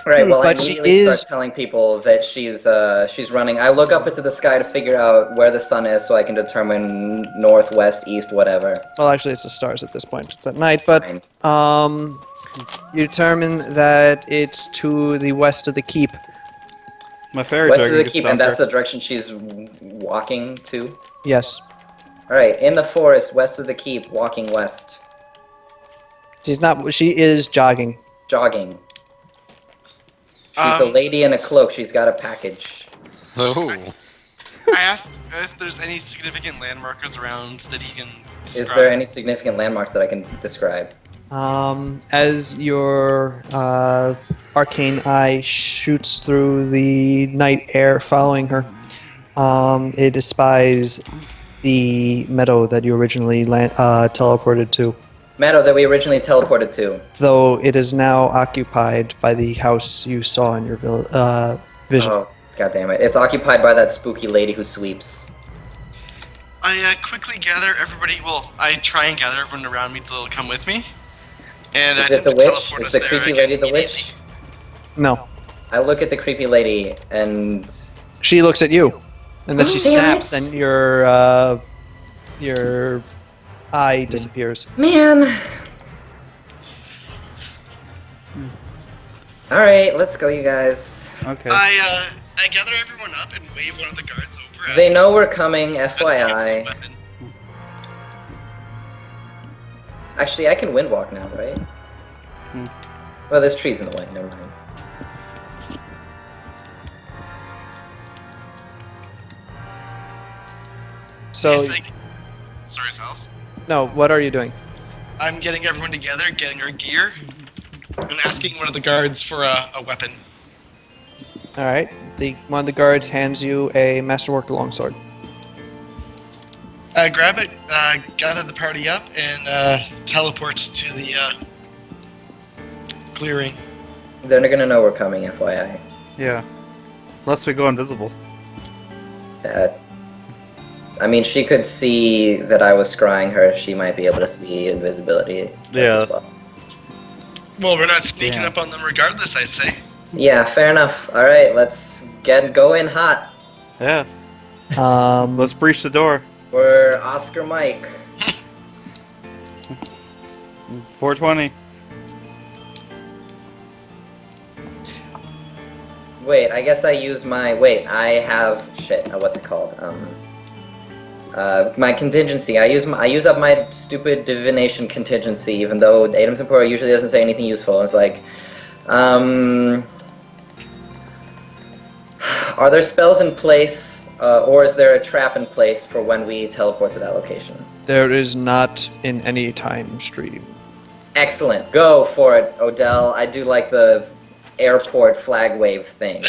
Right, well, I but she immediately start telling people that she's running. I look up into the sky to figure out where the sun is so I can determine northwest, east, whatever. Well, actually, it's the stars at this point. It's at night, but Fine. you determine that it's to the west of the keep. My fairy West of dragon the gets keep, and that's stronger. the direction she's walking to? Yes. Alright, in the forest, west of the keep, walking west. She's not. She is jogging. Jogging. She's a lady in a cloak. She's got a package. Oh. I asked if there's any significant landmarkers around that he can describe. Is there any significant landmarks that I can describe? As your arcane eye shoots through the night air following her, it espies the meadow that you originally teleported to, Meadow that we originally teleported to. though it is now occupied by the house you saw in your vision. Oh, god damn it. It's occupied by that spooky lady who sweeps. I quickly gather everybody. Well, I try and gather everyone around me to come with me. And Is I it the attempt to witch? teleport Is us the there creepy again lady the immediately. witch? No, I look at the creepy lady and... she looks at you, and then she Damn snaps, it. and your eye disappears. Man! Alright, let's go, you guys. Okay. I gather everyone up and wave one of the guards over. They know we're coming, as a FYI. weapon. Actually, I can windwalk now, right? Well, there's trees in the way, never mind. So, Yes, sorry, Sals. no, what are you doing? I'm getting everyone together, getting our gear, and asking one of the guards for a weapon. All right. One of the guards hands you a masterwork longsword. Grab it, gather the party up, and teleport to the clearing. They're gonna know we're coming, FYI. Yeah. Unless we go invisible. I mean, she could see that I was scrying her. She might be able to see invisibility. Yeah. As well. Well, we're not sneaking Damn. up on them regardless, I say. Yeah, fair enough. Alright, let's go in hot. Yeah. Um, Let's breach the door. We're Oscar Mike. 420. Wait, I guess I use my... Wait, I have... Shit, what's it called? My contingency. I use up my stupid divination contingency, even though Datum Tempora usually doesn't say anything useful. It's like... Are there spells in place, or is there a trap in place for when we teleport to that location? there is not in any time stream. Excellent. Go for it, Odell. I do like the airport flag wave thing.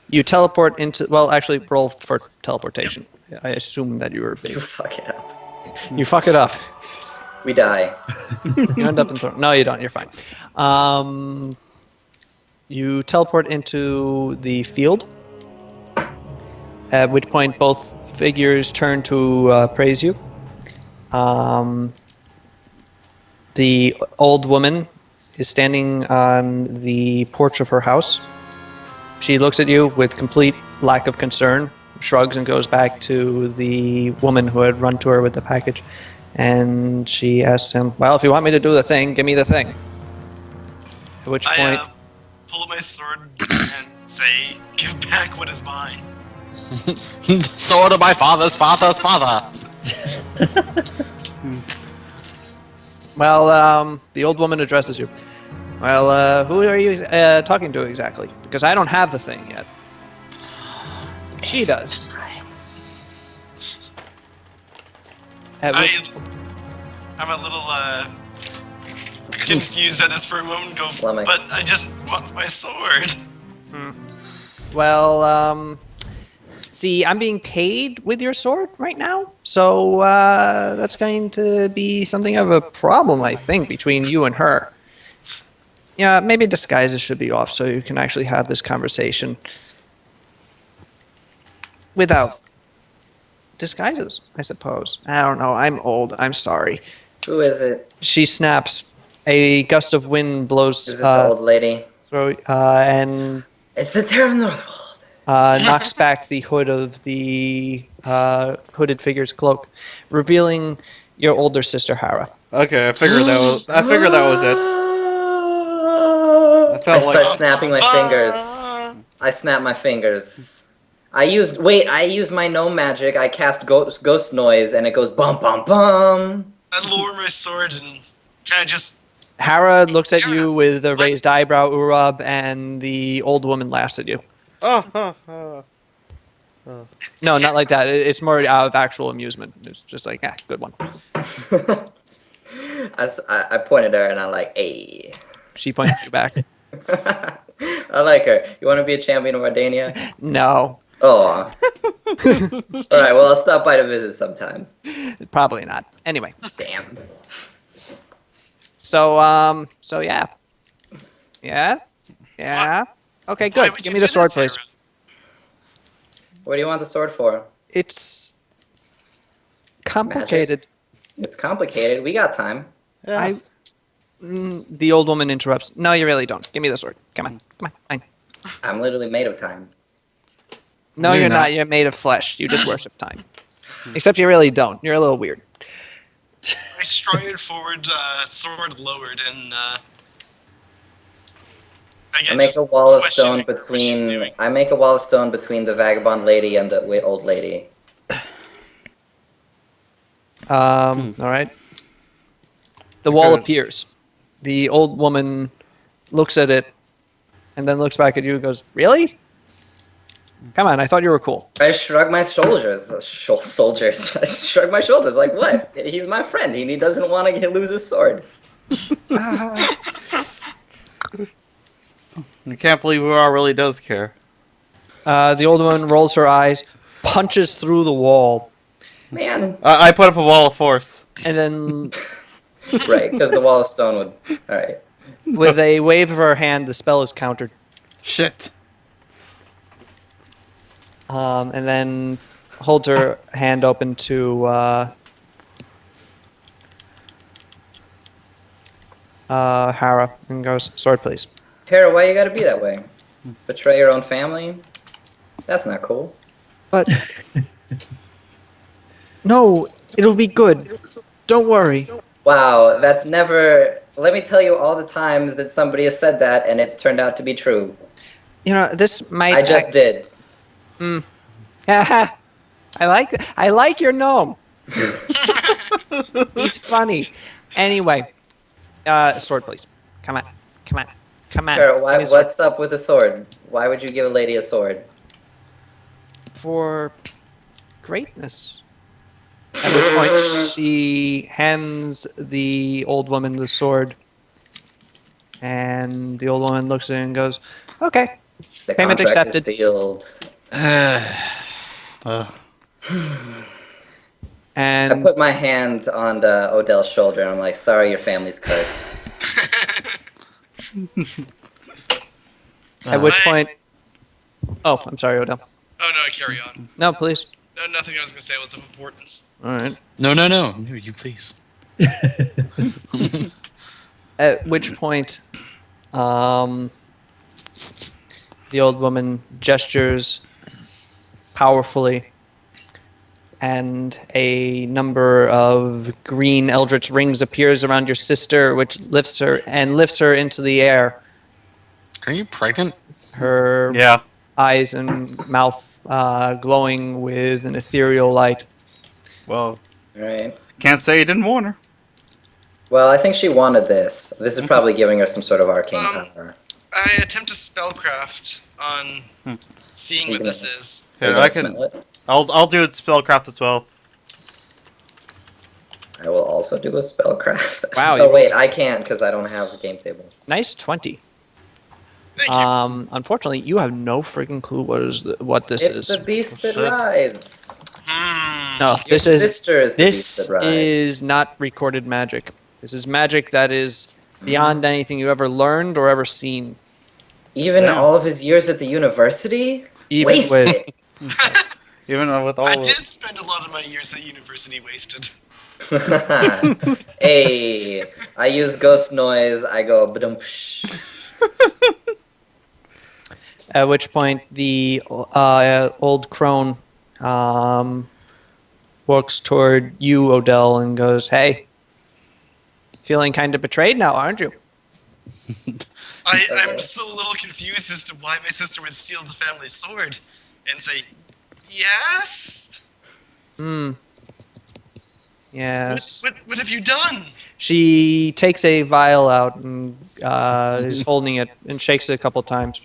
You teleport into. Well, actually, roll for teleportation. I assume that you were You big. fuck it up. You fuck it up. We die. You end up in throw. No, you don't. You're fine. You teleport into the field. At which point, both figures turn to praise you. The old woman is standing on the porch of her house. She looks at you with complete lack of concern, shrugs and goes back to the woman who had run to her with the package. And she asks him, well, if you want me to do the thing, give me the thing. At which point... I pull my sword and say, "Give back what is mine." Sword of my father's father's father. Well, the old woman addresses you. Well, who are you talking to exactly? Because I don't have the thing yet. She does. At which I'm a little confused at this for a moment. Go, Flummox. but I just want my sword. Well, see, I'm being paid with your sword right now, so that's going to be something of a problem, I think, between you and her. Yeah, maybe disguises should be off so you can actually have this conversation without disguises, I suppose. I don't know. I'm old. I'm sorry. Who is it? She snaps. A gust of wind blows Is it the old lady? through, and It's the Terror of the Northwold. knocks back the hood of the hooded figure's cloak, revealing your older sister Hera. Okay, I figured that was. I figured that was it. I I felt start like. snapping my fingers. I snap my fingers. I used my gnome magic. I cast ghost noise, and it goes bum bum bum. I lower my sword and kind of just. Hera looks at you with a raised eyebrow, Urab, and the old woman laughs at you. No, not like that. It's more out of actual amusement. It's just like, good one. I pointed at her and I'm like, hey. She points at you back. I like her. You want to be a champion of Ardania? No, Oh. Alright, well, I'll stop by to visit sometimes. probably not. Anyway, Damn. so yeah. Okay, Why good. would Give you me the do sword, this, please. Sarah? What do you want the sword for? It's complicated. It's complicated. We got time. I. The old woman interrupts. No, you really don't. Give me the sword. Come on. Fine. I'm literally made of time. No, No, you're you're not. not. You're made of flesh. You just worship time. Except you really don't. You're a little weird. I stride forward, sword lowered, and I make a wall of questioning stone what she's between. doing. I make a wall of stone between the vagabond lady and the old lady. All right. The wall Okay. appears. The old woman looks at it and then looks back at you and goes, "Really? Come on, I thought you were cool." I shrug my shoulders. Soldiers. I shrug my shoulders. Like what? He's my friend. He doesn't want to lose his sword. I can't believe Ura really does care. The old woman rolls her eyes, punches through the wall, Man. I put up a wall of force. and then, Right, because the wall of stone would. All right. with a wave of her hand, the spell is countered. Shit. And then holds her hand open to Hera and goes, "Sword, please." Tara, why you gotta be that way? Betray your own family? That's not cool. But no, it'll be good. Don't worry. Wow, that's never. Let me tell you all the times that somebody has said that, and it's turned out to be true. You know, this might. I just did. I like your gnome. He's funny. Anyway, sword, please. Come on. Tara, Give me a sword. what's up with a sword? Why would you give a lady a sword? For greatness. At which point she hands the old woman the sword, and the old woman looks at it and goes, "Okay." The Payment contract is accepted. sealed. I And put my hand on Odell's shoulder, and I'm like, "Sorry, your family's cursed." at which point, oh, I'm sorry, Odell. Oh no, carry on. No, please. No, nothing I was gonna say was of importance. All right. No, you please. At which point, the old woman gestures powerfully, and a number of green eldritch rings appears around your sister, which lifts her into the air. Are you pregnant? Her Yeah. eyes and mouth glowing with an ethereal light. Well, Right. can't say he didn't warn her. Well, I think she wanted this. This is probably giving her some sort of arcane Um, power. I attempt to spellcraft on seeing You what can- this is. Are you Here, gonna I can. smell it? I'll do spellcraft as well. I will also do a spellcraft. Wow, Oh you wait, I can't because I don't have the game tables. Nice 20. Thank you. Unfortunately, you have no freaking clue what this It's is. the beast that Shit. rides. No, Your this is sister is the beast this that rides. is not recorded magic. This is magic that is beyond anything you ever learned or ever seen. Even Damn. all of his years at the university? Even Waste with it. Even with all. I did spend a lot of my years at university wasted. Hey, I use ghost noise. I go ba-dum-psh. at which point the old crone walks toward you, Odell, and goes, "Hey, feeling kind of betrayed now, aren't you?" I'm still a little confused as to why my sister would steal the family sword and say, yes? Yes. What have you done? She takes a vial out and is holding it and shakes it a couple times,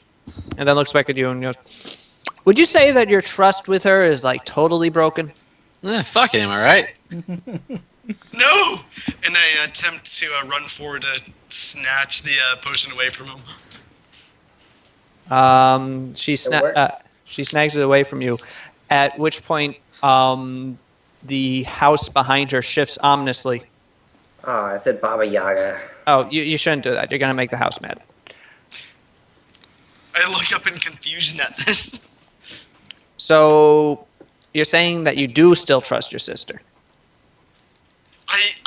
and then looks back at you and goes, "Would you say that your trust with her is like totally broken?" Fuck it, am I right? No! And I attempt to run forward to snatch the potion away from him. She works. she snags it away from you, at which point the house behind her shifts ominously. Oh, I said Baba Yaga. Oh, you shouldn't do that. You're gonna make the house mad. I look up in confusion at this. So you're saying that you do still trust your sister?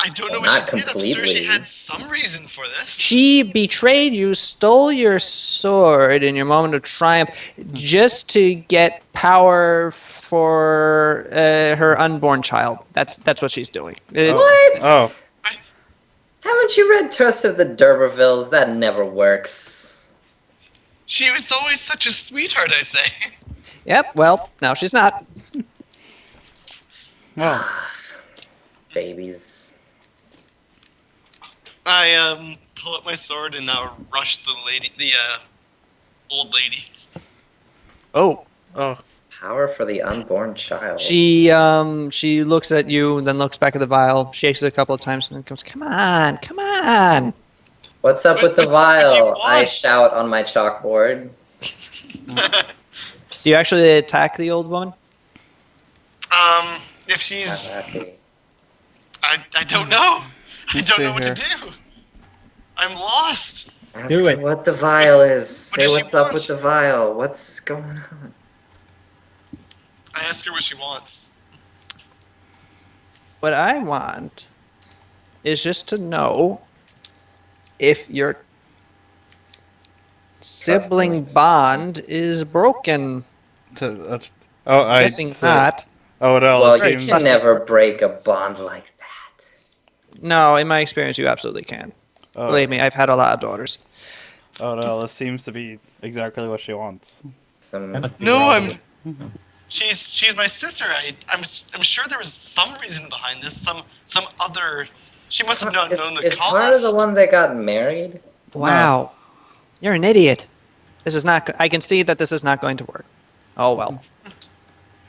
I don't know Well, what not she did. I'm sure she completely. had some reason for this. She betrayed you, stole your sword in your moment of triumph, just to get power for her unborn child. That's what she's doing. What? Oh. Haven't you read Trust of the D'Urbervilles? That never works. She was always such a sweetheart, I say. Yep. Well, now she's not. Oh. Babies. I pull up my sword and rush the old lady. Oh. Oh. Power for the unborn child. She looks at you and then looks back at the vial, shakes it a couple of times, and then goes, "Come on, come on." What's up with the What do you vial? I want? shout on my chalkboard. Do you actually attack the old woman? If she's, I'm happy. I don't know. I Let's don't see know what here. to do. I'm lost. Ask Do her it. what the vial is. Say does she what's up want? with the vial. What's going on? I ask her what she wants. What I want is just to know if your sibling Trust. bond is broken. I Guessing not. Oh, no. Well, it you seems- can never break a bond like that. No, in my experience, you absolutely can. Oh, Believe me, I've had a lot of daughters. oh no, this seems to be exactly what she wants. Some That must be No, wrong. she's my sister. I'm sure there was some reason behind this. Some other. She must have not known the is cost. Hara the one that got married? Wow, you're an idiot. This is not. I can see that this is not going to work. Oh well.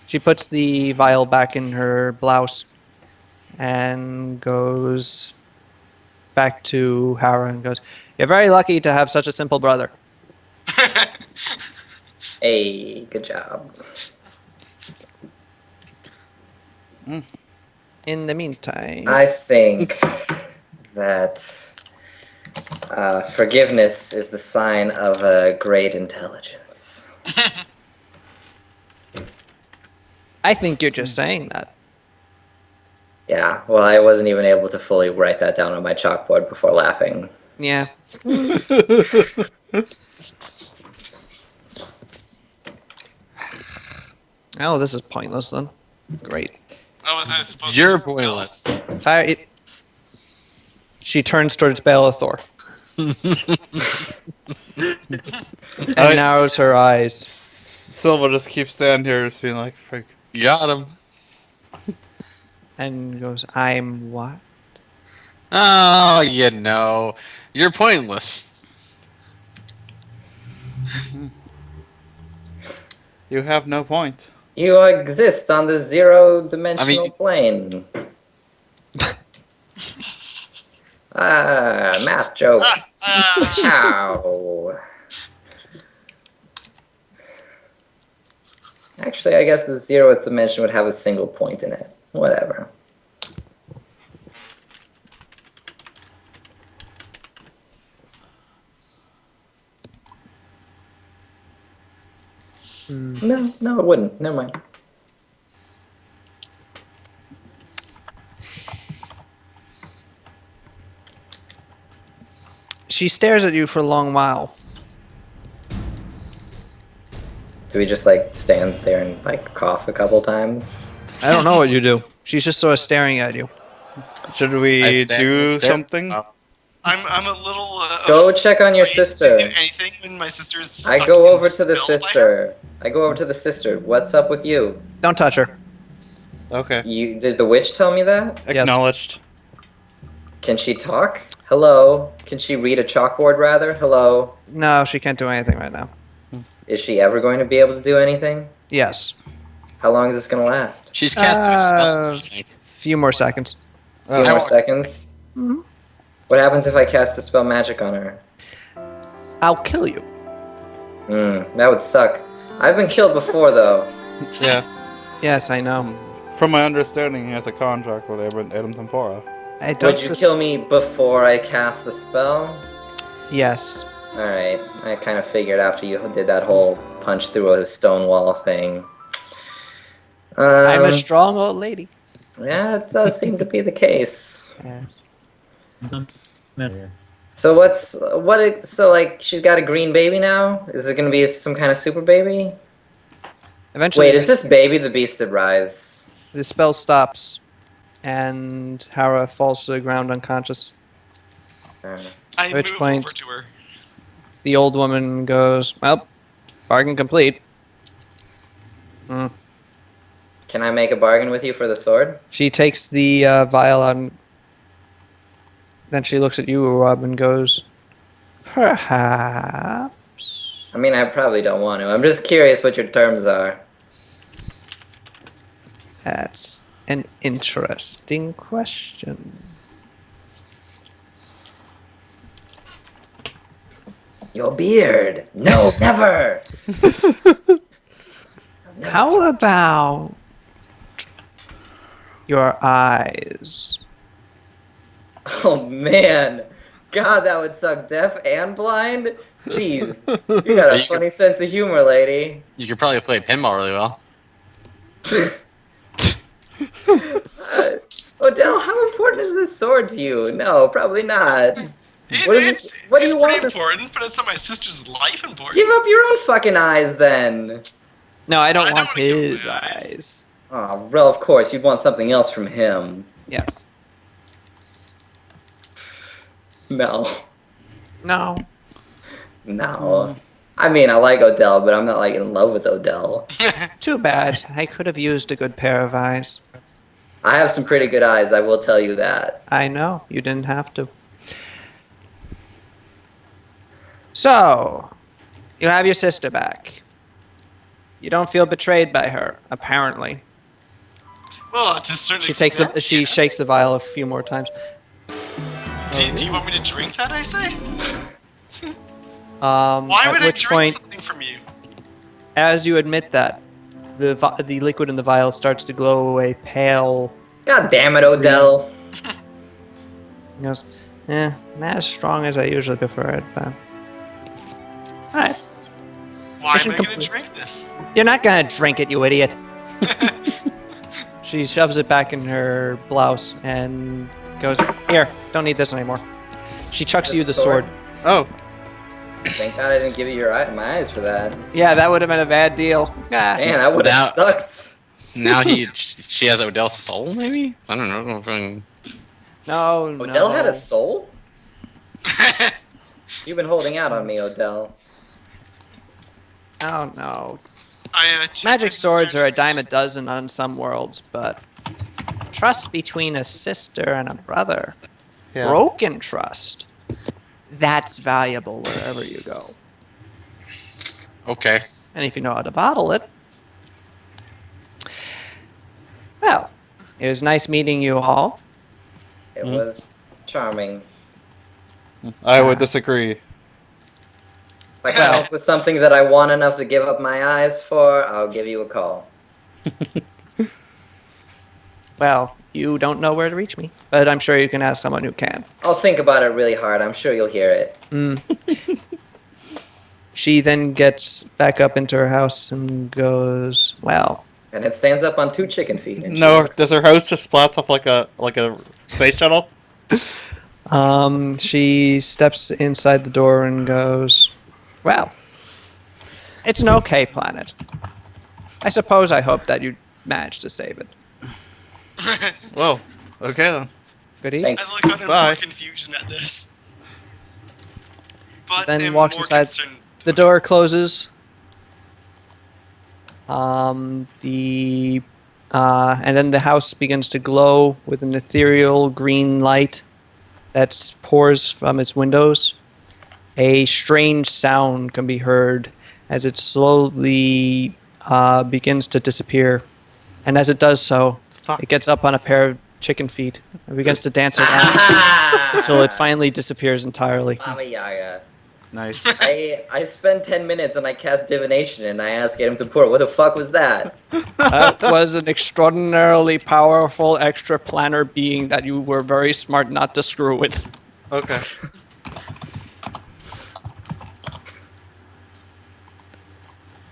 She puts the vial back in her blouse and goes back to Hara and goes, "You're very lucky to have such a simple brother." Hey, good job. In the meantime, I think that forgiveness is the sign of a great intelligence. I think you're just saying that. Yeah, well, I wasn't even able to fully write that down on my chalkboard before laughing. Yeah. Oh, this is pointless then. Great. Oh, was I supposed You're to pointless. She turns towards Bellathor and I- narrows her eyes Silva just keeps standing here, just being like, "Frick." Got him. and goes, "I'm what?" Oh, you're pointless. You have no point. You exist on the zero I dimensional mean, plane. Math jokes. Ciao. Actually, I guess the zeroth dimension would have a single point in it. Whatever. No, it wouldn't. Never mind. She stares at you for a long while. Do we just like stand there and like cough a couple times? I don't know what you do. She's just sort of staring at you. Should I we sta- do sta- something? oh. I'm a little. Go check on your afraid to sister. do anything when my sister's I stuck go in over to the spell by her. sister. I go over to the sister. What's up with you? Don't touch her. Okay. You did the witch tell me that? Yes. Acknowledged. Can she talk? Hello? Can she read a chalkboard rather? Hello? No, she can't do anything right now. Is she ever going to be able to do anything? Yes. How long is this going to last? She's casting a spell. I think. Few more seconds. A few Oh, more want- seconds? What happens if I cast a spell magic on her? I'll kill you. That would suck. I've been killed before though. yeah. Yes, I know. From my understanding, he has a contract with Adam Tempora. I don't Would you kill me before I cast the spell? Yes. Alright, I kind of figured after you did that whole punch through a stone wall thing. I'm a strong old lady. Yeah, it does seem to be the case. Yes. So so like she's got a green baby now? Is it gonna be some kind of super baby? Eventually, Wait, is this baby the beast that writhes? the spell stops, and Hara falls to the ground unconscious. I At which move point- over to her. The old woman goes, "Well, bargain complete." Can I make a bargain with you for the sword? She takes the vial out, and then she looks at you, Rob, and goes, "Perhaps." I mean, I probably don't want to. I'm just curious what your terms are. That's an interesting question. Your beard. No, never. How about your eyes? Oh man, God, that would suck. Deaf and blind. Jeez, you got a funny sense of humor, lady. You could probably play pinball really well. Odell, how important is this sword to you? No, probably not. It- What is it's, this- what do it's you pretty want this- important, but it's not my sister's life important. Give up your own fucking eyes, then. No, I don't I don't want wanna give him his my eyes. eyes. Oh, well, of course, you'd want something else from him. Yes. No. No. No. I mean, I like Odell, but I'm not like in love with Odell. Too bad. I could have used a good pair of eyes. I have some pretty good eyes, I will tell you that. I know. You didn't have to. So, you have your sister back. You don't feel betrayed by her, apparently. Well, to a certain She takes the, extent, she yes. shakes the vial a few more times. Do you want me to drink that? I say. Why At would I which drink point, something from you? as you admit that, the liquid in the vial starts to glow a pale. God damn it, Odell. He goes, not as strong as I usually prefer it, but. Alright. Why Mission am I going complete. to drink this? You're not gonna drink it, you idiot. She shoves it back in her blouse and goes, "Here, don't need this anymore." She chucks you the sword. Oh, Thank God I didn't give you my eyes for that. Yeah, that would have been a bad deal. Ah. Man, that would have sucked. Now she has Odell's soul, maybe? I don't know. Fucking- No, Odell no. had a soul? You've been holding out on me, Odell. Oh no. checked Magic my swords are a sister's dime a suspicions. dozen on some worlds, but trust between a sister and a brother. Yeah. Broken trust. That's valuable wherever you go. Okay. And if you know how to bottle it, well, it was nice meeting you all. It was charming. I would disagree. If I come up with something that I want enough to give up my eyes for, I'll give you a call. Well, you don't know where to reach me, but I'm sure you can ask someone who can. I'll think about it really hard. I'm sure you'll hear it. She then gets back up into her house and goes, well, And it stands up on 2 chicken feet. And she No, looks- does her house just blast off like a space shuttle? she steps inside the door and goes, well, it's an okay planet. I suppose I hope that you managed to save it. Whoa. Okay then. Good evening. Thanks. I look on in Bye. more confusion at this. But Then am walks more inside. concerned- The door closes. And then the house begins to glow with an ethereal green light that pours from its windows. A strange sound can be heard as it slowly begins to disappear. And as it does so, Fuck. it gets up on a pair of chicken feet and begins to dance around until it finally disappears entirely. Baba Yaga. Nice. I spend 10 minutes and I cast divination and I ask him to pour. What the fuck was that? That was an extraordinarily powerful extra-planar being that you were very smart not to screw with. Okay.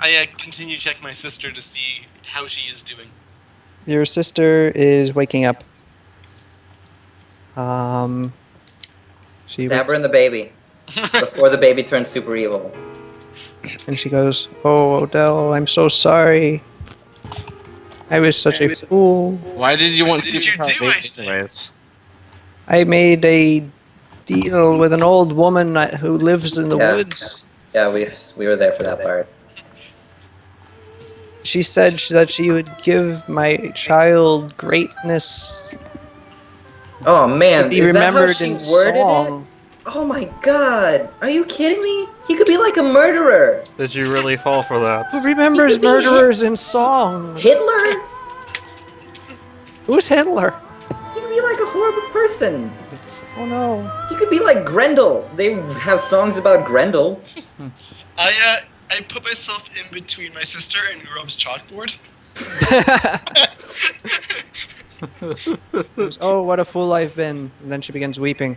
I continue to check my sister to see how she is doing. Your sister is waking up. She Stab wakes her in the baby. Before the baby turns super evil. and she goes, "Oh, Odell, I'm so sorry. I was such a fool. Why did you want What did you superpower do, I babies say? anyways? I made a deal with an old woman who lives in the Yeah. woods. Yeah, we were there for that part. She said that she would give my child greatness Oh man, to be is that how remembered she in worded it? song." Oh my god, are you kidding me? He could be like a murderer. Did you really fall for that? Who remembers He could be murderers in songs? Hitler? Who's Hitler? He could be like a horrible person. Oh no. He could be like Grendel. They have songs about Grendel. I put myself in between my sister and Urob's chalkboard. Oh, what a fool I've been. And then she begins weeping.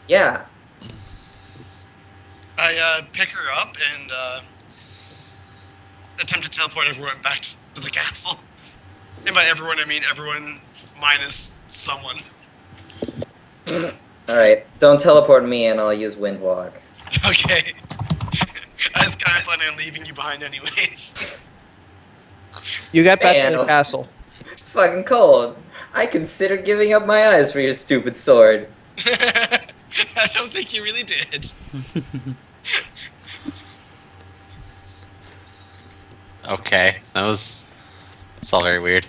Yeah. I pick her up and attempt to teleport everyone back to the castle. And by everyone, I mean everyone minus someone. Alright, don't teleport me and I'll use Windwalk. Okay. I was kind of planning on leaving you behind anyways. You get back to Man, the castle. It's fucking cold. I considered giving up my eyes for your stupid sword. I don't think you really did. Okay, it's all very weird.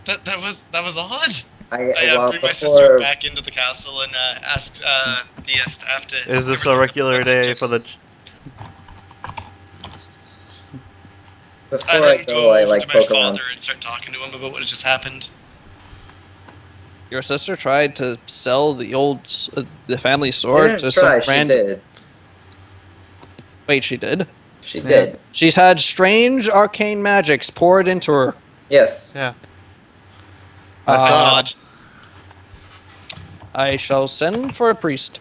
That was odd. I I bring my sister back into the castle and asked the staff to. Is this give her a some regular day messages. for the? Before I I then go, go I over like to my poke around. father and start talking to him about what just happened. Your sister tried to sell the family She sword didn't to try, some she random. did. Wait, she did? She did. She's had strange arcane magics poured into her. Yes. Yeah. I saw God. it. I shall send for a priest.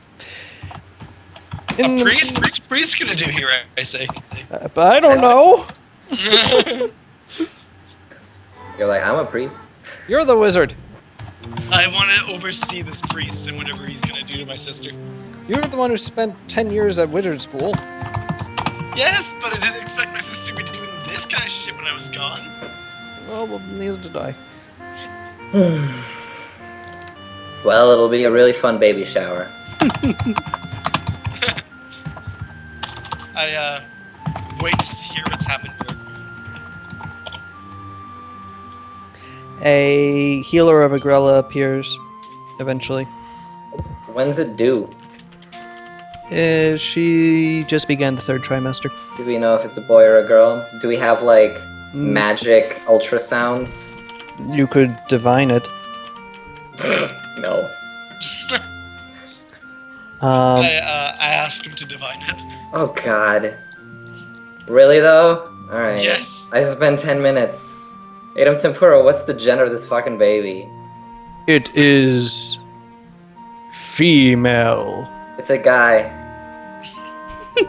A priest? What's a priest gonna do here, I say? But I don't know. You're like, I'm a priest. You're the wizard. I want to oversee this priest and whatever he's gonna do to my sister. You're the one who spent 10 years at wizard school. Yes, but I didn't expect my sister to be doing this kind of shit when I was gone. Oh, well, neither did I. Well, it'll be a really fun baby shower. I wait to hear what's happened here. A healer of Agrella appears eventually. When's it due? She just began the 3rd trimester. Do we know if it's a boy or a girl? Do we have like Mm. magic ultrasounds? You could divine it. No. I asked him to divine it. Oh god. Really though? Alright. Yes. I spent 10 minutes. Adam Tempura, what's the gender of this fucking baby? It is female. It's a guy. Is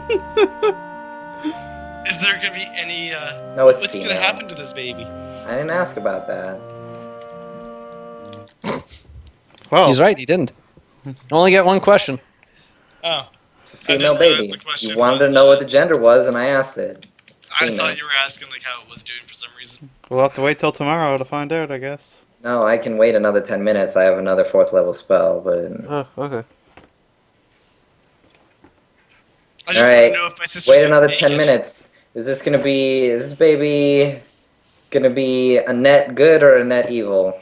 there gonna be any? No, it's What's female. gonna happen to this baby? I didn't ask about that. Well, He's right, he didn't. You only get one question. Oh, It's a I female didn't realize baby. the question You wanted was, to know what the gender was, and I asked it. It's I female. thought you were asking like how it was doing for some reason. we'll have to wait till tomorrow to find out, I guess. No, I can wait another 10 minutes. I have another 4th level spell, but... Oh, okay. I just Alright, want to know if my sister's wait gonna another make 10 it. minutes. Is this baby gonna be a net good or a net evil?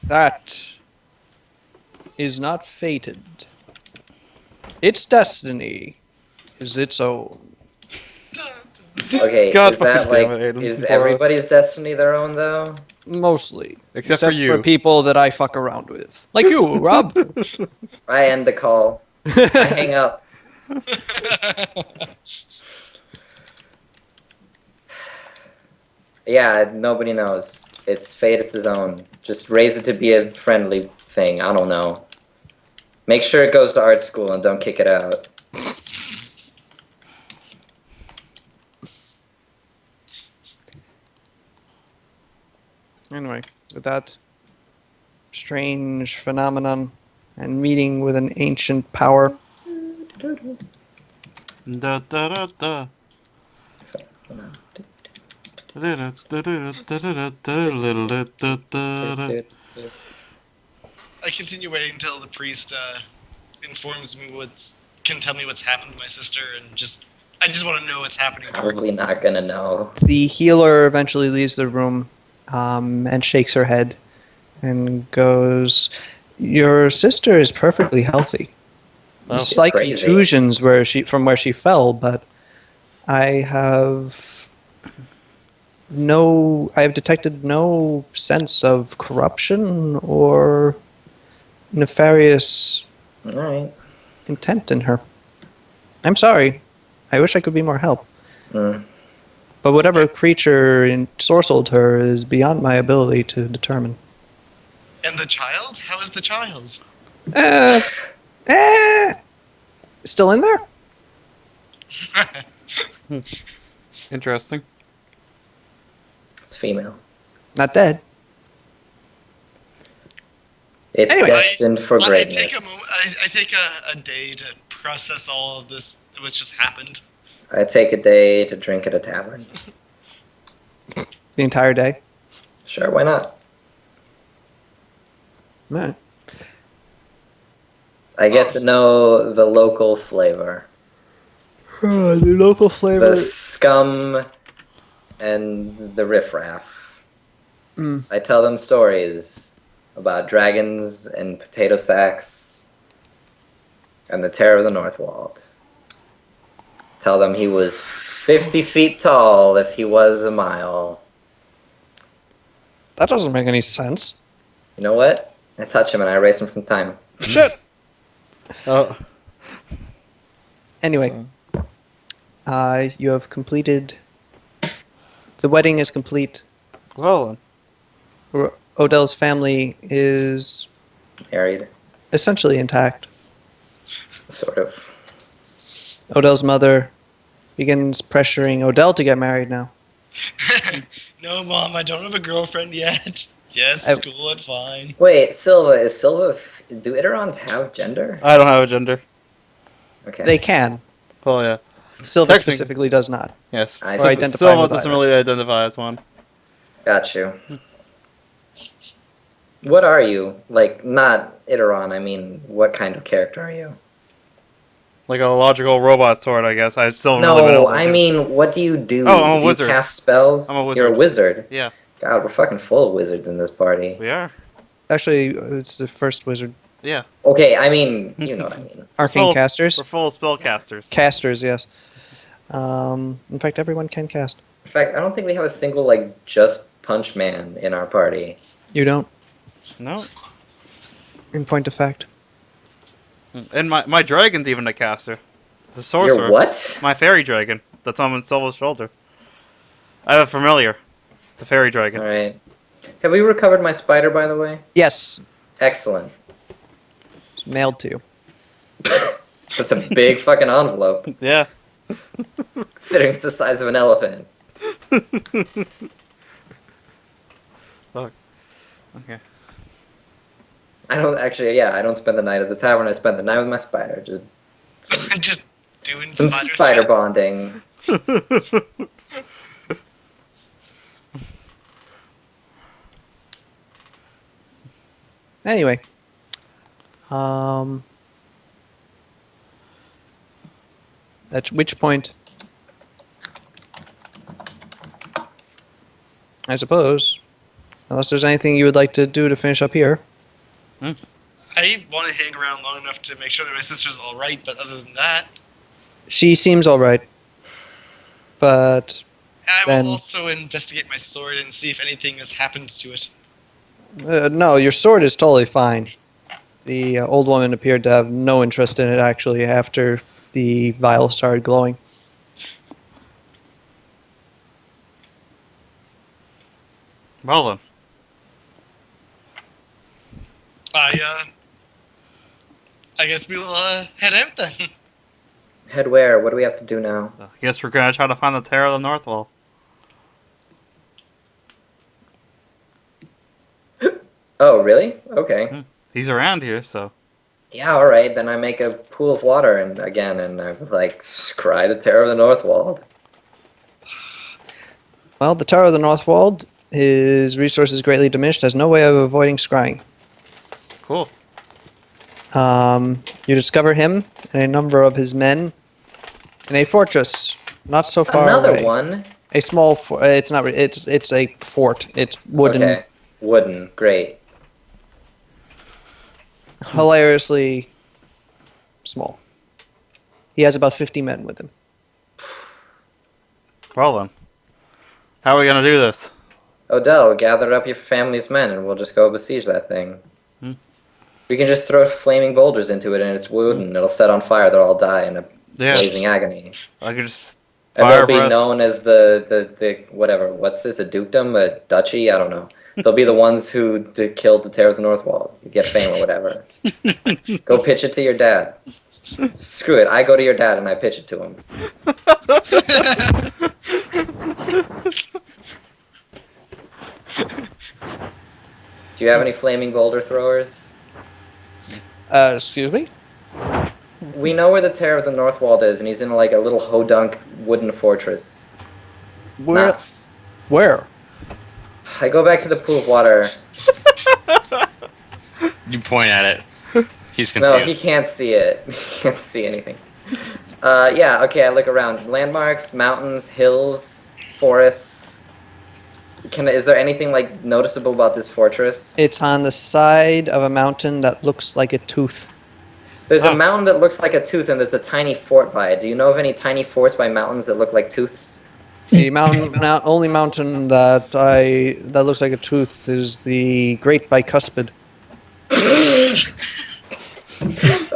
That is not fated. Its destiny is its own. Okay, God is that fucking damn like, it, Aiden. is People are- everyth's destiny their own though? Mostly. Except for you. For people that I fuck around with. Like you, Rob. I end the call. I hang up. Yeah, nobody knows. It's fate is his own. Just raise it to be a friendly thing. I don't know. Make sure it goes to art school and don't kick it out. Anyway, with that strange phenomenon and meeting with an ancient power, Da, da, da, da. I continue waiting until the priest informs me can tell me what's happened to my sister, and I just want to know what's happening to her. Probably not gonna know. the healer eventually leaves the room and shakes her head and goes, "Your sister is perfectly healthy. Oh. Slight Crazy. contusions from where she fell, but I have detected no sense of corruption or nefarious Alright. intent in her. I'm sorry. I wish I could be more help. Mm. But whatever creature ensorcelled her is beyond my ability to determine. And the child? How is the child? Uh, Still in there? Interesting. It's female. Not dead. It's Anyway. destined for I greatness. take a moment. I take a day to process all of this. What's just happened. I take a day to drink at a tavern. The entire day? Sure, why not? Alright. I get to know the local flavor. The local flavor. The scum and the riffraff. Mm. I tell them stories about dragons and potato sacks and the terror of the Northwald. Tell them he was 50 feet tall if he was a mile. That doesn't make any sense. You know what? I touch him and I erase him from time. Shit! Oh, Anyway, you have completed. The wedding is complete. well then. Odell's family is Married, essentially intact. sort of. Odell's mother begins pressuring Odell to get married now. No, Mom, I don't have a girlfriend yet. Yes, I- school and fine. Wait, Silva, do Iterons have gender? I don't have a gender. Okay. They can. Well, yeah. Silva Technically- specifically does not. Yes. I Silva identify Silva with doesn't either. really identify as one. Got you. What are you? Like, not Iteron, I mean, what kind of character are you? Like a logical robot sword, I guess. I still haven't really been No, able to I do- mean, what do you do? Oh, I'm a do wizard. You cast spells? I'm a You're a wizard. Yeah, God, we're fucking full of wizards in this party. we are. Actually, it's the first wizard. Yeah. Okay, I mean, you know what I mean. Arcane casters. We're full of spellcasters. Casters, yes. In fact, everyone can cast. In fact, I don't think we have a single like just punch man in our party. You don't, No. in point of fact. And my dragon's even a caster. The sorcerer. Your what? My fairy dragon. That's on Silva's shoulder. I have a familiar. It's a fairy dragon. All right. Have we recovered my spider, by the way? Yes, Excellent. it's mailed to you. That's a big fucking envelope, Yeah. considering it's the size of an elephant. Fuck. Okay. I don't actually. Yeah, I don't spend the night at the tavern. I spend the night with my spider. Just Just doing some spider stuff. bonding. Anyway, at which point, I suppose, unless there's anything you would like to do to finish up here. I want to hang around long enough to make sure that my sister's all right, but other than that, She seems all right, but I Then- will also investigate my sword and see if anything has happened to it. no, your sword is totally fine. The old woman appeared to have no interest in it actually after the vial started glowing. Well then. I guess we will head out then. Head where? What do we have to do now? I guess we're gonna try to find the Terror of the North Wall. Oh, really? Okay. He's around here, so. Yeah, all right. Then I make a pool of water and I like scry the Terror of the Northwald. Well, the Tower of the Northwald, his resources greatly diminished, has no way of avoiding scrying. Cool. You discover him and a number of his men in a fortress, not so far Another away. one. A small. It's not. It's a fort. It's wooden. Okay. Wooden. Great. Hilariously small. He has about 50 men with him. Well then. How are we gonna do this? Odell, gather up your family's men and we'll just go besiege that thing. We can just throw flaming boulders into it and it's wooden. It'll set on fire. They'll all die in a Yeah. blazing agony. I could just And fire they'll be breath. known as the whatever. What's this? A dukedom? A duchy? I don't know. They'll be the ones who killed the Terror of the Northwald. You get fame or whatever. Go pitch it to your dad. Screw it. I go to your dad and I pitch it to him. Do you have any flaming boulder throwers? Excuse me? We know where the Terror of the Northwald is, and he's in like a little hodunk wooden fortress. Where? Not- Where? I go back to the pool of water. You point at it. He's No, confused. he can't see it. He can't see anything. Yeah, okay, I look around. Landmarks, mountains, hills, forests. Is there anything like noticeable about this fortress? It's on the side of a mountain that looks like a tooth. There's a mountain that looks like a tooth, and there's a tiny fort by it. Do you know of any tiny forts by mountains that look like tooths? The only mountain that looks like a tooth is the Great Bicuspid.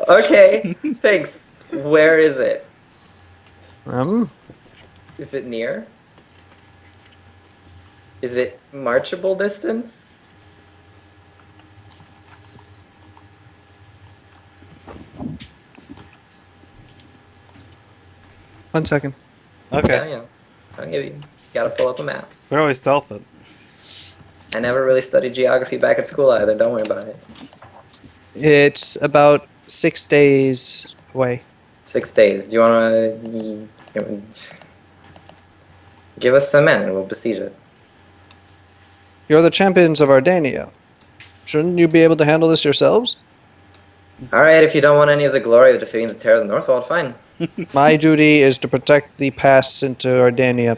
Okay, thanks. Where is it? Is it near? Is it marchable distance? One second. Okay. Yeah, yeah. I'll give you. Gotta pull up a map. We always stealth it. I never really studied geography back at school either. Don't worry about it. It's about 6 days away. 6 days. Do you want to give us some men and we'll besiege it? You're the champions of Ardania. Shouldn't you be able to handle this yourselves? All right, if you don't want any of the glory of defeating the Terror of the Northwald, fine. My duty is to protect the pass into Ardania.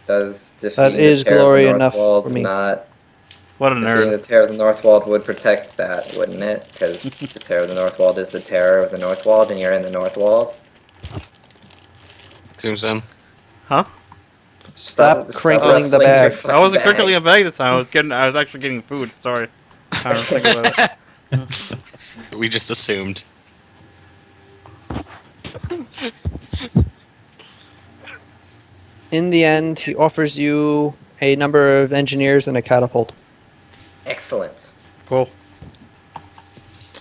Does defeating That is the Terror glory of the enough Northwald for me. not What a Being nerd. the Terror of the Northwald would protect that, wouldn't it? Because the Terror of the Northwald is the terror of the Northwald, and you're in the Northwald. Tombstone. Huh? Stop crinkling the ruffling your bag. fucking I wasn't bag. crinkling a bag this time. I was actually getting food. Sorry. I don't think about it. We just assumed. In the end, he offers you a number of engineers and a catapult. Excellent. Cool.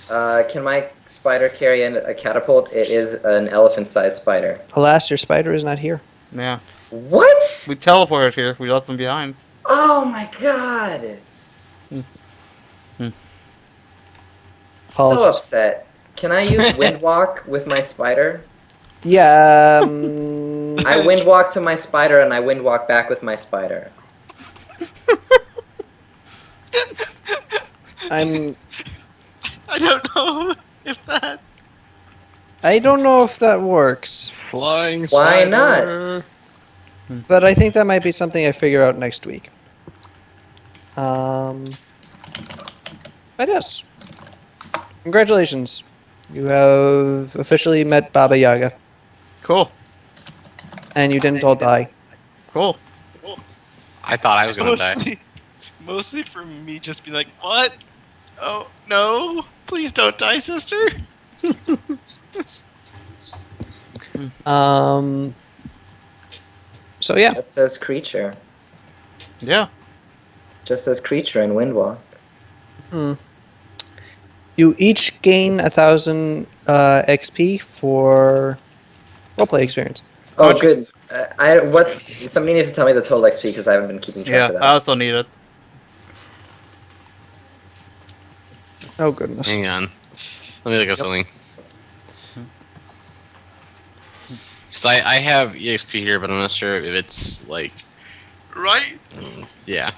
Can my spider carry a catapult? It is an elephant-sized spider. Alas, your spider is not here. Yeah. What? We teleported here. We left them behind. Oh my god! So Apologies. upset. Can I use Windwalk with my spider? Yeah. I Windwalk to my spider and I Windwalk back with my spider. I'm. I don't know if that. I don't know if that works, Flying Why spider. but I think that might be something I figure out next week. But yes. Congratulations. You have officially met Baba Yaga, Cool. and you didn't all die. Cool. I thought I was gonna die. Mostly for me just being like, what? Oh, no. Please don't die, sister. So yeah. Just says creature. Yeah. Just says creature in Windwalk. You each gain 1,000 XP for roleplay experience. Oh, much good. is- Somebody needs to tell me the total XP because I haven't been keeping track Yeah. of that. I also need it. Oh goodness. Hang on. Let me look up something. Cause I have EXP here, but I'm not sure if it's like, Right? yeah.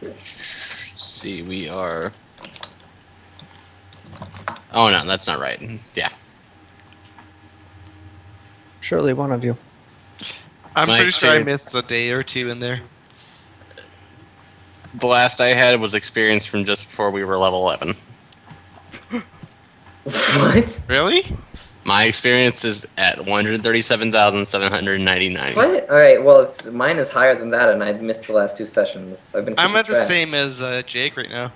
Let's see, we are. Oh no, that's not right. Yeah. Surely one of you. I'm My pretty sure I experience- missed a day or two in there. The last I had was experience from just before we were level 11. What? Really? My experience is at 137,799. What? Alright, well, mine is higher than that, and I missed the last 2 sessions. I've been keeping I'm at the track. same as Jake right now.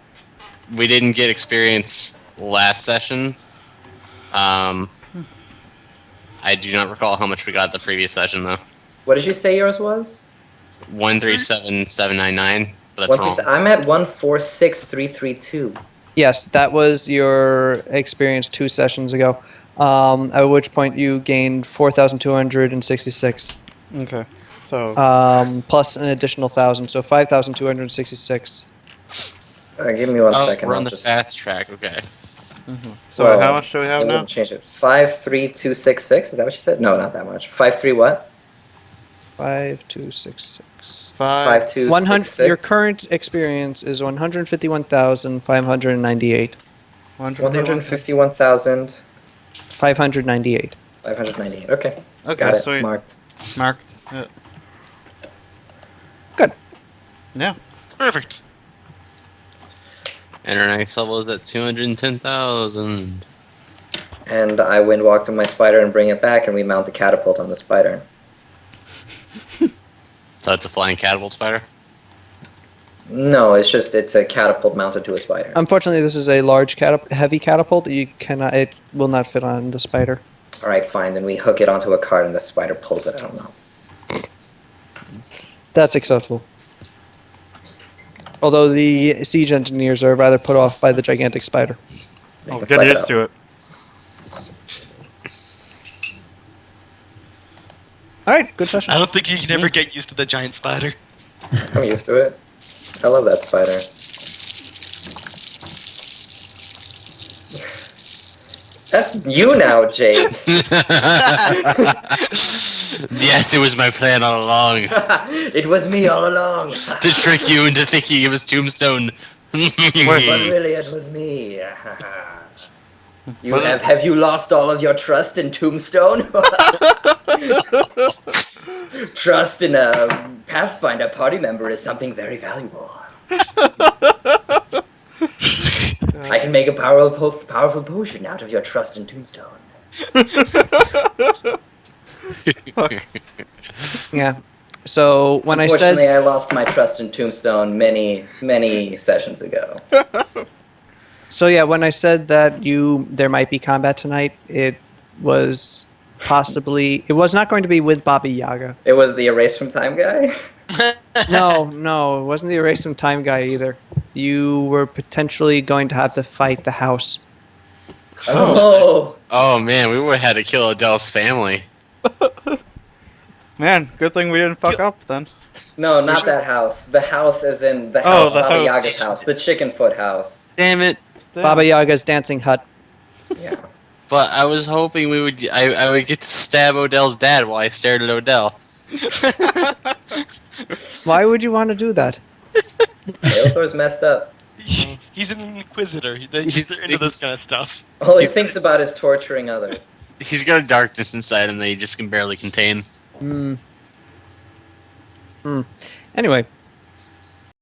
We didn't get experience last session. I do not recall how much we got the previous session though. What did you say yours was? 137,799, but that's wrong. I'm at 146,332. Yes, that was your experience 2 sessions ago. At which point you gained 4,266. Okay. So. Plus an additional 1,000, so 5,266. Give me one Oh, second. we're on I'll the just- fast track. Okay. So well, how much do we I have now? wouldn't change it. 53266. Is that what you said? No, not that much. 53 what? 5,266. 5. 5266. Your current experience is 151,598. 151,598. 598. Okay. Okay, Got it. sweet. Marked. Marked. Yeah. Good. Yeah. Perfect. And our next level is at 210,000. And I Windwalk to my spider and bring it back, and we mount the catapult on the spider. So it's a flying catapult spider. No, it's a catapult mounted to a spider. Unfortunately, this is a large heavy catapult. It will not fit on the spider. Alright, fine. Then we hook it onto a cart and the spider pulls it. I don't know. That's acceptable. Although the siege engineers are rather put off by the gigantic spider. Oh, Let's get suck it used up. to it. All right, good session. I don't think you can ever get used to the giant spider. I'm used to it. I love that spider. That's you now, Jake. Yes, it was my plan all along It was me all along. to trick you into thinking it was Tombstone. But really, it was me. Have you lost all of your trust in Tombstone? Trust in a Pathfinder party member is something very valuable. I can make a powerful potion out of your trust and tombstone. Yeah. So when I Unfortunately, said I lost my trust in tombstone many sessions ago. when I said that there might be combat tonight, it was it was not going to be with Baba Yaga. It was the erase from time guy. No, it wasn't the Erase from Time guy either. You were potentially going to have to fight the house. Oh, Oh man, we would have had to kill Adele's family. Man, good thing we didn't fuck up then. no, not that house. The house is in the Oh, house, the Baba house. Yaga's house, the chicken foot house. Damn it! Damn. Baba Yaga's dancing hut. Yeah. But I was hoping I would get to stab Odell's dad while I stared at Odell. Why would you want to do that? Aelthor's messed up. He's an inquisitor. He's into this kind of stuff. All he thinks about is torturing others. He's got a darkness inside him that he just can barely contain. Anyway,